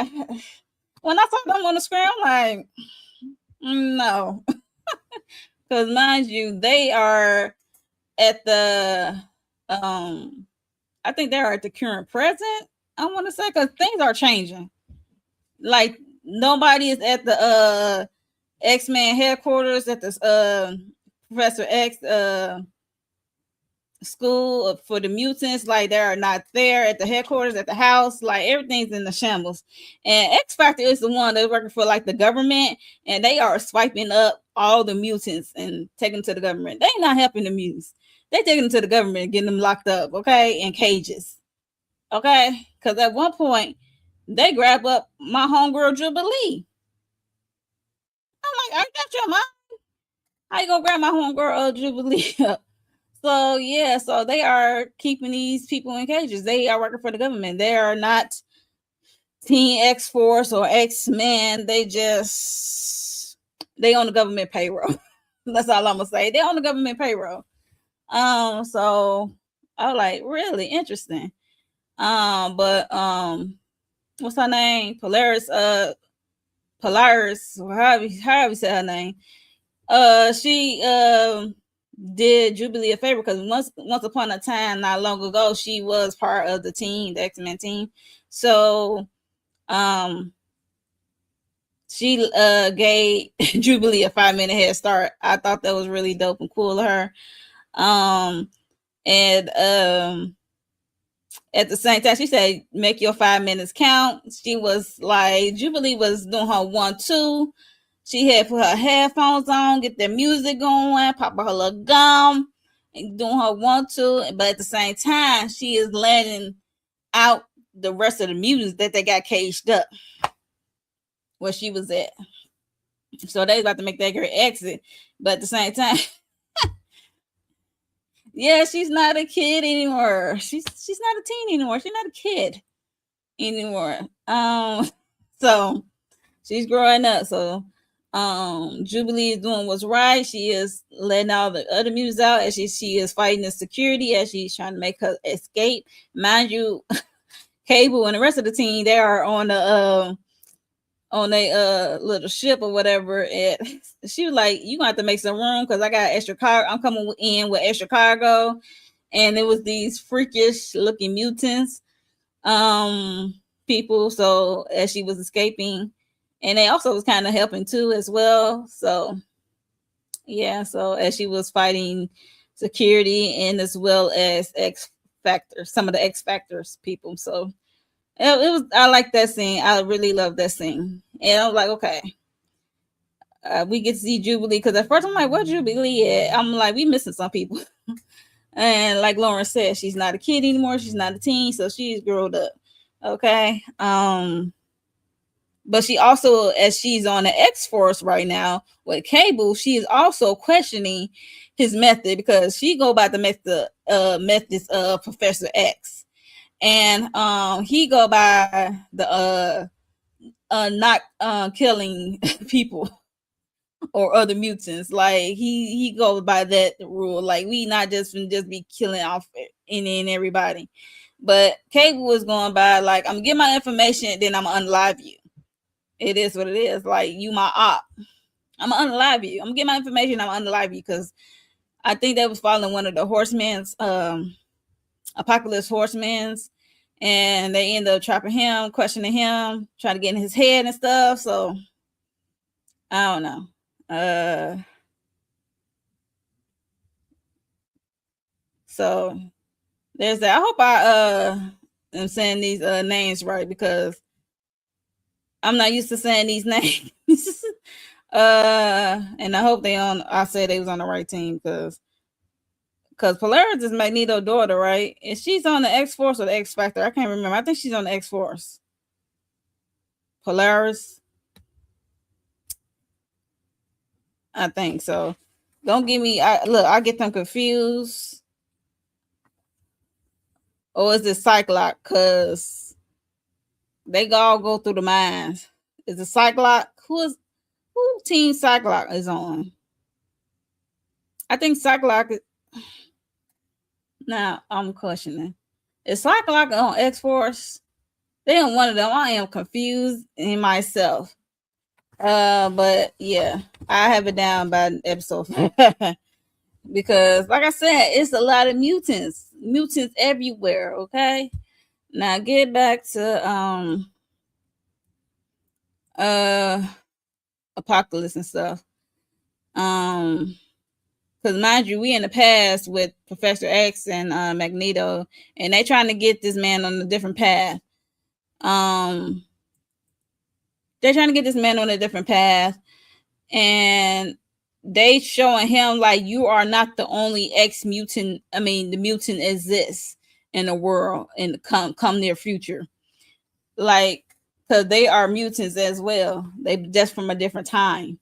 When I saw them on the screen, I'm like, no. Because mind you, they are at the I think they are at the current present, I want to say, because things are changing. Like, nobody is at the X-Men headquarters at the Professor X school for the mutants. Like, they are not there at the headquarters at the house. Like, everything's in the shambles. And X Factor is the one that's working for like the government, and they are swiping up all the mutants and taking them to the government. They not helping the mutants. They taking them to the government and getting them locked up, okay, in cages. Okay, because at one point they grab up my homegirl Jubilee. I'm like, I got your mom. How you gonna grab my homegirl Jubilee up? So yeah, so they are keeping these people in cages. They are working for the government. They are not Teen X Force or Xmen. They on the government payroll. That's all I'm gonna say. They on the government payroll. So I was like, really interesting. But what's her name? Polaris, or however you say her name. She did Jubilee a favor because once upon a time, not long ago, she was part of the team, the X-Men team. So she gave Jubilee a 5-minute head start. I thought that was really dope and cool of her. And at the same time, she said, make your 5 minutes count. She was like, Jubilee was doing her 1-2. She had put her headphones on, get the music going, pop her little gum, and doing her 1-2. But at the same time, she is letting out the rest of the music that they got caged up where she was at. So they about to make that great exit. But at the same time, yeah, she's not a kid anymore. She's not a teen anymore. She's not a kid anymore. So she's growing up. So Jubilee is doing what's right. She is letting all the other music out as she is fighting the security as she's trying to make her escape. Mind you, Cable and the rest of the team, they are on the little ship or whatever. And she was like, you gonna have to make some room because I got extra cargo. I'm coming in with extra cargo. And it was these freakish looking mutants people. So as she was escaping, and they also was kind of helping too as well. So yeah, so as she was fighting security and as well as some of the X Factors people. So it was, I like that scene. I really love that scene. And I was like, okay, we get to see Jubilee because at first I'm like, what Jubilee at? I'm like, we missing some people. And like Lauren said, she's not a kid anymore. She's not a teen, so she's grown up. Okay. But she also, as she's on the X Force right now with Cable, she is also questioning his method because she go by the methods of Professor X, and he go by the not killing people or other mutants. Like he goes by that rule. Like we not just be killing off any and everybody. But Cable was going by like, I'm gonna get my information, then I'm gonna unalive you. It is what it is. Like, you my op. I'm gonna unalive you. I'm gonna get my information, I'm gonna unalive you because I think they was following one of the horsemen's Apocalypse horsemen's, and they end up trapping him, questioning him, trying to get in his head and stuff. So I don't know. So there's that. I hope I am saying these names right because I'm not used to saying these names. And I hope I said they was on the right team because Polaris is Magneto's daughter, right? And she's on the X Force or the X Factor. I can't remember. I think she's on the X Force. Polaris. I think so. Don't give me. I get them confused. Or is it Cyclops? Because they all go through the minds. Is it Cyclops? Who Team Cyclops is on? I think Cyclops. Now I'm questioning. Is Cyclops on X Force? They on one of them. I am confused in myself. But yeah, I have it down by episode because, like I said, it's a lot of mutants everywhere. Okay, now get back to Apocalypse and stuff. Because mind you, we in the past with Professor X and Magneto, and they trying to get this man on a different path. They're trying to get this man on a different path, and they showing him like, you are not the only X mutant. I mean, the mutant exists in the world in the come near future, like, because they are mutants as well. They just from a different time,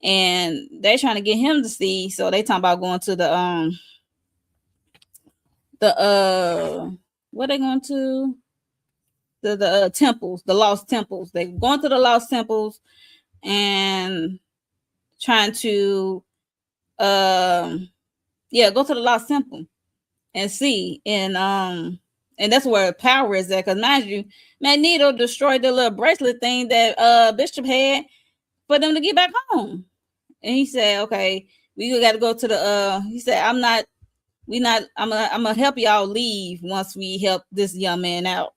and they're trying to get him to see. So they talking about going to the the what they going to the temples, the lost temples. They going to the lost temples and trying to go to the lost temple and see, and that's where power is at. Because mind you, Magneto destroyed the little bracelet thing that Bishop had for them to get back home. And he said, "Okay, we got to go to the." He said, "I'm not. We not. I'm gonna help y'all leave once we help this young man out,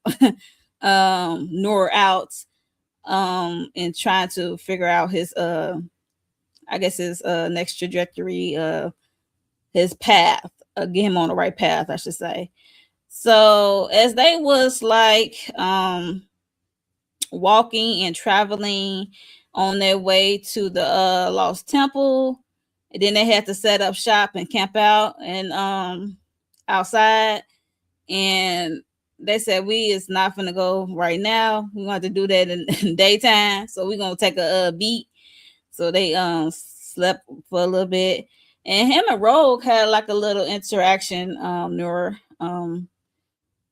Nor out, and trying to figure out his I guess his next trajectory, his path, get him on the right path, I should say." So as they was like walking and traveling on their way to the lost temple, and then they had to set up shop and camp out and outside, and they said, we is not gonna go right now, we want to do that in daytime, so we're gonna take a beat. So they slept for a little bit, and him and Rogue had like a little interaction, Nora,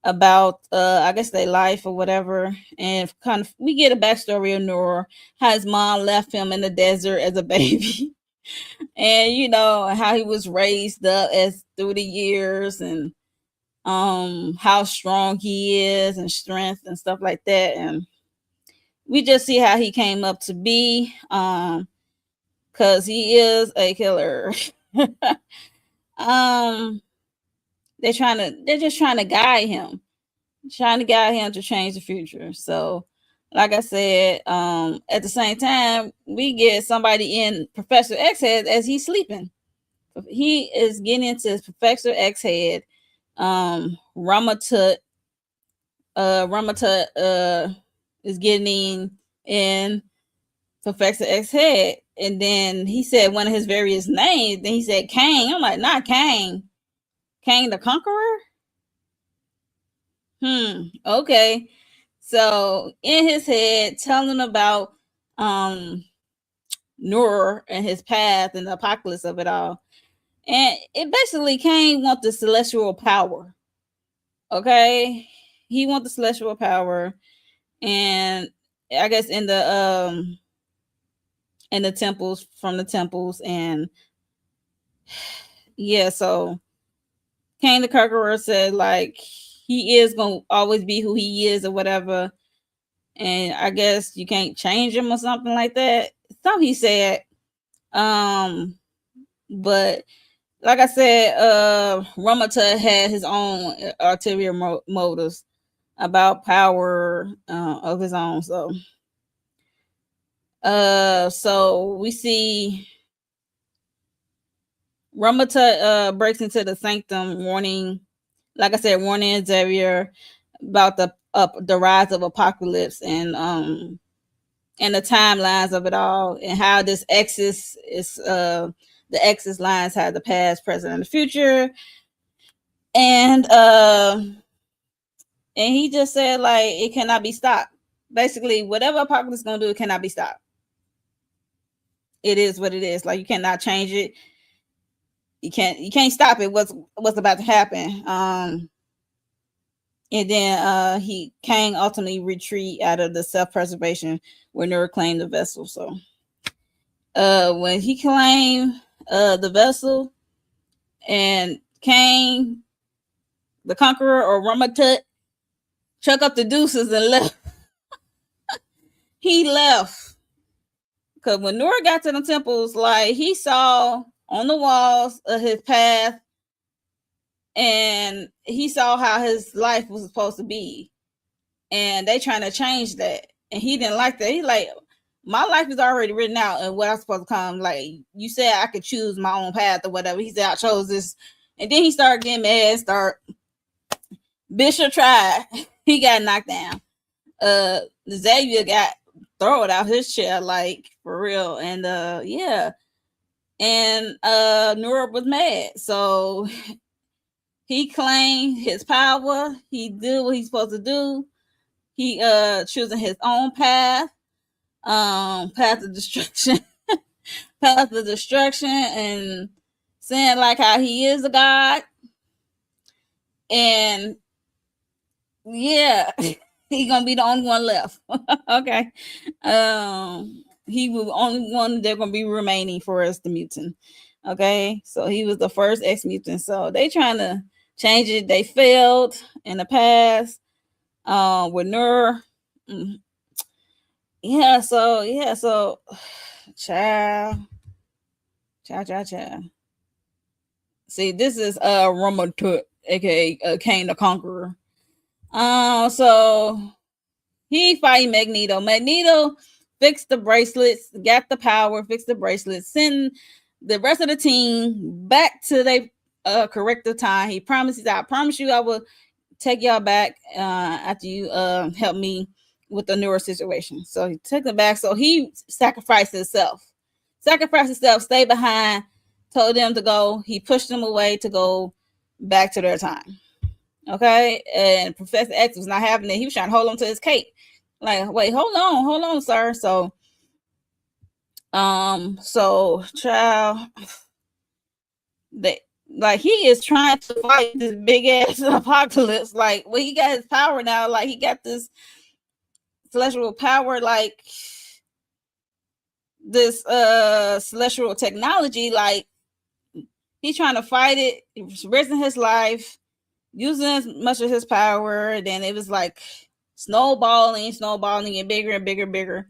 about I guess their life or whatever, and kind of we get a backstory of Nora, how his mom left him in the desert as a baby, and you know how he was raised up as through the years, and how strong he is and strength and stuff like that, and we just see how he came up to be, because he is a killer. um they're just trying to guide him, to change the future. So like I said, at the same time, we get somebody in Professor X head as he's sleeping. He is getting into his Professor X head. Ramatut is getting in Professor X head, and then he said one of his various names. Then he said Kang. I'm like, not Kang. Kang the Conqueror? Okay. So in his head, telling about Nur and his path and the apocalypse of it all. And it basically Kang want the celestial power. Okay. He want the celestial power. And I guess in the temples, from the temples, and yeah, so Kang the Conqueror said like he is gonna always be who he is or whatever, and I guess you can't change him or something like that. So he said, but like I said, Ramata had his own ulterior motives about power of his own. So we see Ramata breaks into the sanctum, warning, like I said, warning Xavier about the rise of apocalypse, and the timelines of it all, and how this X's is the X's lines have the past, present, and the future. And he just said like it cannot be stopped. Basically, whatever apocalypse is gonna do, it cannot be stopped. It is what it is. Like you cannot change it. You can't stop it. What's about to happen. And then Kang ultimately retreat out of the self-preservation where Nura claimed the vessel. So when he claimed the vessel, and Kang the Conqueror or Ramatut chuck up the deuces and left. He left. Because when Nura got to the temples, like he saw on the walls of his path, and he saw how his life was supposed to be, and they trying to change that, and he didn't like that. He like, my life is already written out and what I'm supposed to come. Like you said, I could choose my own path or whatever. He said I chose this, and then he started getting mad. Bishop tried. He got knocked down. Xavier got thrown out his chair, like for real. And yeah. And Nura was mad. So he claimed his power. He did what he's supposed to do. He choosing his own path. Path of destruction. Path of destruction, and saying like how he is a god. And yeah, he gonna be the only one left. Okay. He was the only one they're gonna be remaining for us, the mutant. Okay, so he was the first X-Mutant. So they trying to change it. They failed in the past. With Nur. Yeah, so child. Child. See, this is Ramatut, aka Kane the Conqueror. So he fighting Magneto. Magneto fixed the bracelets, got the power, fixed the bracelets, send the rest of the team back to their corrective time. He promises, I promise you I will take y'all back after you help me with the newer situation. So he took them back. So he sacrificed himself. Stayed behind, told them to go. He pushed them away to go back to their time. Okay, and Professor X was not having it. He was trying to hold on to his cape. Like, wait, hold on, sir. So child, they like he is trying to fight this big ass apocalypse. Like, well, he got his power now. Like, he got this celestial power. Like this celestial technology. Like, he's trying to fight it. He's risking his life, using as much of his power. Then it was like snowballing, and bigger.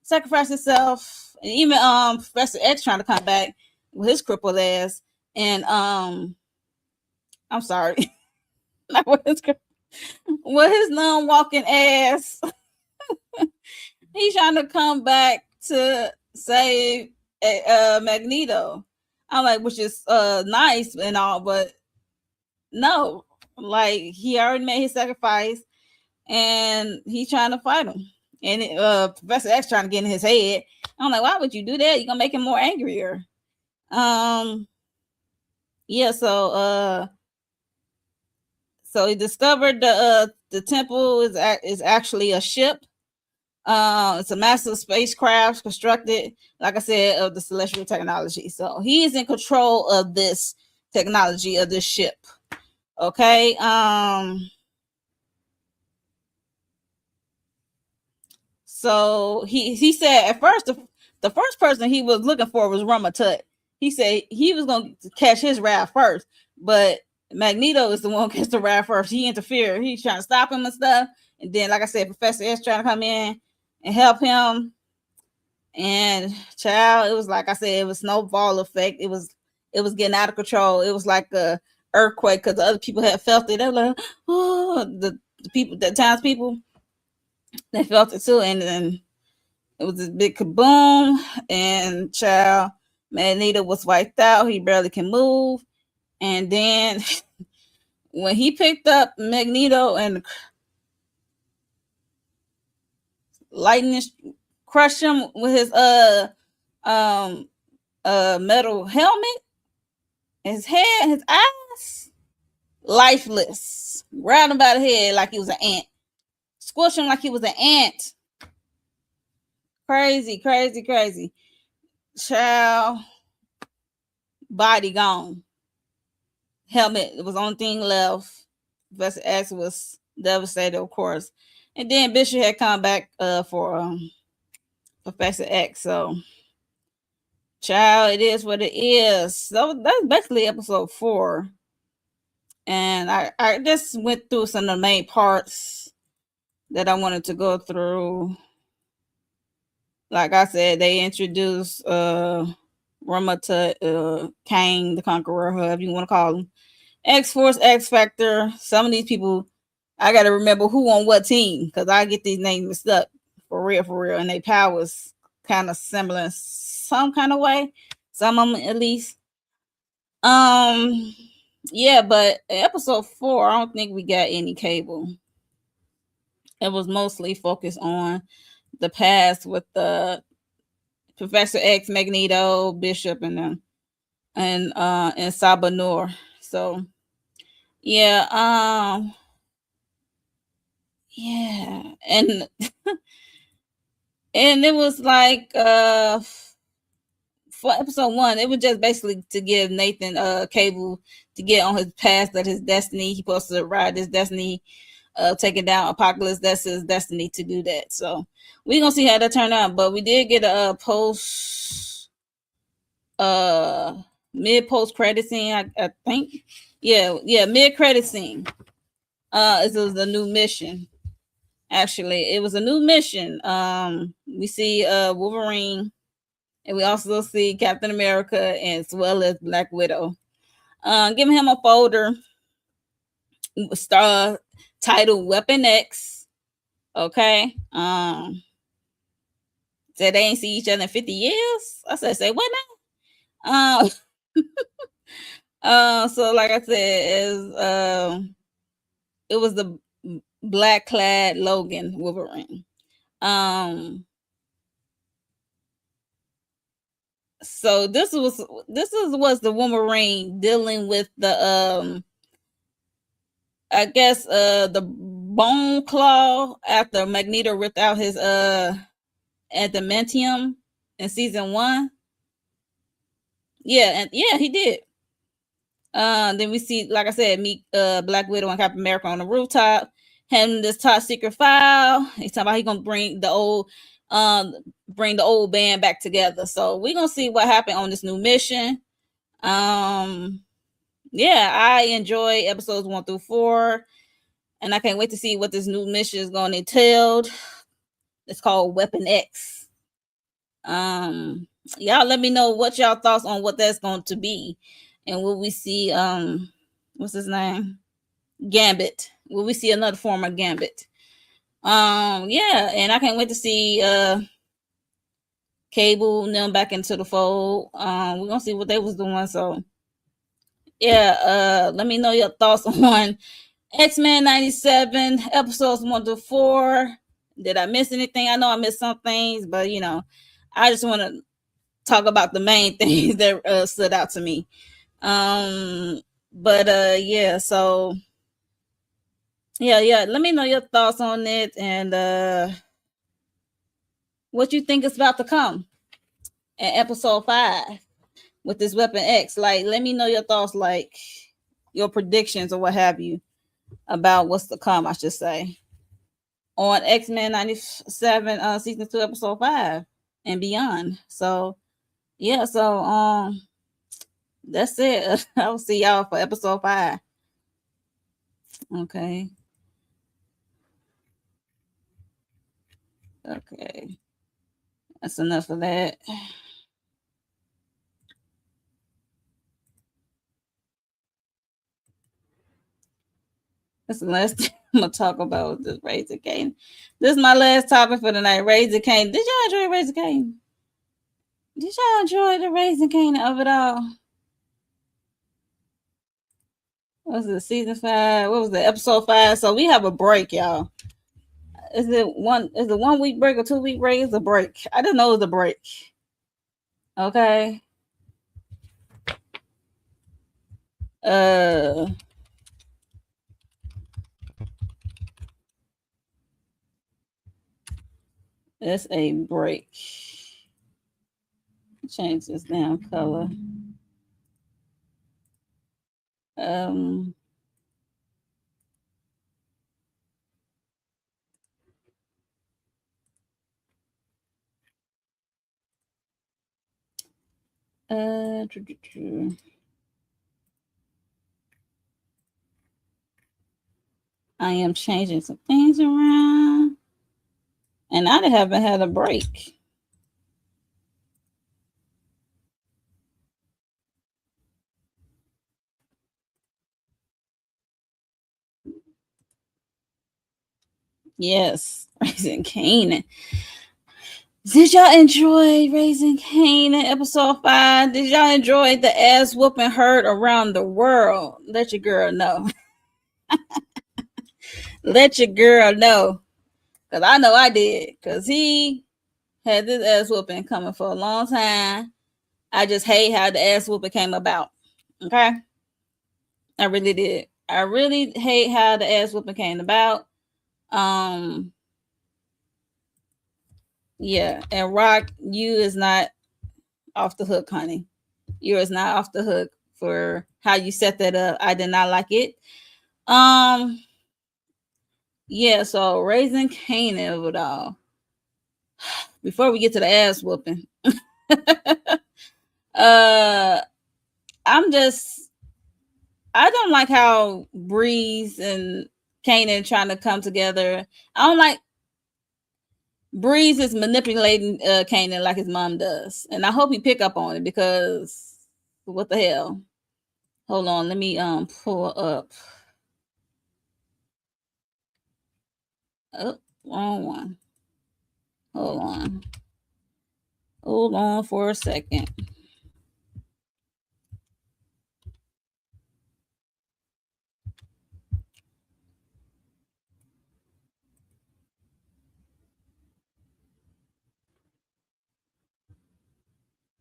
Sacrifice himself, and even Professor X trying to come back with his crippled ass, and I'm sorry, not with his non-walking ass. He's trying to come back to save Magneto. I'm like, which is nice and all, but no, like he already made his sacrifice, and he's trying to fight him. And Professor X trying to get in his head. I'm like, why would you do that? You're gonna make him more angrier. Yeah, so he discovered the temple is actually a ship. It's a massive spacecraft constructed, like I said, of the celestial technology. So he is in control of this technology of this ship. Okay. So he said at first the first person he was looking for was Ramatut. He said he was going to catch his wrath first, but Magneto is the one who gets the wrath first. He interfered. He's trying to stop him and stuff. And then, like I said, Professor S trying to come in and help him. And child, it was like I said, it was snowball effect. It was getting out of control. It was like a earthquake because the other people had felt it. They were like, oh, the people, the townspeople, they felt it too. And then it was this big kaboom, and child, Magneto was wiped out. He barely can move. And then when he picked up Magneto and lightning crushed him with his metal helmet, his head, his eyes, lifeless. Grabbed him by the head like he was an ant. Squished him like he was an ant. Crazy. Child, body gone. Helmet was the only thing left. Professor X was devastated, of course. And then Bishop had come back for Professor X. So, child, it is what it is. So that's basically episode 4. And I just went through some of the main parts that I wanted to go through. Like I said, they introduced Ramatut, Kane the Conqueror, however you want to call him. X-Force, X-Factor. Some of these people, I got to remember who on what team, because I get these names mixed up for real. And their powers kind of similar in some kind of way. Some of them at least. Yeah, but episode 4, I don't think we got any Cable. It was mostly focused on the past with the Professor X, Magneto, Bishop, and them, and Sabanur. So yeah, yeah, and and it was like for episode 1, it was just basically to give Nathan Cable to get on his path that his destiny. He supposed to ride his destiny, taking down Apocalypse. That's his destiny to do that. So we're gonna see how that turned out. But we did get a post mid post credit scene, I think. Yeah, mid credit scene. This was a new mission. Actually, it was a new mission. We see Wolverine, and we also see Captain America, as well as Black Widow. Giving him a folder star titled Weapon X. Okay. Said they ain't see each other in 50 years. I said, say what now? So like I said, it was the black clad Logan Wolverine. So this was the Wolverine dealing with the I guess the bone claw after Magneto ripped out his adamantium in season 1. Yeah, and yeah, he did. Then we see, like I said, meet Black Widow and Captain America on the rooftop, having this top secret file. He's talking about he gonna bring the old band back together. So we're gonna see what happened on this new mission. Yeah, I enjoy episodes 1 through 4, and I can't wait to see what this new mission is gonna entail. It's called Weapon X. Y'all let me know what y'all thoughts on what that's going to be. And will we see what's his name? Gambit. Will we see another form of Gambit? Yeah, and I can't wait to see Cable and them back into the fold. We're gonna see what they was doing. So yeah, let me know your thoughts on Xmen 97 episodes 1 to 4. Did I miss anything? I know I missed some things, but you know, I just want to talk about the main things that stood out to me. But yeah, so yeah, let me know your thoughts on it, and what you think is about to come in episode 5 with this Weapon X. Like, let me know your thoughts, like your predictions or what have you about what's to come, I should say, on Xmen 97 season 2 episode 5 and beyond. So yeah, so that's it. I'll see y'all for episode 5. Okay. That's enough of that. That's the last thing I'm gonna talk about, this Raising Kanan. This is my last topic for the night. Raising Kanan. Did y'all enjoy Raising Kanan? Did y'all enjoy the Raising Kanan of it all? What was it, season 5? What was it, episode 5? So we have a break, y'all. Is it 1 week break or 2 week break? It's a break. I didn't know it was a break. Okay. It's a break. Change this damn color. I am changing some things around, and I haven't had a break. Yes, Raising Kanan. Did y'all enjoy Raising Kanan episode 5? Did y'all enjoy the ass whooping heard around the world? Let your girl know. Let your girl know. Because I know I did. Because he had this ass whooping coming for a long time. I just hate how the ass whooping came about. Okay? I really did. I really hate how the ass whooping came about. Yeah, and Rock, you is not off the hook, honey. You is not off the hook for how you set that up. I did not like it. Um, yeah, so raising Kanan of it all. Before we get to the ass whooping, I'm just I don't like how Breeze and Kanan trying to come together. I don't like Breeze is manipulating Kanan like his mom does, and I hope he pick up on it because what the hell? Hold on, let me pull up. Oh, wrong one. Hold on for a second.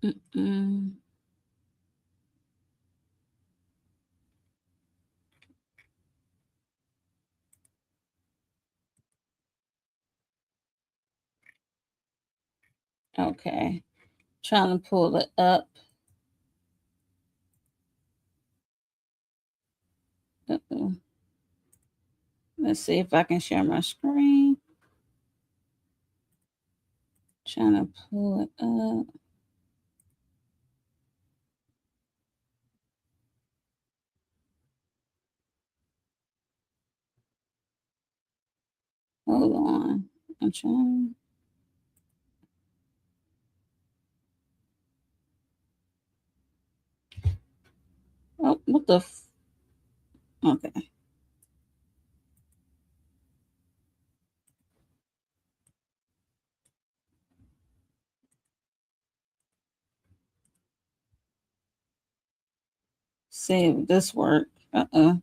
Mm-mm. Okay, trying to pull it up. Uh-oh. Let's see if I can share my screen. Trying to pull it up. Hold on. I'm trying. Oh, what the? Okay. See if this work. Uh-oh.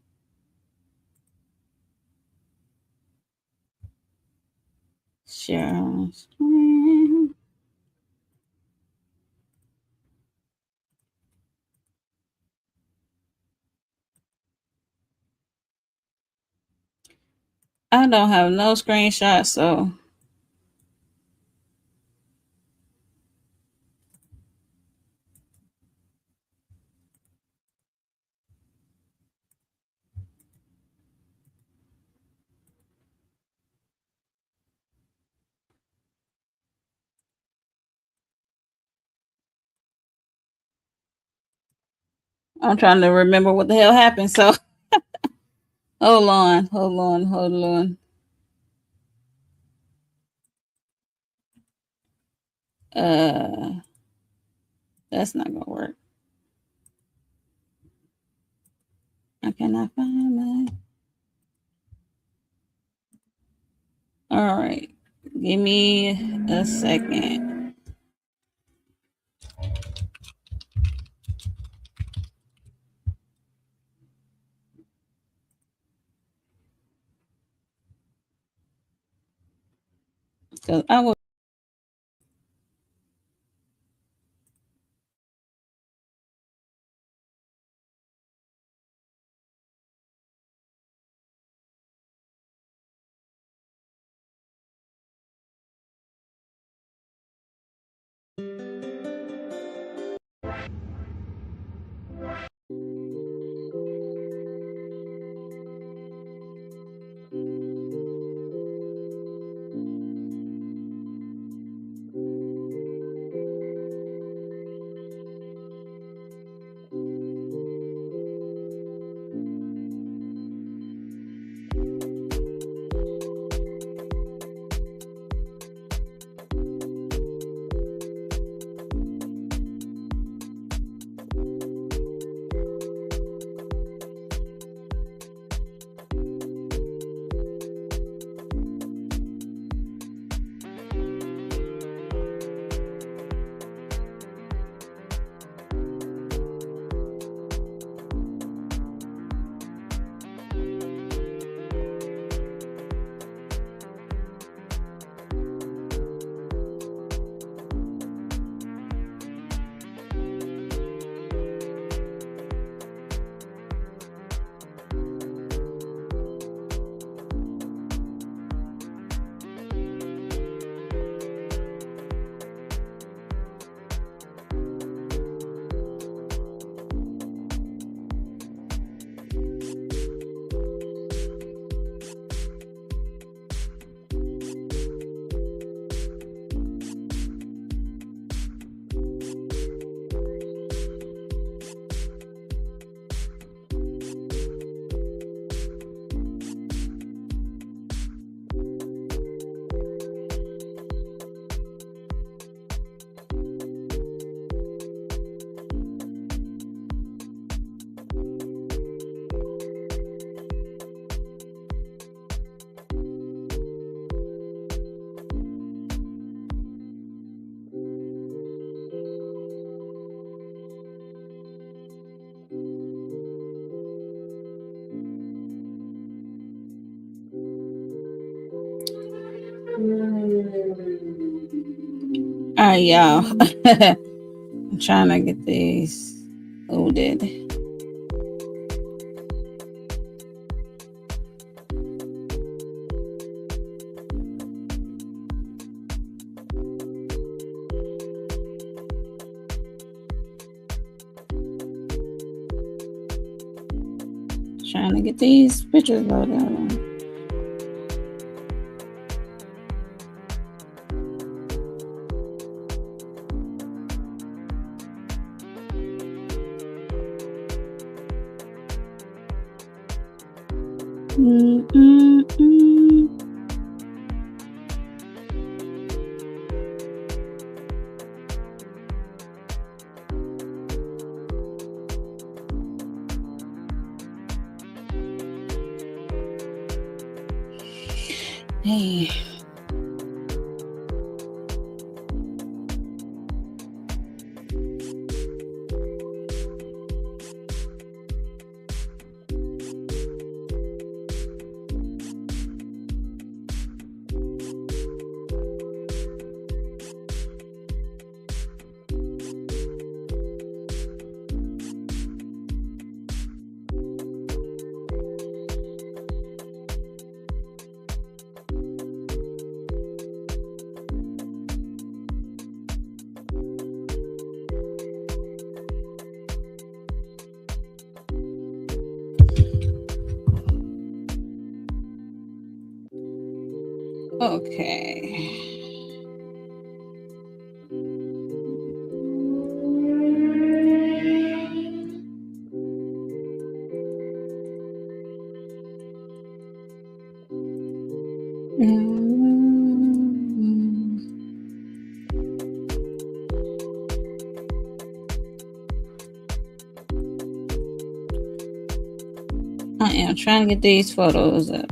Share screen. I don't have no screenshots, so I'm trying to remember what the hell happened. So hold on. Uh, that's not gonna work. I cannot find my. All right, give me a second. Cause I will. All right, y'all. I'm trying to get these loaded. Trying to get these pictures loaded. Hey. Okay. I am trying to get these photos up.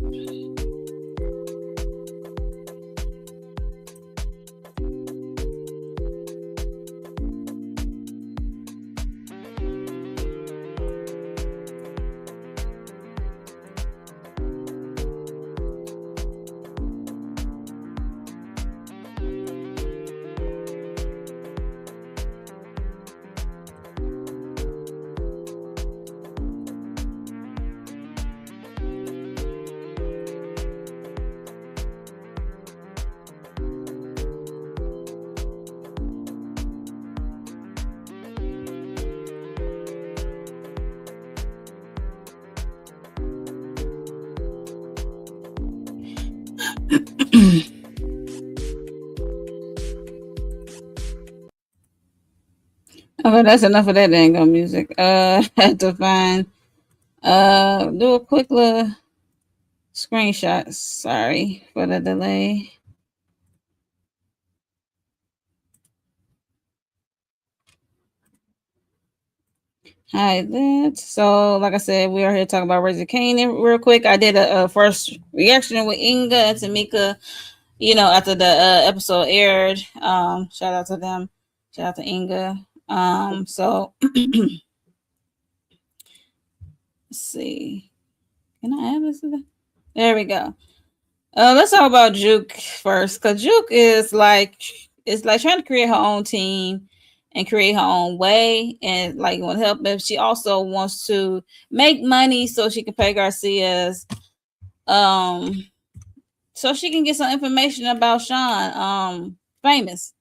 Okay, that's enough of that dang on music. Had to find do a quick little screenshot. Sorry for the delay. Hi, that. So, like I said, we are here talking about Raising Kanan real quick. I did a first reaction with Inga and Tamika, after the episode aired. Shout out to them. Shout out to Inga. So let's see. Can I add this? There we go. Let's talk about Juke first, because Juke is like trying to create her own team and create her own way, and like want to help. But she also wants to make money so she can pay Garcia's, so she can get some information about Sean, famous,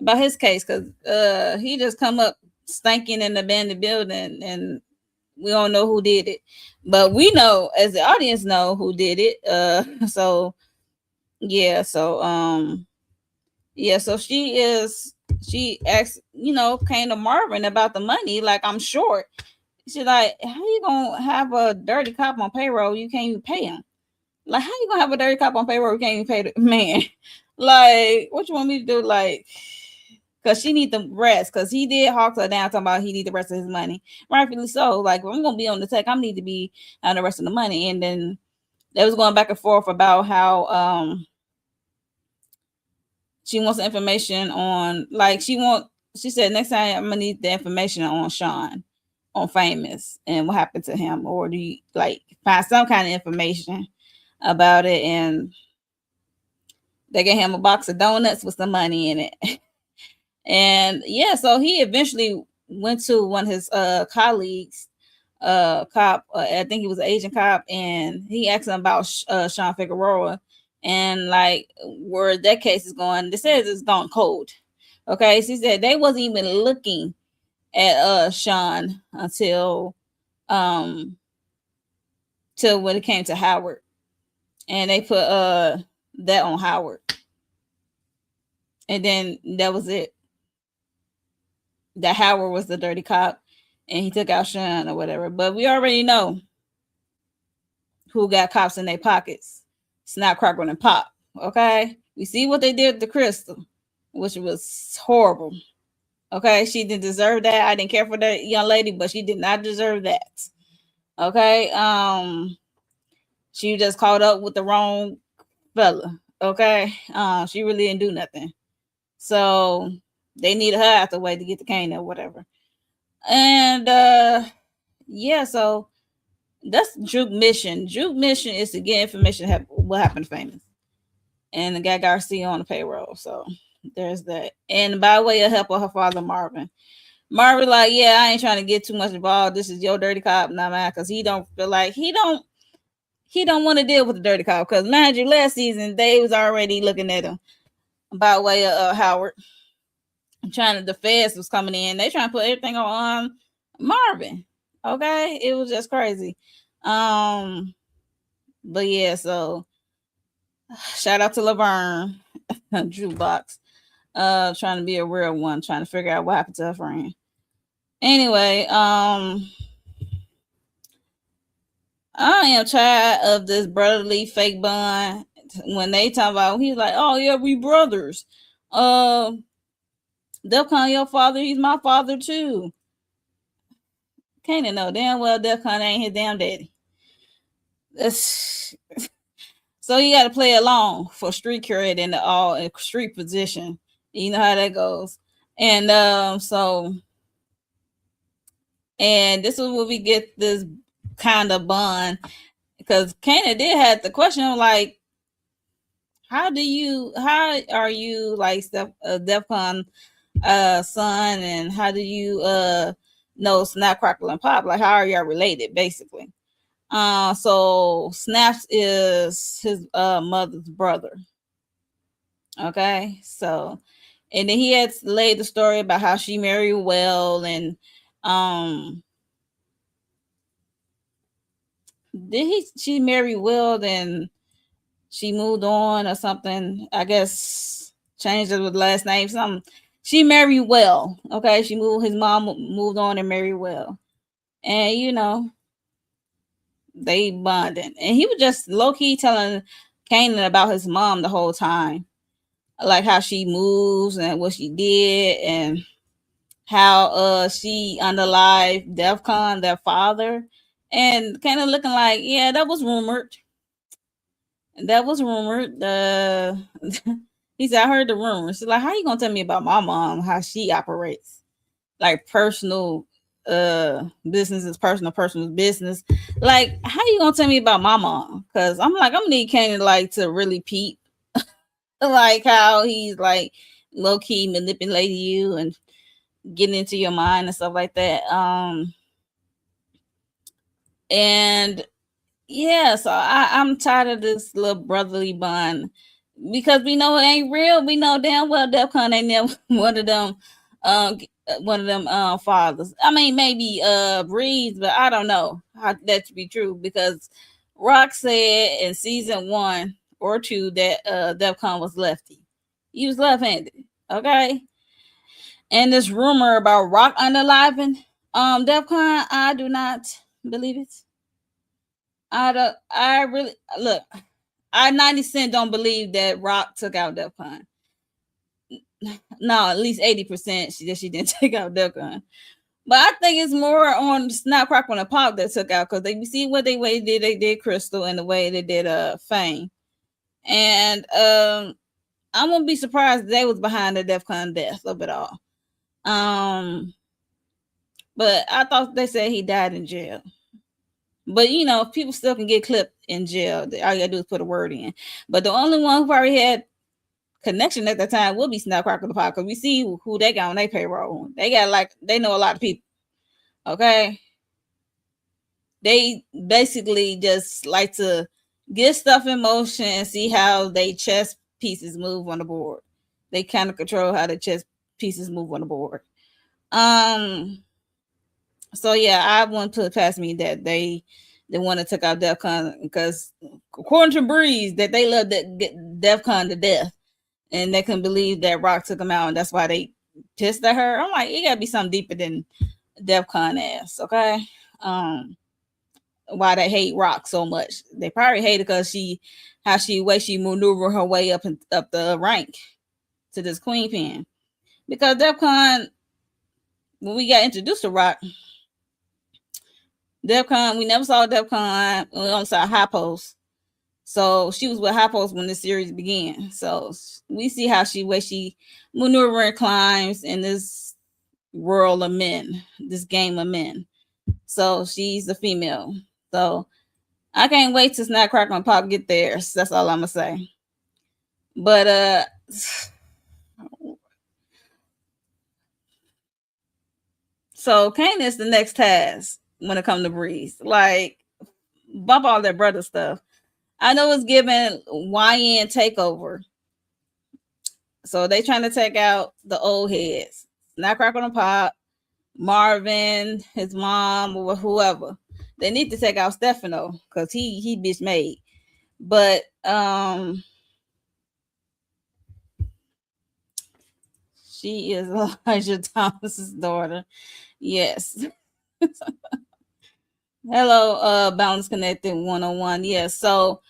about his case, because he just come up stinking in the abandoned building, and we don't know who did it, but we know, as the audience know, who did it. So yeah, so so she asked, came to Marvin about the money, like, I'm short. She's like, how you gonna have a dirty cop on payroll? You can't even pay him. Like, how you gonna have a dirty cop on payroll? You can't even pay the man. Like, what you want me to do? Like, because she need the rest, because he did hawk her down talking about he need the rest of his money, rightfully so. Like, if I'm gonna be on the tech, I need to be on the rest of the money. And then they was going back and forth about how she wants information on, like, she said next time I'm gonna need the information on Sean, on Famous, and what happened to him, or do you like find some kind of information about it. And They gave him a box of donuts with some money in it. And yeah, so he eventually went to one of his colleagues, cop, I think he was an Asian cop, and he asked him about Sean Figueroa and like where that case is going. They says it's gone cold. Okay, so he said they wasn't even looking at Sean until till when it came to Howard, and they put that on Howard, and then that was it. That Howard was the dirty cop, and he took out Sean or whatever. But we already know who got cops in their pockets. Snap, crackle, and pop. Okay, we see what they did to Crystal, which was horrible. Okay, she didn't deserve that. I didn't care for that young lady, but she did not deserve that. Okay, she just caught up with the wrong fella. Okay, she really didn't do nothing. So they needed her out the way to get the cane or whatever. And yeah, so that's Juke mission. Juke mission is to get information what happened to Famous, and the guy Garcia on the payroll. So there's that. And by way of help of her father Marvin. Marvin like, yeah, I ain't trying to get too much involved. This is your dirty cop, not mine, because he don't feel like he don't want to deal with the dirty cop. Because mind you, last season they was already looking at him by way of Howard. Trying to, the feds was coming in. They trying to put everything on Marvin. Okay, it was just crazy. But yeah, so shout out to Laverne, Jukebox, trying to be a real one, trying to figure out what happened to her friend. Anyway, I am tired of this brotherly fake bond. When they talk about, he's like, oh yeah, we brothers. Defcon your father, he's my father too. Kanan know damn well Defcon ain't his damn daddy. So you got to play along for street cred and all street position. You know how that goes. And so, and this is where we get this kind of bond, because Kanan did have the question like, how are you like Defcon son, and how do you know Snap, Crackle, and Pop? Like, how are y'all related, basically? So Snaps is his mother's brother. Okay, so, and then he had laid the story about how she married well, and she married well, then she moved on or something, I guess, changed it with last name, something. She married well. Okay, his mom moved on and married well, and you know, they bonded, and he was just low-key telling Kanan about his mom the whole time, like how she moves and what she did, and how she unalived Defcon, their father, and Kanan looking like, yeah, that was rumored. That was rumored. He said, I heard the rumors. She's like, how you gonna tell me about my mom, how she operates? Like personal business is personal business. Like, how you gonna tell me about my mom? Because I'm like, I'm gonna need Kanan like to really peep like how he's like low-key manipulating you and getting into your mind and stuff like that. And yeah, so I'm tired of this little brotherly bond, because we know it ain't real. We know damn well Defcon ain't never one of them fathers. I mean, maybe Breeze, but I don't know how that to be true, because Rock said in season 1 or 2 that Defcon was lefty. He was left-handed. Okay. And this rumor about Rock unaliving Defcon, I do not believe it. I really look. I 90% don't believe that Rock took out Defcon. No, at least 80% she didn't take out Defcon. But I think it's more on Snap, Crackle, and Pop that took out, because they see what they did. They did Crystal and the way they did Fame, and I wouldn't be surprised if they was behind the Defcon death of it all. But I thought they said he died in jail. But you know, people still can get clipped in jail. All you gotta do is put a word in. But the only one who probably had connection at the time will be Snapcrackle the Pop because we see who they got on their payroll. They got like they know a lot of people. Okay. They basically just like to get stuff in motion and see how they chess pieces move on the board. They kind of control how the chess pieces move on the board. So yeah, I wouldn't put it past me that they want to take out DEFCON because according to Breeze that they love that DEFCON to death, and they couldn't believe that Rock took them out, and that's why they pissed at her. I'm like, it gotta be something deeper than DEFCON ass, okay? Why they hate Rock so much? They probably hate it because she maneuver her way up the rank to this queen pin. Because DEFCON, when we got introduced to Rock, DEFCON, we never saw DEFCON. We only saw High Post. So she was with High Post when the series began. So we see how she maneuver and climbs in this world of men, this game of men. So she's a female. So I can't wait till Snapcrackle and Pop get theirs. That's all I'm gonna say. But so Kanan is the next task when it comes to Breeze. Like, bump all their brother stuff. I know it's given YN takeover. So they trying to take out the old heads. Snapcrackle and Pop, Marvin, his mom, or whoever. They need to take out Stefano because he bitch made. But she is Elijah Thomas's daughter. Yes. Hello, Balance Connected 101. Yes. So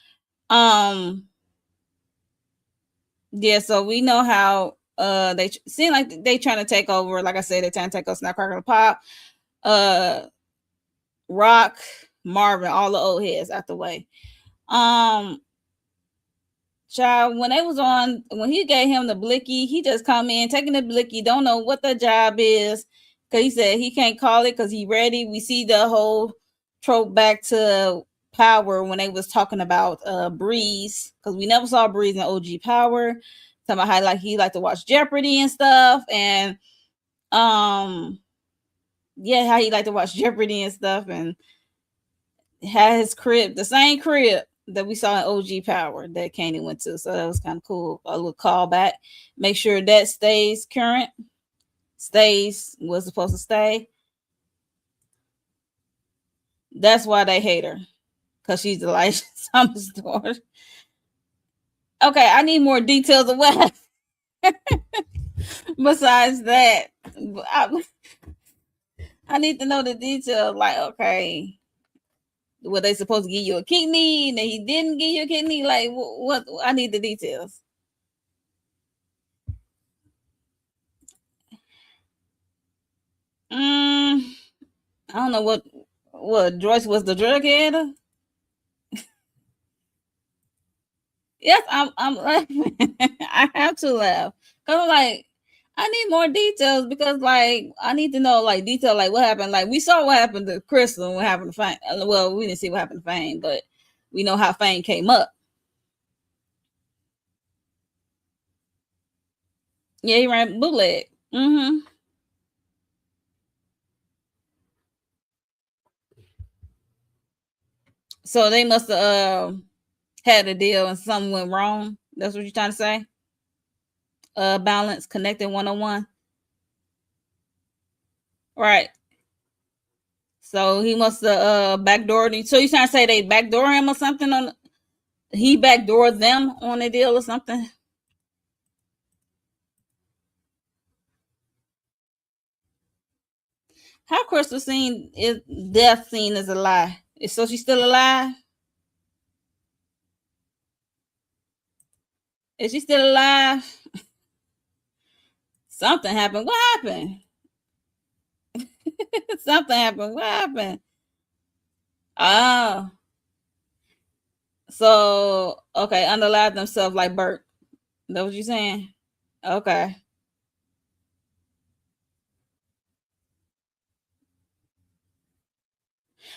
yeah, so we know how they seem like they trying to take over. Like I said, they're trying to take over Snapcrackle Pop, Rock, Marvin, all the old heads out the way. Child, when he gave him the blicky, he just come in taking the blicky, don't know what the job is, because he said he can't call it because he ready. We see the whole trope back to Power when they was talking about Breeze, because we never saw Breeze in OG Power. Talking about how he liked to watch Jeopardy and stuff, and how he liked to watch Jeopardy and stuff, and had his crib, the same crib that we saw in OG Power that Kanan went to. So that was kind of cool. A little callback. Make sure that stays current. Stays was supposed to stay. That's why they hate her. Because she's Elijah Thomas' daughter. Okay, I need more details of what besides that. I need to know the details. Like, okay, were they supposed to give you a kidney and he didn't give you a kidney? Like, what? I need the details. I don't know what Joyce was the drug head. Yes, I'm laughing. I have to laugh because I'm like, I need more details because like I need to know like detail like what happened. Like we saw what happened to Crystal and what happened to Fame. Well, we didn't see what happened to Fame, but we know how Fame came up. Yeah, he ran bootleg. So they must have had a deal and something went wrong. That's what you're trying to say? Balance connected 101. Right. So he must have backdoored him. So you trying to say they backdoor him or something on he backdoored them on a deal or something? How Crystal seen is death seen as a lie? So she's still alive? Is she still alive? Something happened. What happened? Something happened. What happened? Oh. So okay, unalive themselves like Bert. That what you saying? Okay.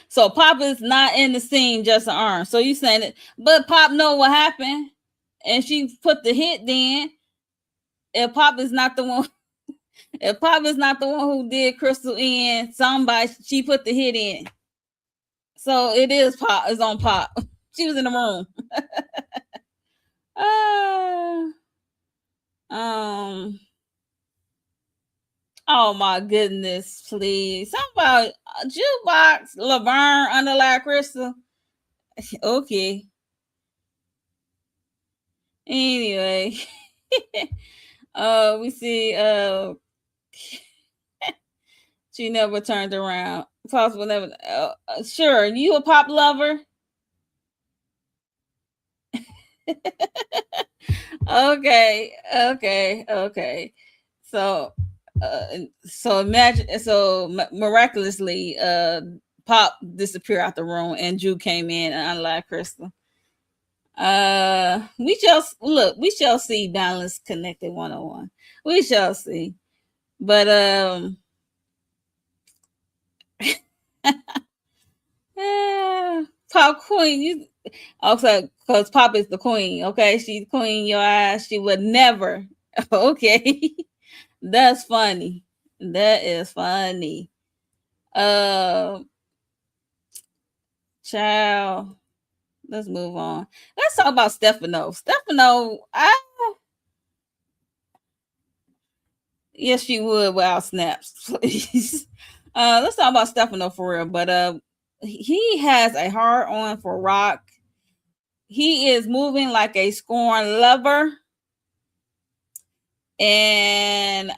So Pop is not in the scene, just an arm. So you saying it, but Pop know what happened, and she put the hit then. if Pop is not the one, if Pop is not the one who did Crystal in, somebody she put the hit in. So it is Pop. It's on Pop. She was in the room. Oh my goodness, please. Somebody jukebox Laverne underlie Crystal. Okay. Anyway. We see she never turned around. Possible never sure, you a Pop lover? Okay. So imagine miraculously Pop disappeared out the room and Drew came in and unlocked Crystal. We shall see balance connected 101. We shall see. But Pop Queen, you also because Pop is the queen, okay? She's queen your eyes. She would never. Okay. That's funny. That is funny. Child. Let's move on. Let's talk about Stefano. Yes, she would without snaps, please. Let's talk about Stefano for real. But he has a hard on for Rock. He is moving like a scorned lover. And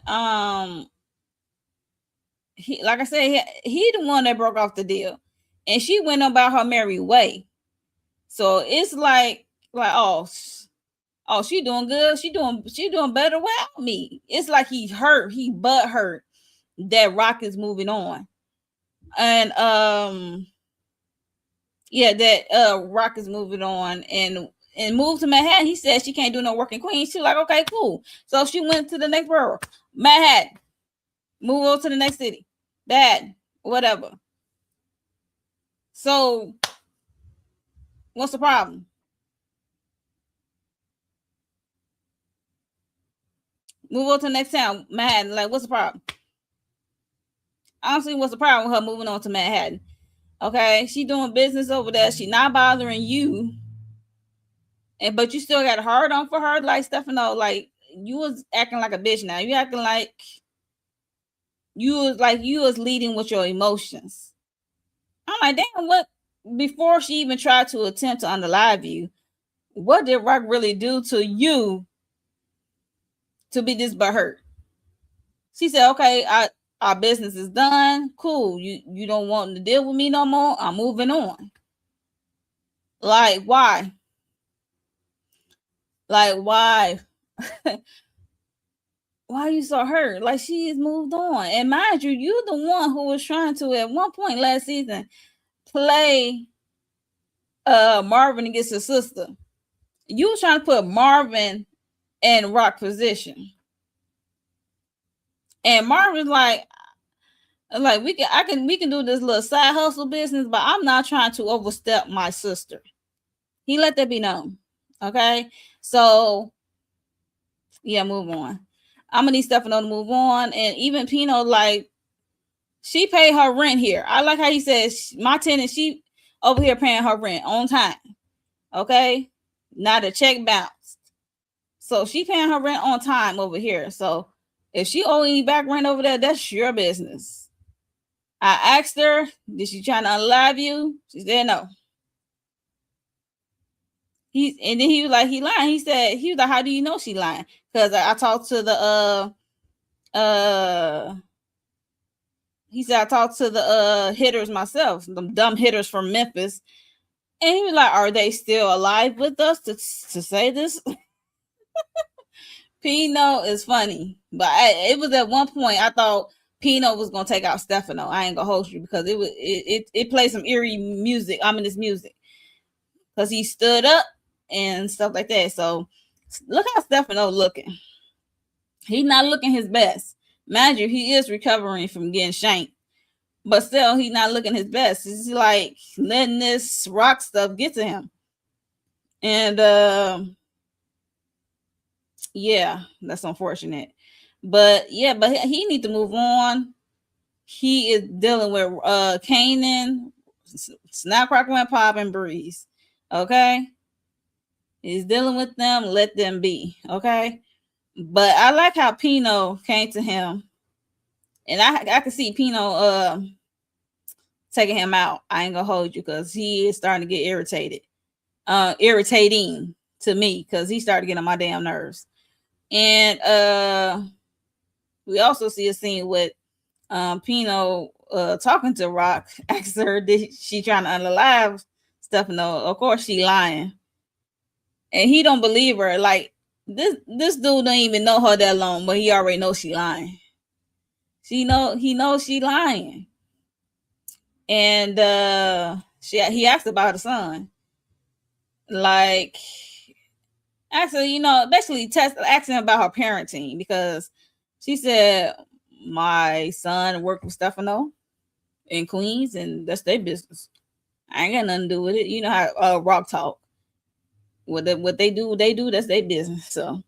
he, like I said, he the one that broke off the deal. And she went about her merry way. So it's like oh, she doing good. She doing better without me. It's like he butt hurt that Rock is moving on. And Rock is moving on and moved to Manhattan. He said she can't do no work in Queens. She's like, okay, cool. So she went to the next borough, Manhattan. Move over to the next city. Bad, whatever. So what's the problem? Move over to the next town, Manhattan. Like, what's the problem? I don't see what's the problem with her moving on to Manhattan. Okay, she doing business over there. She not bothering you, but you still got a hard on for her, like Stefano. Like you was acting like a bitch. Now you acting like you was leading with your emotions. I'm like, damn, what? Before she even tried to attempt to unalive you, what did Rock really do to you to be this butthurt? She said, okay, our business is done. Cool. You don't want to deal with me no more. I'm moving on. Like, why? Like, why? Why are you so hurt? Like, she has moved on. And mind you, you're the one who was trying to, at one point last season, play Marvin against his sister. You were trying to put Marvin in Rock position. And Marvin's like we can do this little side hustle business, but I'm not trying to overstep my sister. He let that be known. Okay. So yeah, move on. I'm gonna need Stefano to move on. And even Pino, like, she paid her rent here. I like how he says my tenant, she over here paying her rent on time. Okay. Not a check bounced. So she paying her rent on time over here. So if she owe any back rent over there, that's your business. I asked her, did she trying to unalive you? She said no. And then he was like, he lying. He was like, how do you know she lying? Because I talked to the he said I talked to the hitters myself, the dumb hitters from Memphis. And he was like, are they still alive with us to say this? Pino is funny. But it was at one point I thought Pino was gonna take out Stefano. I ain't gonna hold you because it played some eerie music, ominous music. Because he stood up and stuff like that. So look how Stefano looking. He's not looking his best. Mind you, he is recovering from getting shanked. But still, he's not looking his best. It's like letting this Rock stuff get to him. And Yeah, that's unfortunate. But yeah, but he need to move on. He is dealing with Kanan, Snap Crackle and Pop and Breeze. Okay? He's dealing with them, let them be. Okay? But I like how Pino came to him. And I can see Pino taking him out. I ain't gonna hold you because he is starting to get irritated. Irritating to me because he started getting on my damn nerves. And we also see a scene with Pino talking to Rock, asking her did she trying to unalive Stefano. Of course she lying. And he don't believe her. Like this dude don't even know her that long, but he already knows she lying. He knows she lying. And he asked about her son. Like actually, basically asking about her parenting because she said my son worked with Stefano in Queens and that's their business. I ain't got nothing to do with it. You know how Rock talk. What they do, that's their business. So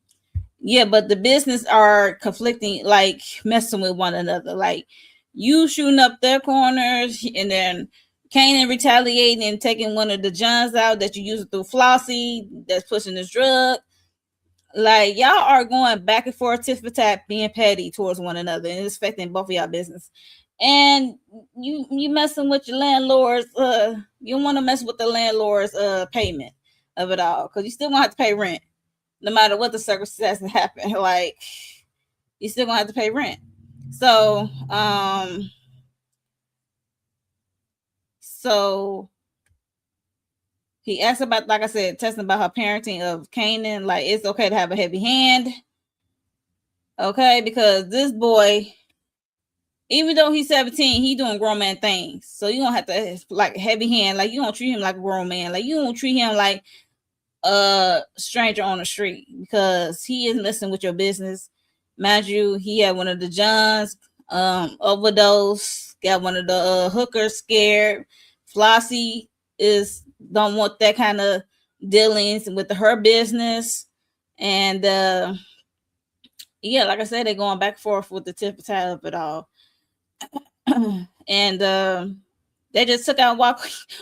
yeah, but the business are conflicting, like messing with one another. Like you shooting up their corners and then Kanan retaliating and taking one of the Johns out that you used through Flossie that's pushing this drug. Like y'all are going back and forth, tit for tat, being petty towards one another, and it's affecting both of y'all business. And you messing with your landlord's. You don't want to mess with the landlord's payment of it all because you still gonna have to pay rent, no matter what the circumstances happen. Like you still gonna have to pay rent. So so he asked about, like I said, testing about her parenting of Kanan. Like it's okay to have a heavy hand. Okay, because this boy, even though he's 17, he doing grown man things. So you don't have to like heavy hand. Like you don't treat him like a grown man. Like you don't treat him like a stranger on the street because he is messing with your business. Mind you, he had one of the Johns overdose, got one of the hookers scared. Flossie don't want that kind of dealings with her business. And yeah, like I said, they're going back and forth with the tip of it all. And they just took out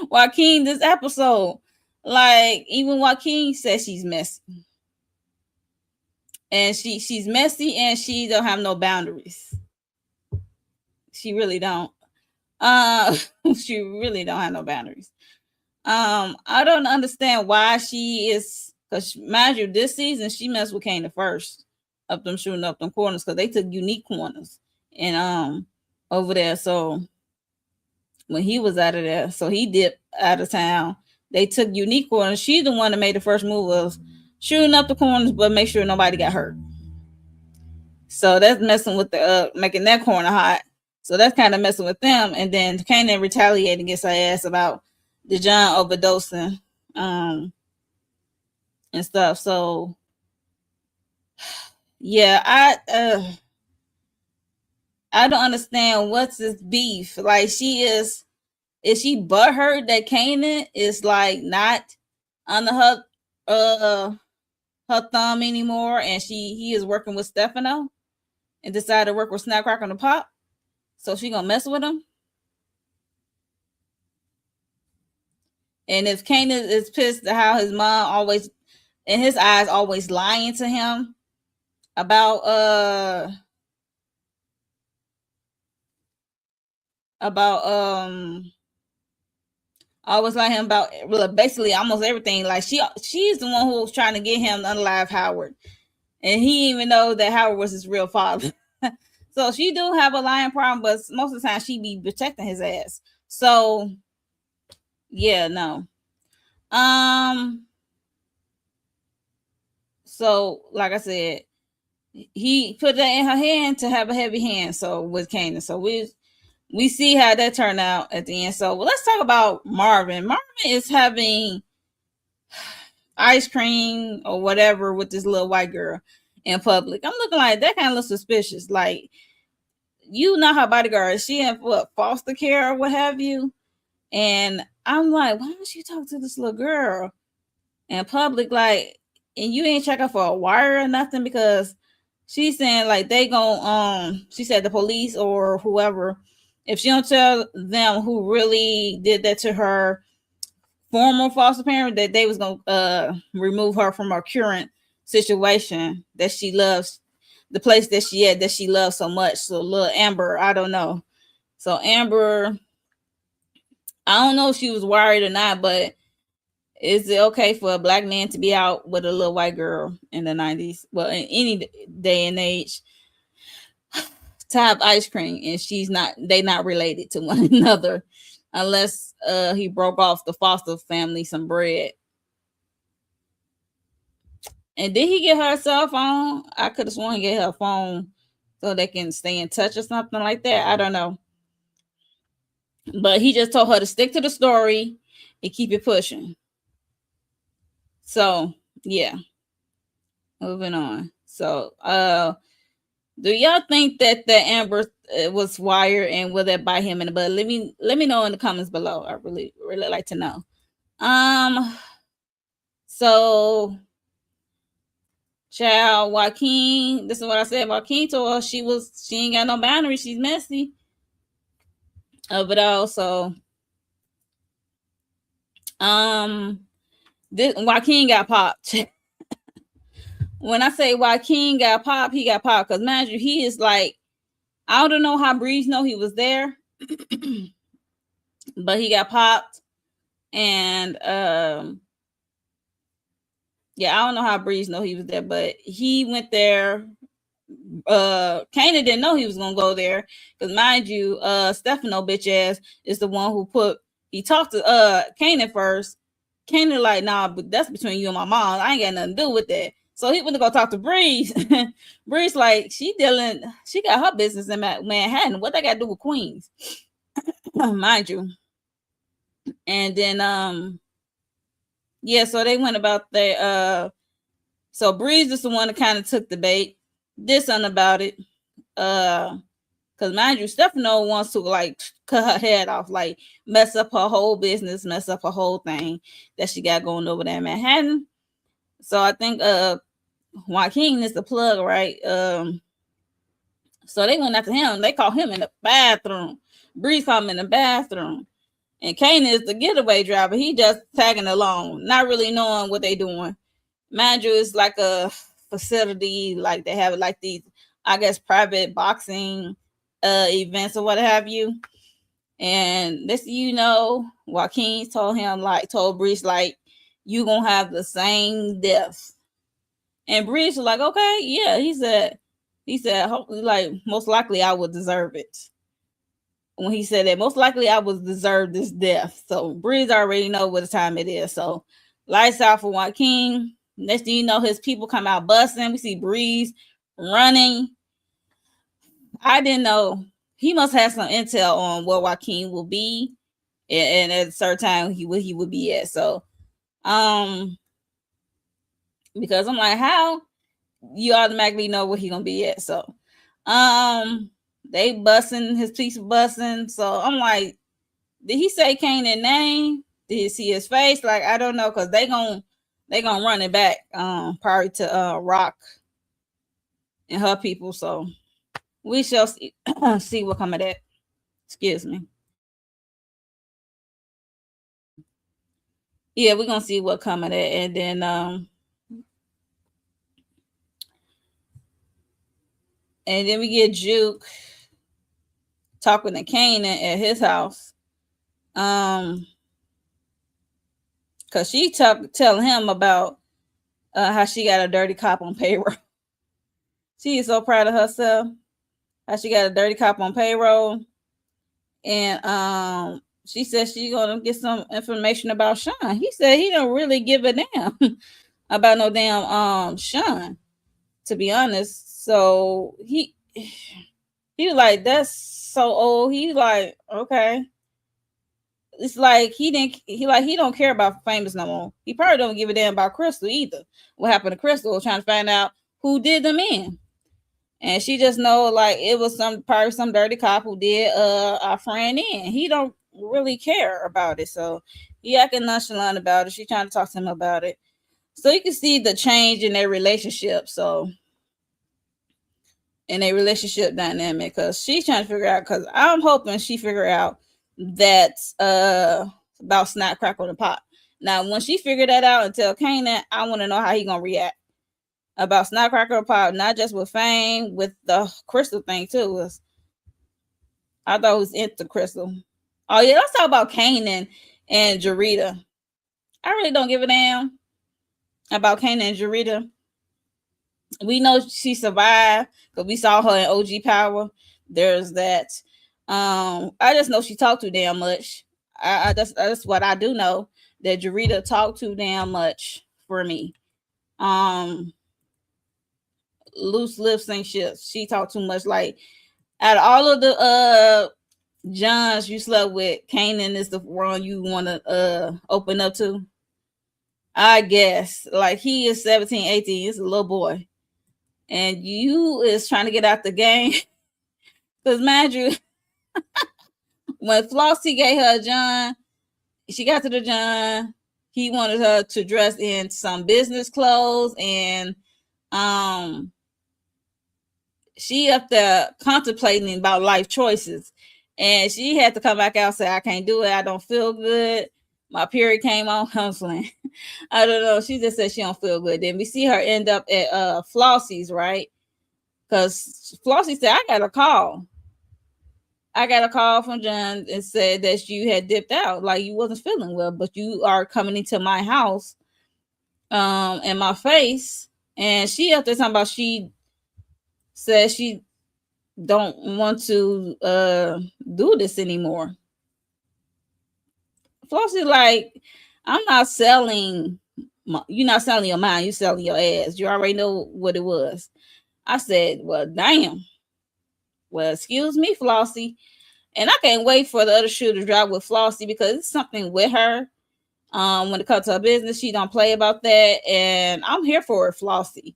Joaquin this episode. Like even Joaquin says she's messy, and she's messy, and she don't have no boundaries. She really don't. She really don't have no boundaries. I don't understand why she is, because mind you, this season she messed with Kanan first, up them shooting up them corners because they took unique corners and over there. So when he was out of there, so he dipped out of town. They took unique corners. She's the one that made the first move of shooting up the corners, but make sure nobody got hurt. So that's messing with the making that corner hot. So that's kind of messing with them. And then Kanan retaliated against her ass about the John overdosing and stuff. So yeah, I don't understand what's this beef. Like is she butthurt that Kanan is like not under her thumb anymore, and he is working with Stefano and decided to work with Snapcracker and the Pop. So she gonna mess with him. And if Kanan is pissed at how his mom always, in his eyes, always lying to him about always lying him about basically almost everything. Like she's the one who was trying to get him to unalive Howard, and he didn't even know that Howard was his real father. So she do have a lying problem, but most of the time she be protecting his ass. So yeah, no. So like I said, he put that in her hand to have a heavy hand. So with Kanan, so we see how that turned out at the end. So let's talk about Marvin. Marvin is having ice cream or whatever with this little white girl in public. I'm looking like that kind of looks suspicious. Like you not her bodyguard. She in what, foster care or what have you. And I'm like, why don't you talk to this little girl in public? Like and you ain't checking for a wire or nothing, because she's saying like they gon' she said the police or whoever, if she don't tell them who really did that to her former foster parent, that they was gonna remove her from her current situation that she loves, the place that she loves so much. So little Amber, I don't know. So Amber, I don't know if she was worried or not, but is it okay for a black man to be out with a little white girl in the 90s? Well, in any day and age, to have ice cream, and they not related to one another, unless he broke off the foster family some bread. And did he get her a cell phone? I could have sworn he get her a phone so they can stay in touch or something like that. I don't know. But he just told her to stick to the story and keep it pushing. So, yeah. Moving on. So, do y'all think that the Amber was wired, and will that bite him in the butt? Let me know in the comments below. I really like to know. So child Joaquin, this is what I said. Joaquin told her she ain't got no boundaries. She's messy. But also, this Joaquin got popped. When I say Joaquin got popped, he got popped because, mind you, he is like, I don't know how Breeze know he was there, but he got popped, and yeah, I don't know how Breeze know he was there, but he went there. Kanan didn't know he was gonna go there because, mind you, Stefano bitch ass is the one who he talked to Kanan first. Kanan like, nah, but that's between you and my mom. I ain't got nothing to do with that. So he went to go talk to Breeze. Breeze like, she got her business in Manhattan. What they got to do with Queens? Mind you. And then yeah, so they went about their so Breeze is the one that kind of took the bait, did something about it. Because, mind you, Stefano wants to like cut her head off, like mess up her whole business, mess up her whole thing that she got going over there in Manhattan. So I think Joaquin is the plug, right? So they went after him. They caught him in the bathroom. Breeze caught him in the bathroom. And Kanan is the getaway driver. He just tagging along, not really knowing what they doing. Mind you, it's like a facility, like they have like these, I guess, private boxing events or what have you. And this, Joaquin told Breeze like, you gonna have the same death. And Breeze was like, okay, yeah. He said, like, most likely I would deserve it. When he said that, most likely I would deserve this death. So Breeze already know what the time it is. So lights out for Joaquin. Next thing you know, his people come out busting. We see Breeze running. I didn't know. He must have some intel on where Joaquin will be, and at a certain time he would be at. So, because I'm like, how you automatically know where he gonna be at? So, they busting his piece of busting. So I'm like, did he say Kanan name? Did he see his face? Like, I don't know, because they gonna run it back probably to Rock and her people. So we shall see, see what come of that. Excuse me. Yeah, we're gonna see what come of that. And then we get Juke talking to Kanan at his house. Cause she telling him about how she got a dirty cop on payroll. She is so proud of herself. How she got a dirty cop on payroll. And she said she gonna get some information about Sean. He said he don't really give a damn about no damn Sean, to be honest. So he was like, that's so old. He's like, okay. It's like he don't care about Famous no more. He probably don't give a damn about Crystal either. What happened to Crystal? Trying to find out who did them in. And she just know like it was probably some dirty cop who did our friend in. He don't really care about it. So he acting nonchalant about it. She trying to talk to him about it. So you can see the change in their relationship. So in a relationship dynamic, because she's trying to figure out, because I'm hoping she figure out that about snap crackle and pop. Now when she figured that out and tell Kanan, I want to know how he gonna react about snap crackle and pop, not just with Fame, with the crystal thing too. I thought it was into crystal. Oh yeah, let's talk about Kanan and Jarita. I really don't give a damn about Kanan and Jarita. We know she survived because we saw her in OG Power. There's that. I just know she talked too damn much. That's what I do know, that Jarita talked too damn much for me. Loose lips ain't shit. She talked too much. Like, out of all of the Johns you slept with, Kanan is the one you want to open up to. I guess. Like, he is 17, 18. He's a little boy. And you is trying to get out the game. Because mind you, when Flossie gave her a John, she got to the John, he wanted her to dress in some business clothes, and she up there contemplating about life choices. And she had to come back out and say, I can't do it. I don't feel good. My period came on counseling. I don't know. She just said she don't feel good. Then we see her end up at Flossie's, right? Because Flossie said, I got a call. I got a call from John and said that you had dipped out, like you wasn't feeling well, but you are coming into my house in my face. And she up there talking about she said she don't want to do this anymore. Flossie like, I'm not selling, you're not selling your mind, you selling your ass. You already know what it was. I said, well, damn. Well, excuse me, Flossie. And I can't wait for the other shoe to drop with Flossie, because it's something with her. When it comes to her business, she don't play about that. And I'm here for it, Flossie.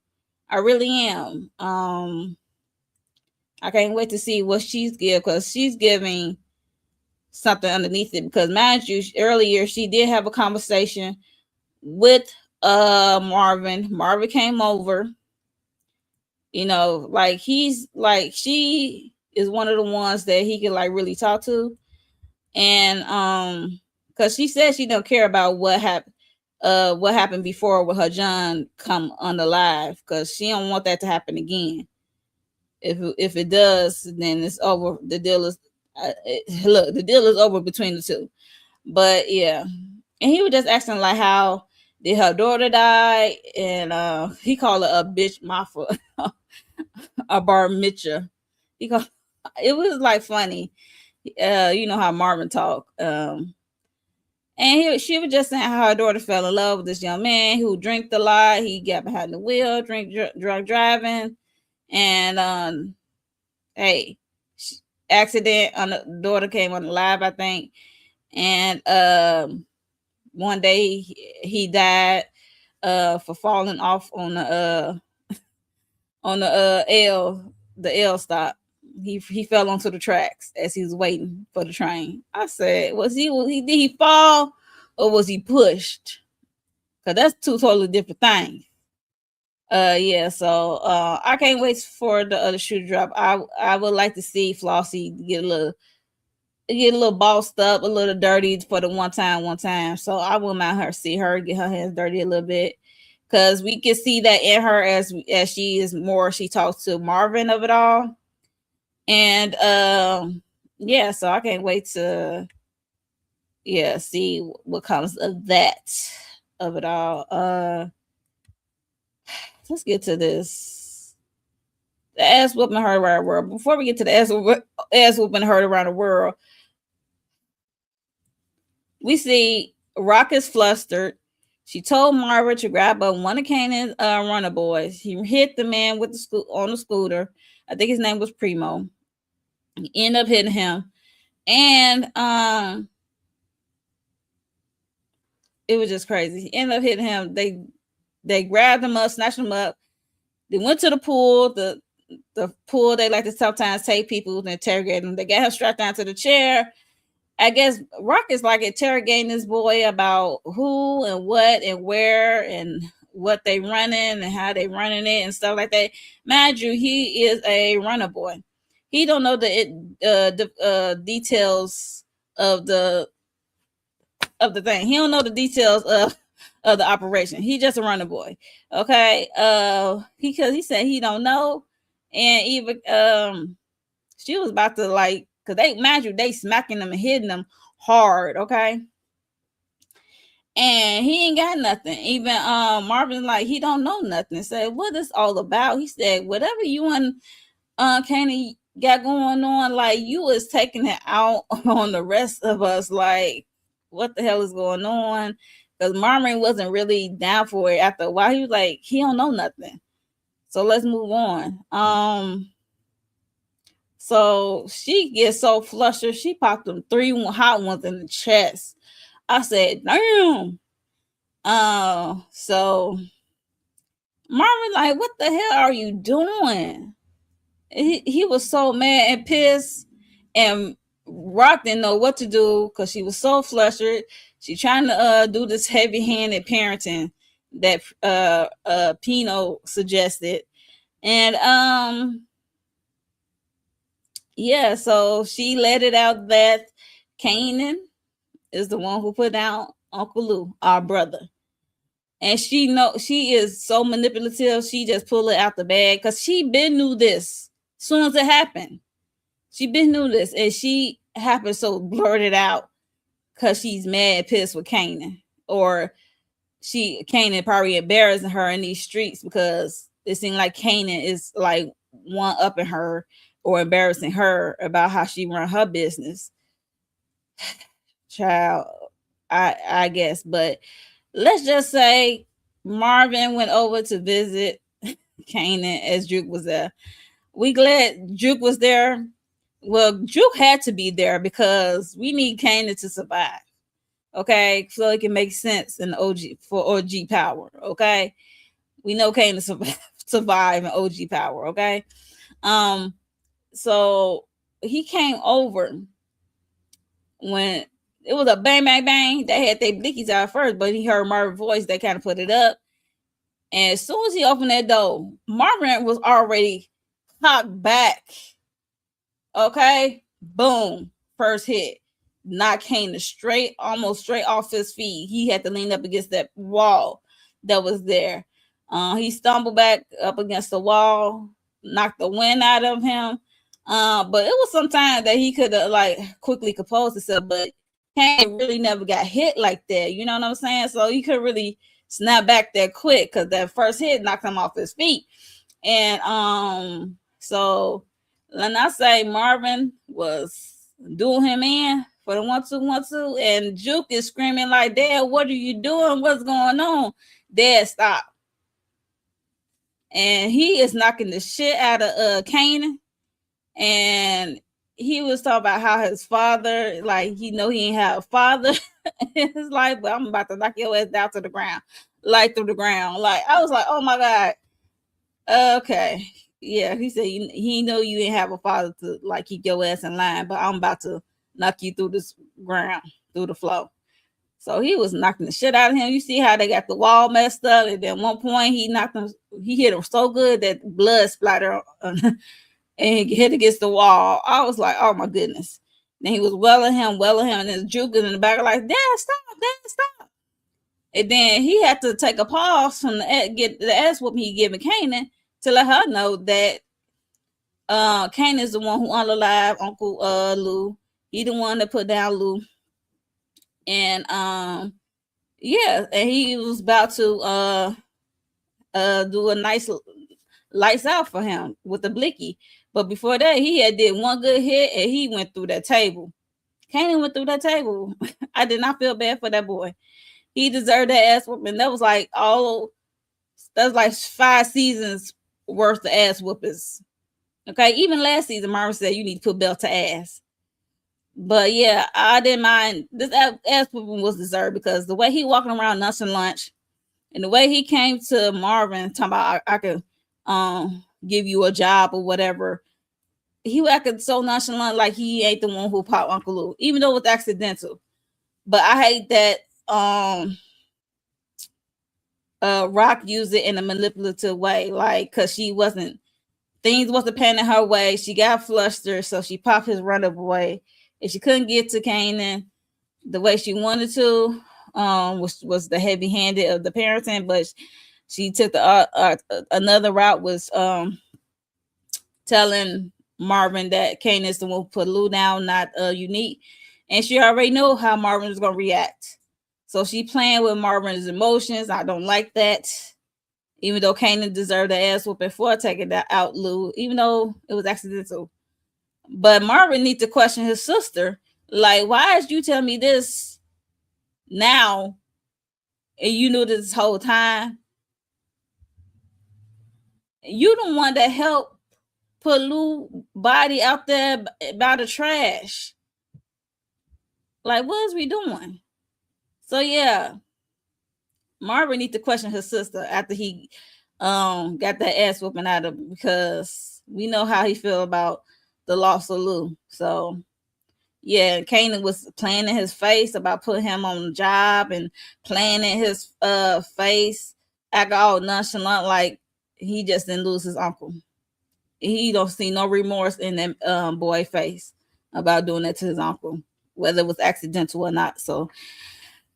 I really am. I can't wait to see what she's giving, because she's giving something underneath it. Because mind you, earlier she did have a conversation with Marvin. Marvin came over. You know, like he's like, she is one of the ones that he can like really talk to. And because she said she don't care about what happened before with her John come on the live, because she don't want that to happen again. If it does, then it's over. The deal is look, the deal is over between the two. But yeah, and he was just asking like, how did her daughter die? And he called her a bitch mafa, a bar mitcha. He called, it was like funny. You know how Marvin talk. And she was just saying how her daughter fell in love with this young man who drank a lot. He got behind the wheel, drunk driving, and hey, accident on the daughter came on the live, I think, and one day he died for falling off on the L stop. He fell onto the tracks as he was waiting for the train. I said, did he fall or was he pushed? Because that's two totally different things. Yeah, so I can't wait for the other shoe to drop. I would like to see Flossie get a little bossed up, a little dirty for the one time. So I wouldn't mind her see her get her hands dirty a little bit, because we can see that in her as she is more, she talks to Marvin of it all. And yeah, so I can't wait to see what comes of that, of it all. Let's get to this. The ass whooping heard around the world. Before we get to the ass whooping heard around the world, we see Rock is flustered. She told Marva to grab up one of Kanan's runner boys. He hit the man with on the scooter. I think his name was Primo. He ended up hitting him. And it was just crazy. He ended up hitting him. They grabbed him up, snatched him up. They went to the pool. The pool, they like to sometimes take people to interrogate them. They got him strapped down to the chair. I guess Rock is like interrogating this boy about who and what and where and what they running and how they running it and stuff like that. Mind you, he is a runner boy. He don't know the details of the thing. He don't know the details of the operation. He just a runner boy. Okay. Because he said he don't know, and even she was about to like, cause they, mind you, they smacking them and hitting them hard. Okay. And he ain't got nothing. Even Marvin, like, he don't know nothing. Said, what is all about? He said, whatever you and Kanan got going on, like, you was taking it out on the rest of us. Like, what the hell is going on? Because Marvin wasn't really down for it. After a while, he was like, he don't know nothing. So let's move on. So she gets so flustered, she popped them 3 hot ones in the chest. I said, damn. So Marvin, like, what the hell are you doing? He was so mad and pissed, and Rock didn't know what to do because she was so flustered. She trying to do this heavy-handed parenting that Pino suggested. And yeah, so she let it out that Kanan is the one who put down Uncle Lou, our brother. And she is so manipulative. She just pulled it out the bag because she been knew this as soon as it happened. She been knew this, and she happened so blurted out because she's mad, pissed with Kanan, or Kanan probably embarrassing her in these streets because it seemed like Kanan is like one upping her or embarrassing her about how she run her business. Child, I guess, but let's just say Marvin went over to visit Kanan as Juke was there. We glad Juke was there. Well, Juke had to be there because we need Kanan to survive. Okay, so it can make sense in OG for OG power. Okay, we know Kanan survive in OG power. Okay, so he came over when it was a bang, bang, bang. They had their blickies out first, but he heard Marvin's voice. They kind of put it up. And as soon as he opened that door, Marvin was already cocked back. Okay? Boom. First hit. Knocked Kanan almost straight off his feet. He had to lean up against that wall that was there. He stumbled back up against the wall, knocked the wind out of him. But it was some time that he could have like quickly composed himself, but Kanan really never got hit like that. You know what I'm saying? So he could really snap back that quick because that first hit knocked him off his feet. And so when I say Marvin was doing him in for the 1-2-1-2, and Juke is screaming like, Dad, what are you doing? What's going on? Dad, stop. And he is knocking the shit out of Kanan. And he was talking about how his father, like, he ain't have a father in his life, but I'm about to knock your ass down to the ground, like through the ground. Like, I was like, oh my God. Okay. Yeah, he said he know you didn't have a father to like keep your ass in line, but I'm about to knock you through this ground, through the floor. So he was knocking the shit out of him. You see how they got the wall messed up, and then one point he hit him so good that blood splattered and hit against the wall. I was like, oh my goodness. Then he was welling him, and then Juking in the back, like, Dad, stop. And then he had to take a pause from get the ass whooping he giving Kanan to let her know that Kanan is the one who unalived Uncle Lou. He the one that put down Lou. And yeah, and he was about to do a nice lights out for him with the blicky. But before that, he had did one good hit and he went through that table. Kanan went through that table. I did not feel bad for that boy. He deserved that ass whooping. That was like that's like 5 seasons worth of ass whoopings. Okay, even last season, Marvin said you need to put belt to ass. But yeah, I didn't mind. This ass whooping was deserved because the way he walking around lunch and the way he came to Marvin talking about I could give you a job or whatever. He acted so nonchalant, like he ain't the one who popped Uncle Lou, even though it was accidental. But I hate that Rock used it in a manipulative way, like because things wasn't panning her way. She got flustered, so she popped his runner away. If she couldn't get to Kanan the way she wanted to, was the heavy handed of the parenting, but she took the another route, was telling Marvin that Kanan is the one who put Lou down, not Unique, and she already knew how Marvin was gonna react. So she playing with Marvin's emotions. I don't like that. Even though Kanan deserved the ass whooping for taking that out Lou, even though it was accidental. But Marvin needs to question his sister. Like, why is you telling me this now and you knew this whole time? You the one that helped put Lou's body out there by the trash. Like, what is we doing? So yeah, Marvin needs to question his sister after he got that ass whooping out of him, because we know how he feel about the loss of Lou. So yeah, Kanan was playing in his face about putting him on the job and playing in his face, act all nonchalant like he just didn't lose his uncle. He don't see no remorse in that boy face about doing that to his uncle, whether it was accidental or not. So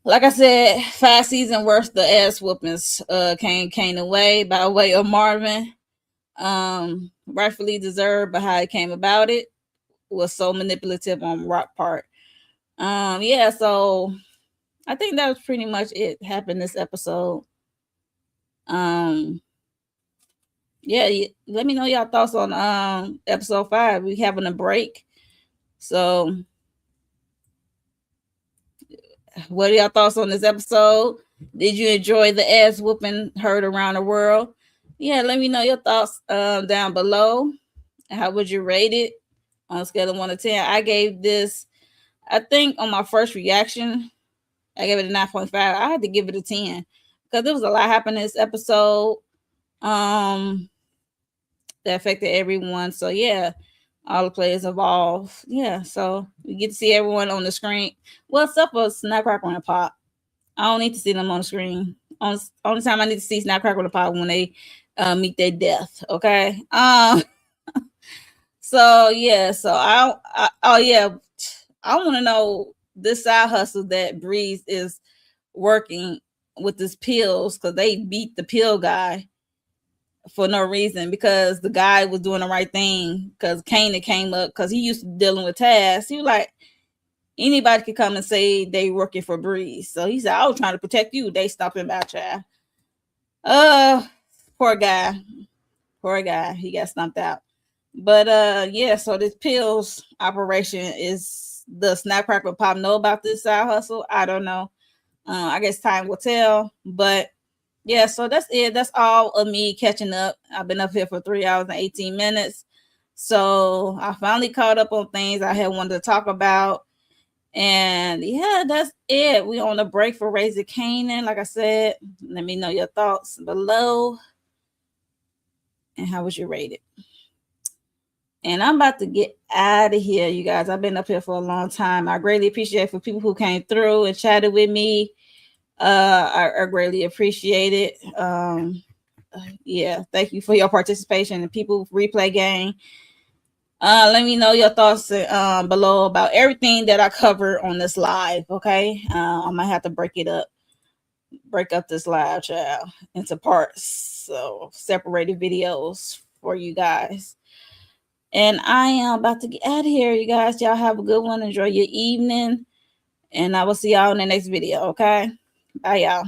like I said, 5 seasons worth the ass whoopings came away by way of Marvin. Rightfully deserved, but how it came about it was so manipulative on Rock part. Yeah, so I think that was pretty much it happened this episode. Yeah, let me know y'all thoughts on episode 5. We having a break. So what are y'all thoughts on this episode? Did you enjoy the ass whooping heard around the world? Yeah, let me know your thoughts down below. How would you rate it on a scale of 1 to 10? I gave this, I think on my first reaction, I gave it a 9.5. I had to give it a 10 because there was a lot happening in this episode that affected everyone. So yeah, all the players involved. Yeah, so we get to see everyone on the screen. Well, except for Snapcracker and Pop. I don't need to see them on the screen. Only time I need to see Snapcracker and Pop when they meet their death. Okay. So yeah. So oh yeah, I want to know this side hustle that Breeze is working with his pills, because they beat the pill guy for no reason, because the guy was doing the right thing, because Kanan came up because he used to dealing with tasks. He was like, anybody could come and say they working for Breeze. So he said, I was trying to protect you. They stopped him by child. Poor guy. Poor guy. He got stumped out. But yeah, so this pills operation is the Snapcracker Pop know about this side hustle? I don't know. I guess time will tell. But yeah, so that's it. That's all of me catching up. I've been up here for 3 hours and 18 minutes. So I finally caught up on things I had wanted to talk about. And yeah, that's it. We on a break for Raising Kanan. Like I said, let me know your thoughts below. And how would you rate it? And I'm about to get out of here, you guys. I've been up here for a long time. I greatly appreciate for people who came through and chatted with me. I greatly appreciate it. Yeah, thank you for your participation. And people replay gang. Let me know your thoughts below about everything that I covered on this live. Okay, I might have to break up this live, child, into parts, so separated videos for you guys. And I am about to get out of here, you guys. Y'all have a good one. Enjoy your evening, and I will see y'all in the next video. Okay, bye, y'all.